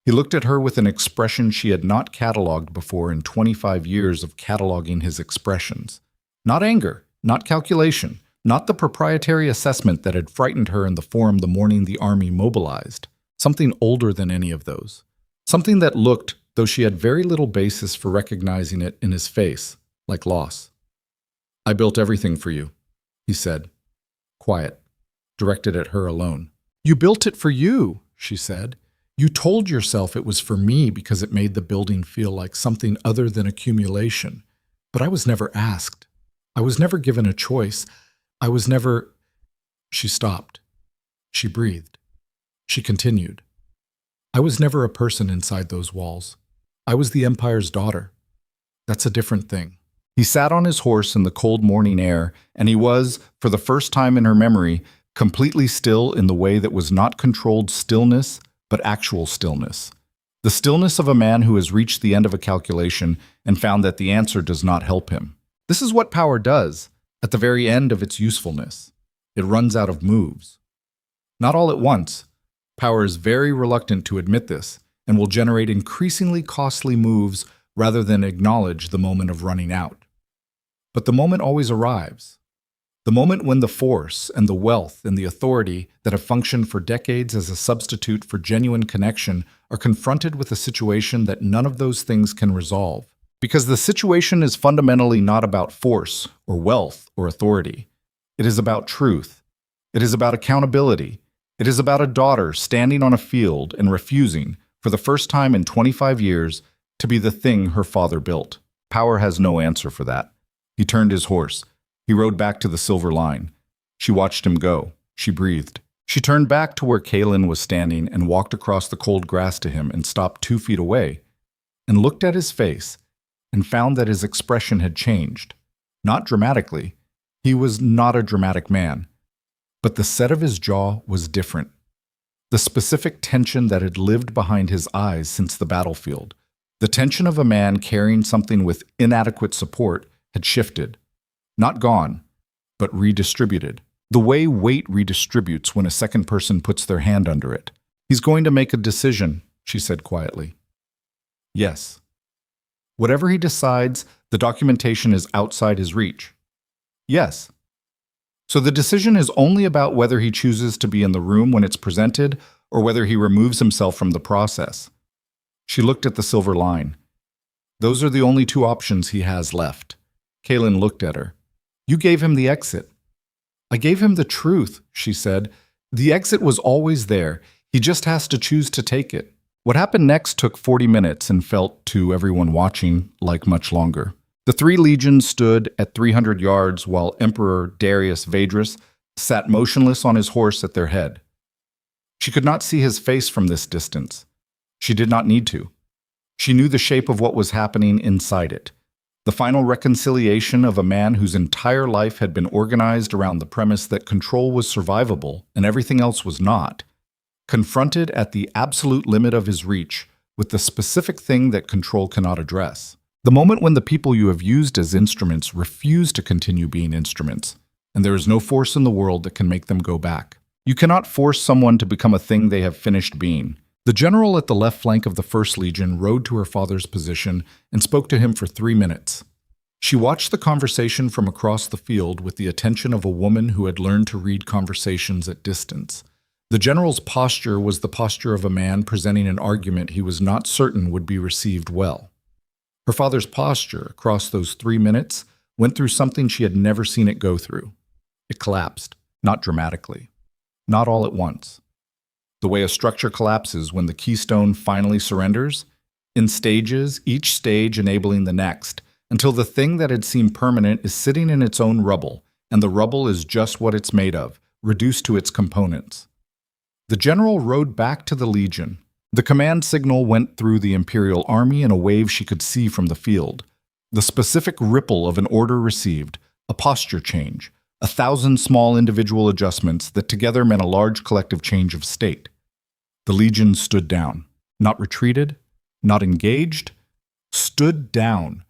He looked at her with an expression she had not catalogued before in 25 years of cataloging his expressions. Not anger, not calculation, not the proprietary assessment that had frightened her in the forum the morning the army mobilized. Something older than any of those. Something that looked, though she had very little basis for recognizing it in his face, like loss. "I built everything for you," he said, quiet, directed at her alone. "You built it for you," she said. "You told yourself it was for me because it made the building feel like something other than accumulation. But I was never asked. I was never given a choice. I was never—" She stopped. She breathed. She continued. "I was never a person inside those walls. I was the Empire's daughter. That's a different thing." He sat on his horse in the cold morning air, and he was, for the first time in her memory, completely still in the way that was not controlled stillness, but actual stillness. The stillness of a man who has reached the end of a calculation and found that the answer does not help him. This is what power does, at the very end of its usefulness. It runs out of moves. Not all at once. Power is very reluctant to admit this, and will generate increasingly costly moves rather than acknowledge the moment of running out. But the moment always arrives. The moment when the force and the wealth and the authority that have functioned for decades as a substitute for genuine connection are confronted with a situation that none of those things can resolve. Because the situation is fundamentally not about force or wealth or authority. It is about truth. It is about accountability. It is about a daughter standing on a field and refusing, for the first time in 25 years, to be the thing her father built. Power has no answer for that. He turned his horse. He rode back to the silver line. She watched him go. She breathed. She turned back to where Kaelen was standing and walked across the cold grass to him and stopped 2 feet away and looked at his face and found that his expression had changed. Not dramatically. He was not a dramatic man. But the set of his jaw was different. The specific tension that had lived behind his eyes since the battlefield, the tension of a man carrying something with inadequate support, had shifted. Not gone, but redistributed. The way weight redistributes when a second person puts their hand under it. "He's going to make a decision," she said quietly. "Yes. Whatever he decides, the documentation is outside his reach." "Yes. So the decision is only about whether he chooses to be in the room when it's presented or whether he removes himself from the process." She looked at the silver line. "Those are the only 2 options he has left." Kaelen looked at her. "You gave him the exit." "I gave him the truth," she said. "The exit was always there. He just has to choose to take it." What happened next took 40 minutes and felt, to everyone watching, like much longer. The 3 legions stood at 300 yards while Emperor Darius Vedris sat motionless on his horse at their head. She could not see his face from this distance. She did not need to. She knew the shape of what was happening inside it. The final reconciliation of a man whose entire life had been organized around the premise that control was survivable and everything else was not, confronted at the absolute limit of his reach with the specific thing that control cannot address. The moment when the people you have used as instruments refuse to continue being instruments, and there is no force in the world that can make them go back. You cannot force someone to become a thing they have finished being. The general at the left flank of the First Legion rode to her father's position and spoke to him for 3 minutes. She watched the conversation from across the field with the attention of a woman who had learned to read conversations at distance. The general's posture was the posture of a man presenting an argument he was not certain would be received well. Her father's posture, across those 3 minutes, went through something she had never seen it go through. It collapsed, not dramatically, not all at once. The way a structure collapses when the keystone finally surrenders, in stages, each stage enabling the next, until the thing that had seemed permanent is sitting in its own rubble, and the rubble is just what it's made of, reduced to its components. The general rode back to the Legion. The command signal went through the Imperial Army in a wave she could see from the field. The specific ripple of an order received, a posture change, 1,000 small individual adjustments that together meant a large collective change of state. The Legion stood down, not retreated, not engaged, stood down.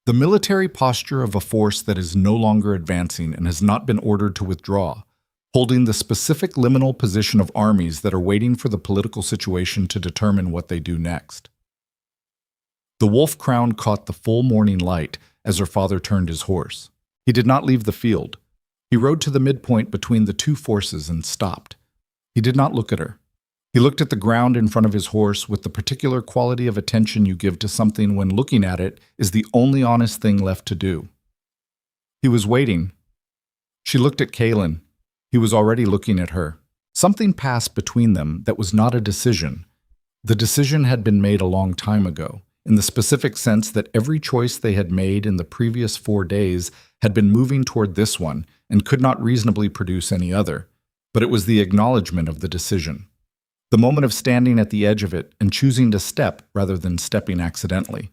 The military posture of a force that is no longer advancing and has not been ordered to withdraw, holding the specific liminal position of armies that are waiting for the political situation to determine what they do next. The wolf crown caught the full morning light as her father turned his horse. He did not leave the field. He rode to the midpoint between the two forces and stopped. He did not look at her. He looked at the ground in front of his horse with the particular quality of attention you give to something when looking at it is the only honest thing left to do. He was waiting. She looked at Kaelen. He was already looking at her. Something passed between them that was not a decision. The decision had been made a long time ago, in the specific sense that every choice they had made in the previous 4 days had been moving toward this one and could not reasonably produce any other. But it was the acknowledgement of the decision. The moment of standing at the edge of it and choosing to step rather than stepping accidentally.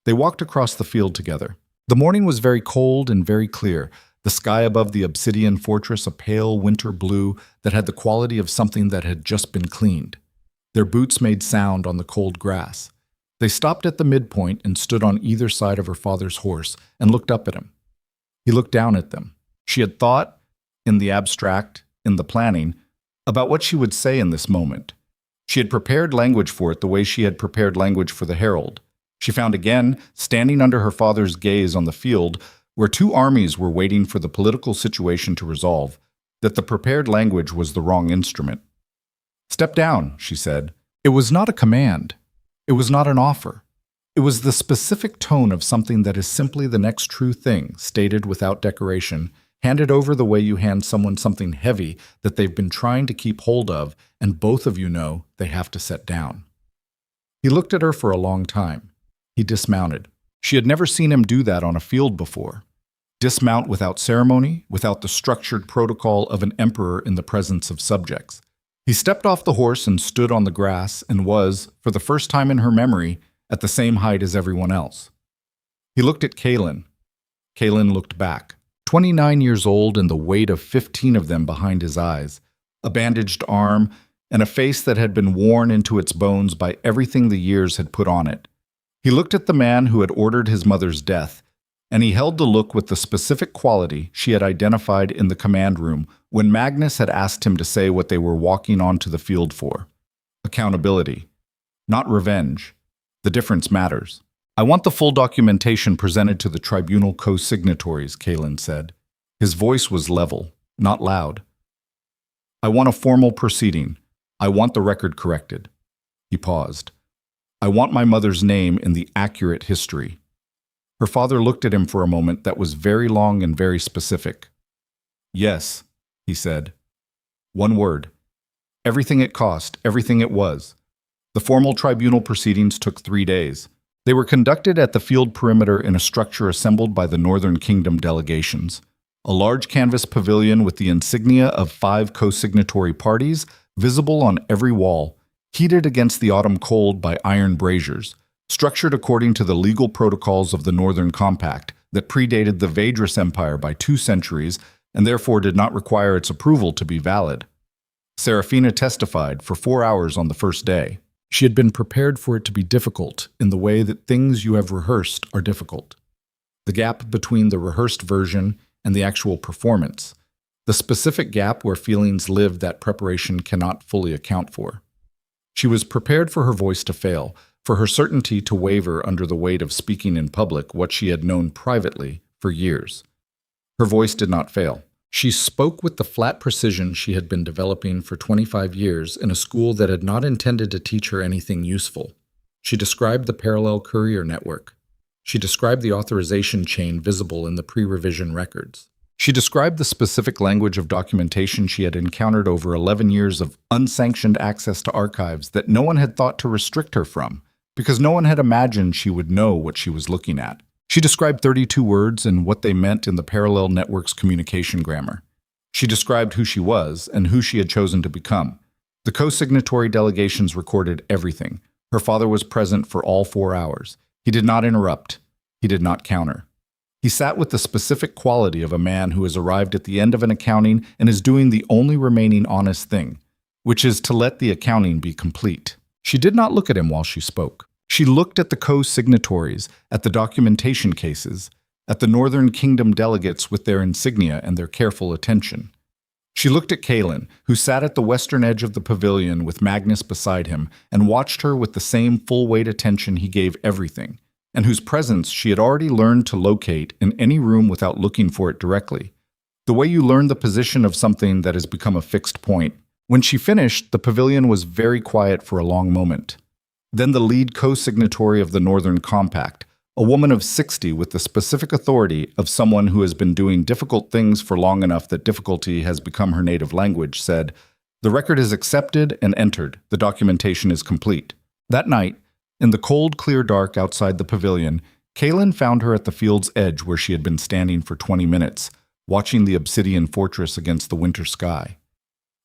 They walked across the field together. The morning was very cold and very clear, the sky above the obsidian fortress a pale winter blue that had the quality of something that had just been cleaned. Their boots made sound on the cold grass. They stopped at the midpoint and stood on either side of her father's horse and looked up at him. He looked down at them. She had thought, in the abstract, in the planning, about what she would say in this moment. She had prepared language for it the way she had prepared language for the herald. She found again, standing under her father's gaze on the field, where 2 armies were waiting for the political situation to resolve, that the prepared language was the wrong instrument. "Step down," she said. It was not a command. It was not an offer. It was the specific tone of something that is simply the next true thing, stated without decoration, handed over the way you hand someone something heavy that they've been trying to keep hold of, and both of you know they have to set down. He looked at her for a long time. He dismounted. She had never seen him do that on a field before. Dismount without ceremony, without the structured protocol of an emperor in the presence of subjects. He stepped off the horse and stood on the grass and was, for the first time in her memory, at the same height as everyone else. He looked at Kaelen. Kaelen looked back. 29 years old and the weight of 15 of them behind his eyes, a bandaged arm, and a face that had been worn into its bones by everything the years had put on it. He looked at the man who had ordered his mother's death, and he held the look with the specific quality she had identified in the command room when Magnus had asked him to say what they were walking onto the field for. Accountability, not revenge. The difference matters. "I want the full documentation presented to the tribunal co-signatories," Kaelen said. His voice was level, not loud. "I want a formal proceeding. I want the record corrected." He paused. "I want my mother's name in the accurate history." Her father looked at him for a moment that was very long and very specific. "Yes," he said. One word. Everything it cost, everything it was. The formal tribunal proceedings took 3 days. They were conducted at the field perimeter in a structure assembled by the Northern Kingdom delegations. A large canvas pavilion with the insignia of 5 co-signatory parties, visible on every wall, heated against the autumn cold by iron braziers, structured according to the legal protocols of the Northern Compact that predated the Vedris Empire by 2 centuries and therefore did not require its approval to be valid. Seraphina testified for 4 hours on the first day. She had been prepared for it to be difficult in the way that things you have rehearsed are difficult. The gap between the rehearsed version and the actual performance, the specific gap where feelings live that preparation cannot fully account for. She was prepared for her voice to fail, for her certainty to waver under the weight of speaking in public what she had known privately for years. Her voice did not fail. She spoke with the flat precision she had been developing for 25 years in a school that had not intended to teach her anything useful. She described the parallel courier network. She described the authorization chain visible in the pre-revision records. She described the specific language of documentation she had encountered over 11 years of unsanctioned access to archives that no one had thought to restrict her from, because no one had imagined she would know what she was looking at. She described 32 words and what they meant in the parallel network's communication grammar. She described who she was and who she had chosen to become. The co-signatory delegations recorded everything. Her father was present for all 4 hours. He did not interrupt. He did not counter. He sat with the specific quality of a man who has arrived at the end of an accounting and is doing the only remaining honest thing, which is to let the accounting be complete. She did not look at him while she spoke. She looked at the co-signatories, at the documentation cases, at the Northern Kingdom delegates with their insignia and their careful attention. She looked at Kaelen, who sat at the western edge of the pavilion with Magnus beside him, and watched her with the same full-weight attention he gave everything, and whose presence she had already learned to locate in any room without looking for it directly. The way you learn the position of something that has become a fixed point. When she finished, the pavilion was very quiet for a long moment. Then the lead co-signatory of the Northern Compact, a woman of 60 with the specific authority of someone who has been doing difficult things for long enough that difficulty has become her native language, said, "The record is accepted and entered. The documentation is complete." That night, in the cold, clear dark outside the pavilion, Kaelen found her at the field's edge where she had been standing for 20 minutes, watching the obsidian fortress against the winter sky.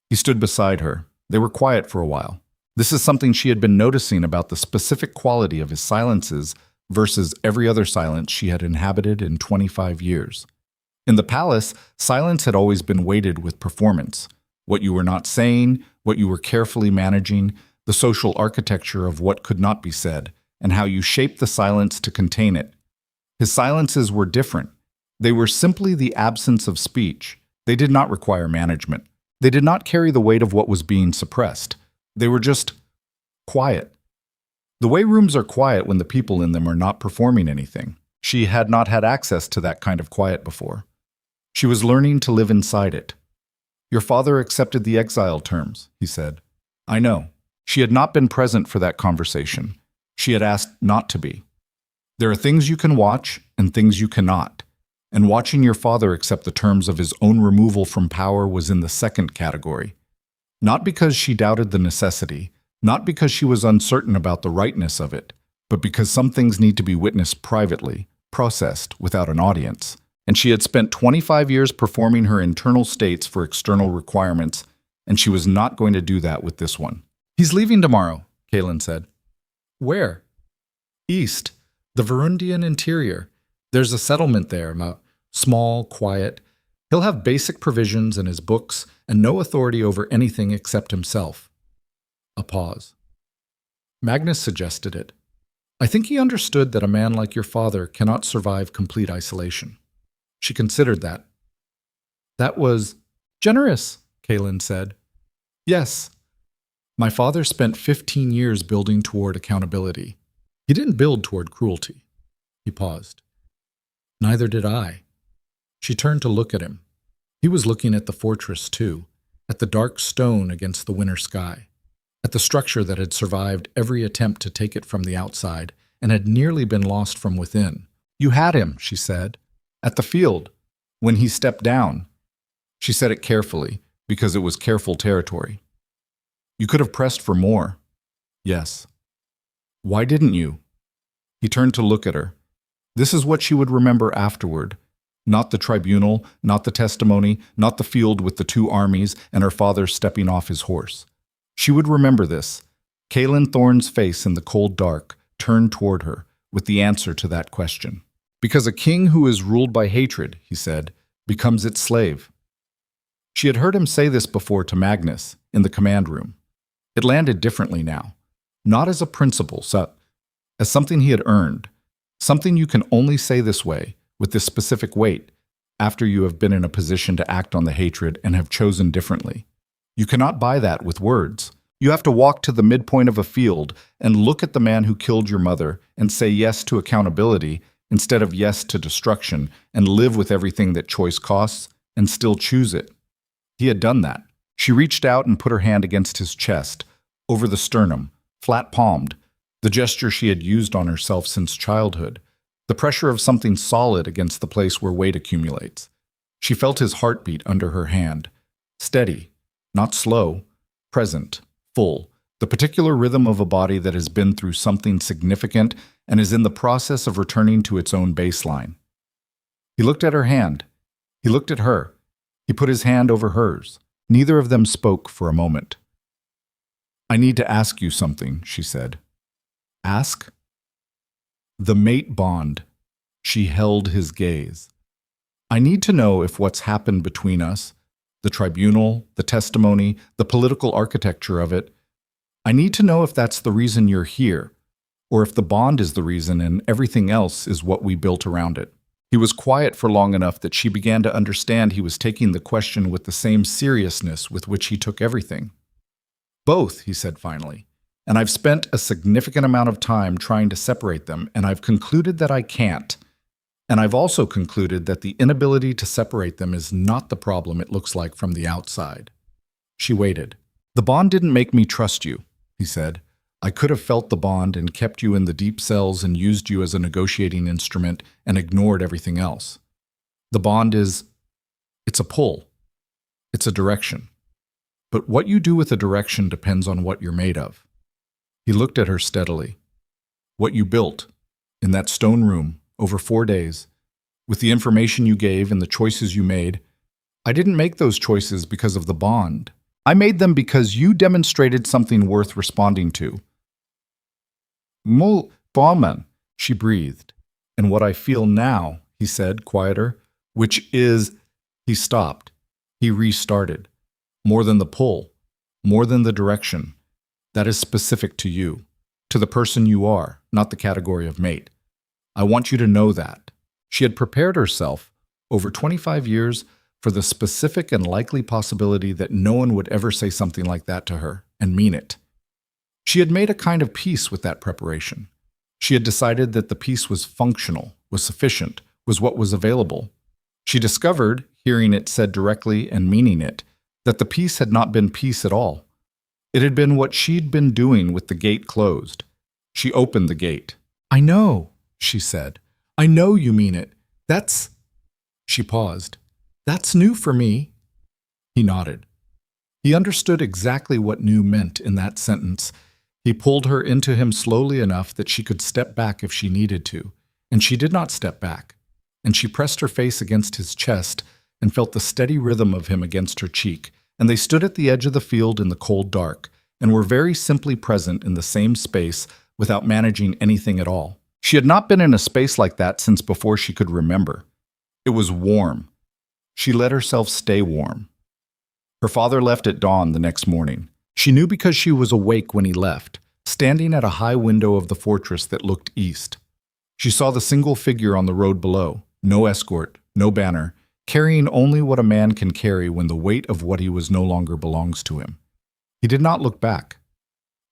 He stood beside her. They were quiet for a while. This is something she had been noticing about the specific quality of his silences versus every other silence she had inhabited in 25 years. In the palace, silence had always been weighted with performance. What you were not saying, what you were carefully managing, the social architecture of what could not be said, and how you shaped the silence to contain it. His silences were different. They were simply the absence of speech. They did not require management. They did not carry the weight of what was being suppressed. They were just quiet. The way rooms are quiet when the people in them are not performing anything. She had not had access to that kind of quiet before. She was learning to live inside it. "Your father accepted the exile terms," he said. "I know." She had not been present for that conversation. She had asked not to be. There are things you can watch and things you cannot. And watching your father accept the terms of his own removal from power was in the second category. Not because she doubted the necessity, not because she was uncertain about the rightness of it, but because some things need to be witnessed privately, processed without an audience. And she had spent 25 years performing her internal states for external requirements, and she was not going to do that with this one. "He's leaving tomorrow," Kaelen said. "Where?" "East, the Varundian interior. There's a settlement there, small, quiet. He'll have basic provisions and his books, and no authority over anything except himself." A pause. Magnus suggested it. "I think he understood that a man like your father cannot survive complete isolation." She considered that. "That was generous," Kaelen said. "Yes. My father spent 15 years building toward accountability. He didn't build toward cruelty." He paused. "Neither did I." She turned to look at him. He was looking at the fortress too, at the dark stone against the winter sky, at the structure that had survived every attempt to take it from the outside and had nearly been lost from within. "You had him," she said, "at the field, when he stepped down." She said it carefully, because it was careful territory. "You could have pressed for more." "Yes." "Why didn't you?" He turned to look at her. This is what she would remember afterward. Not the tribunal, not the testimony, not the field with the 2 armies and her father stepping off his horse. She would remember this. Kaelen Thorne's face in the cold dark turned toward her with the answer to that question. "Because a king who is ruled by hatred," he said, "becomes its slave." She had heard him say this before to Magnus in the command room. It landed differently now. Not as a principle, as something he had earned. Something you can only say this way, with this specific weight, after you have been in a position to act on the hatred and have chosen differently. You cannot buy that with words. You have to walk to the midpoint of a field and look at the man who killed your mother and say yes to accountability instead of yes to destruction, and live with everything that choice costs and still choose it. He had done that. She reached out and put her hand against his chest, over the sternum, flat-palmed, the gesture she had used on herself since childhood, the pressure of something solid against the place where weight accumulates. She felt his heartbeat under her hand, steady, not slow, present, full, the particular rhythm of a body that has been through something significant and is in the process of returning to its own baseline. He looked at her hand. He looked at her. He put his hand over hers. Neither of them spoke for a moment. "I need to ask you something," she said. "Ask?" "The mate bond." She held his gaze. "I need to know if what's happened between us, the tribunal, the testimony, the political architecture of it, I need to know if that's the reason you're here, or if the bond is the reason and everything else is what we built around it." He was quiet for long enough that she began to understand he was taking the question with the same seriousness with which he took everything. "Both," he said finally, "and I've spent a significant amount of time trying to separate them, and I've concluded that I can't. And I've also concluded that the inability to separate them is not the problem it looks like from the outside." She waited. "The bond didn't make me trust you," he said. "I could have felt the bond and kept you in the deep cells and used you as a negotiating instrument and ignored everything else. The bond it's a pull. It's a direction. But what you do with a direction depends on what you're made of." He looked at her steadily. "What you built, in that stone room, over 4 days, with the information you gave and the choices you made, I didn't make those choices because of the bond. I made them because you demonstrated something worth responding to." "Mul Bauman," she breathed. "And what I feel now," he said, quieter, "which is—" He stopped. He restarted. "More than the pull, more than the direction. That is specific to you, to the person you are, not the category of mate. I want you to know that." She had prepared herself, over 25 years, for the specific and likely possibility that no one would ever say something like that to her, and mean it. She had made a kind of peace with that preparation. She had decided that the peace was functional, was sufficient, was what was available. She discovered, hearing it said directly and meaning it, that the peace had not been peace at all. It had been what she'd been doing with the gate closed. She opened the gate. "I know," she said. "I know you mean it. That's—" She paused. "That's new for me." He nodded. He understood exactly what new meant in that sentence. He pulled her into him slowly enough that she could step back if she needed to, and she did not step back, and she pressed her face against his chest and felt the steady rhythm of him against her cheek, and they stood at the edge of the field in the cold dark, and were very simply present in the same space without managing anything at all. She had not been in a space like that since before she could remember. It was warm. She let herself stay warm. Her father left at dawn the next morning. She knew because she was awake when he left, standing at a high window of the fortress that looked east. She saw the single figure on the road below, no escort, no banner, carrying only what a man can carry when the weight of what he was no longer belongs to him. He did not look back.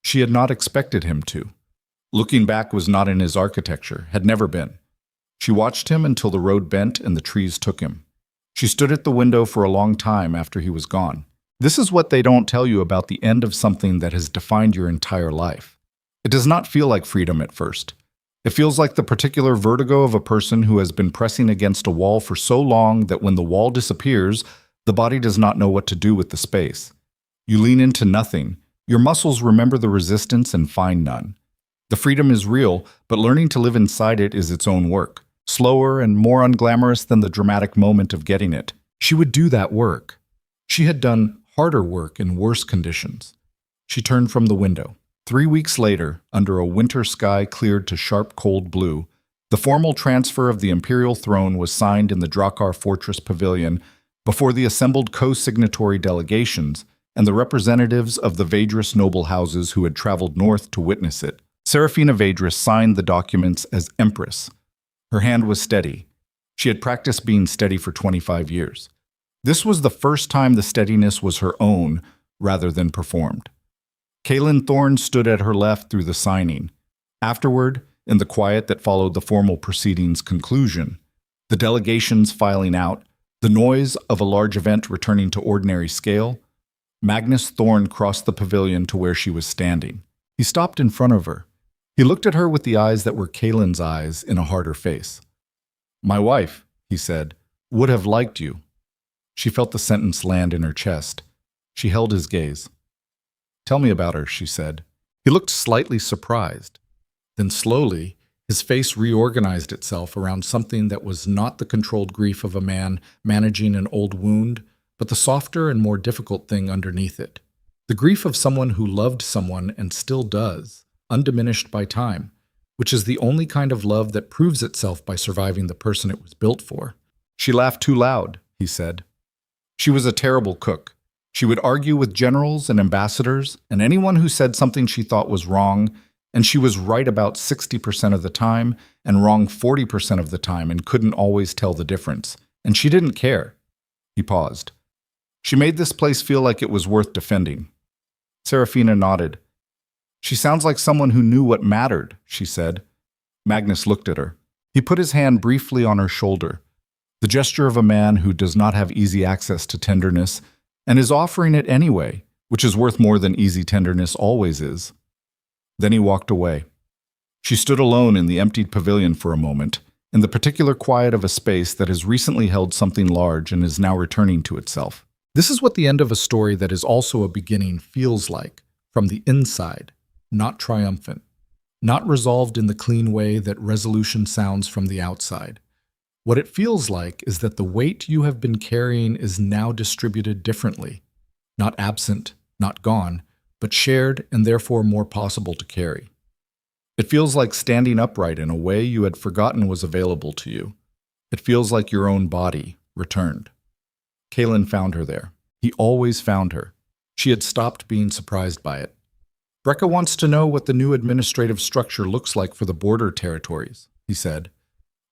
She had not expected him to. Looking back was not in his architecture, had never been. She watched him until the road bent and the trees took him. She stood at the window for a long time after he was gone. This is what they don't tell you about the end of something that has defined your entire life. It does not feel like freedom at first. It feels like the particular vertigo of a person who has been pressing against a wall for so long that when the wall disappears, the body does not know what to do with the space. You lean into nothing. Your muscles remember the resistance and find none. The freedom is real, but learning to live inside it is its own work, slower and more unglamorous than the dramatic moment of getting it. She would do that work. She had done harder work in worse conditions. She turned from the window. 3 weeks later, under a winter sky cleared to sharp cold blue, the formal transfer of the imperial throne was signed in the Drakhar fortress pavilion before the assembled co-signatory delegations and the representatives of the Vedris noble houses who had traveled north to witness it. Seraphina Vedris signed the documents as Empress. Her hand was steady. She had practiced being steady for 25 years. This was the first time the steadiness was her own rather than performed. Kaelen Thorne stood at her left through the signing. Afterward, in the quiet that followed the formal proceedings' conclusion, the delegations filing out, the noise of a large event returning to ordinary scale, Magnus Thorne crossed the pavilion to where she was standing. He stopped in front of her. He looked at her with the eyes that were Kaelin's eyes in a harder face. "My wife," he said, "would have liked you." She felt the sentence land in her chest. She held his gaze. "Tell me about her," she said. He looked slightly surprised. Then slowly, his face reorganized itself around something that was not the controlled grief of a man managing an old wound, but the softer and more difficult thing underneath it. The grief of someone who loved someone and still does, undiminished by time, which is the only kind of love that proves itself by surviving the person it was built for. "She laughed too loud," he said. "She was a terrible cook. She would argue with generals and ambassadors and anyone who said something she thought was wrong, and she was right about 60% of the time and wrong 40% of the time and couldn't always tell the difference. And she didn't care." He paused. "She made this place feel like it was worth defending." Seraphina nodded. "She sounds like someone who knew what mattered," she said. Magnus looked at her. He put his hand briefly on her shoulder, the gesture of a man who does not have easy access to tenderness and is offering it anyway, which is worth more than easy tenderness always is. Then he walked away. She stood alone in the emptied pavilion for a moment, in the particular quiet of a space that has recently held something large and is now returning to itself. This is what the end of a story that is also a beginning feels like, from the inside, not triumphant, not resolved in the clean way that resolution sounds from the outside. What it feels like is that the weight you have been carrying is now distributed differently, not absent, not gone, but shared and therefore more possible to carry. It feels like standing upright in a way you had forgotten was available to you. It feels like your own body returned. Kaelen found her there. He always found her. She had stopped being surprised by it. "Brekka wants to know what the new administrative structure looks like for the border territories," he said.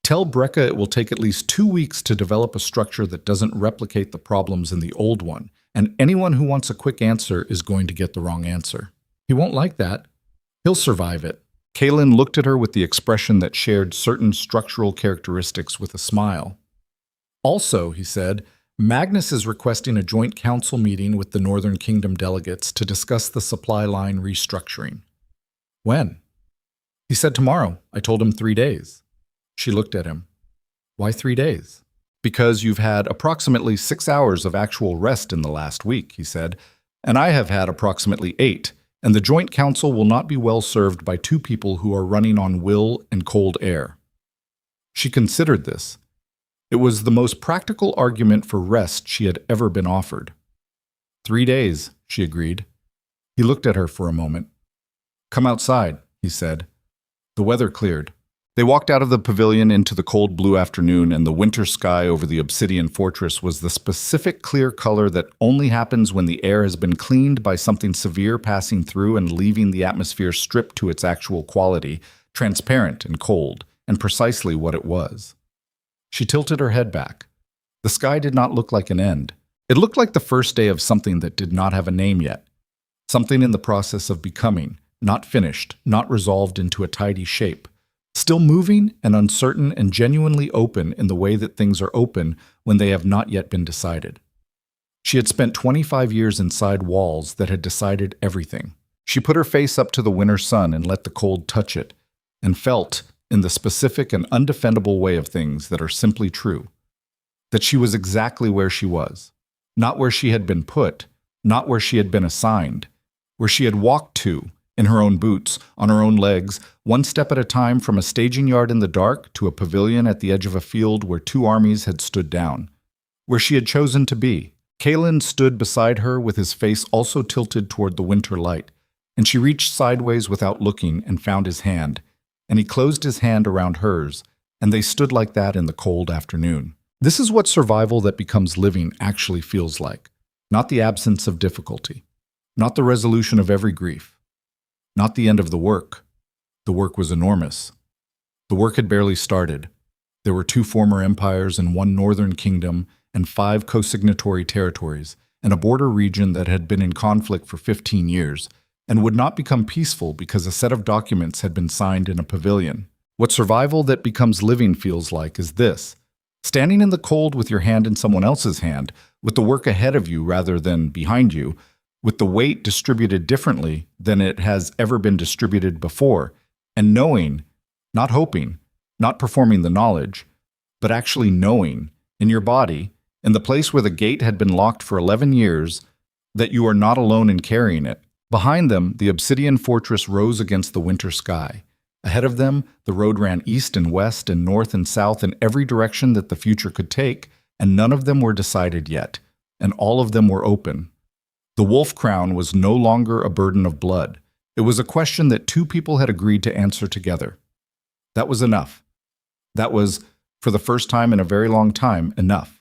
"Tell Brekka it will take at least 2 weeks to develop a structure that doesn't replicate the problems in the old one, and anyone who wants a quick answer is going to get the wrong answer. He won't like that. He'll survive it." Kaelen looked at her with the expression that shared certain structural characteristics with a smile. "Also," he said, "Magnus is requesting a joint council meeting with the Northern Kingdom delegates to discuss the supply line restructuring." "When?" "He said tomorrow. I told him 3 days." She looked at him. "Why 3 days?" "Because you've had approximately 6 hours of actual rest in the last week," he said, "and I have had approximately 8, and the joint council will not be well served by 2 people who are running on will and cold air." She considered this. It was the most practical argument for rest she had ever been offered. 3 days, she agreed. He looked at her for a moment. "Come outside," he said. The weather cleared. They walked out of the pavilion into the cold blue afternoon, and the winter sky over the obsidian fortress was the specific clear color that only happens when the air has been cleaned by something severe passing through and leaving the atmosphere stripped to its actual quality, transparent and cold, and precisely what it was. She tilted her head back. The sky did not look like an end. It looked like the first day of something that did not have a name yet. Something in the process of becoming, not finished, not resolved into a tidy shape. Still moving and uncertain and genuinely open in the way that things are open when they have not yet been decided. She had spent 25 years inside walls that had decided everything. She put her face up to the winter sun and let the cold touch it, and felt, in the specific and undefendable way of things that are simply true, that she was exactly where she was, not where she had been put, not where she had been assigned, where she had walked to, in her own boots, on her own legs, one step at a time from a staging yard in the dark to a pavilion at the edge of a field where 2 armies had stood down, where she had chosen to be. Kaelen stood beside her with his face also tilted toward the winter light, and she reached sideways without looking and found his hand, and he closed his hand around hers, and they stood like that in the cold afternoon. This is what survival that becomes living actually feels like, not the absence of difficulty, not the resolution of every grief. Not the end of the work. The work was enormous. The work had barely started. There were 2 former empires and 1 northern kingdom and 5 co-signatory territories, and a border region that had been in conflict for 15 years, and would not become peaceful because a set of documents had been signed in a pavilion. What survival that becomes living feels like is this: standing in the cold with your hand in someone else's hand, with the work ahead of you rather than behind you, with the weight distributed differently than it has ever been distributed before, and knowing, not hoping, not performing the knowledge, but actually knowing, in your body, in the place where the gate had been locked for 11 years, that you are not alone in carrying it. Behind them, the obsidian fortress rose against the winter sky. Ahead of them, the road ran east and west and north and south in every direction that the future could take, and none of them were decided yet, and all of them were open. The wolf crown was no longer a burden of blood. It was a question that two people had agreed to answer together. That was enough. That was, for the first time in a very long time, enough.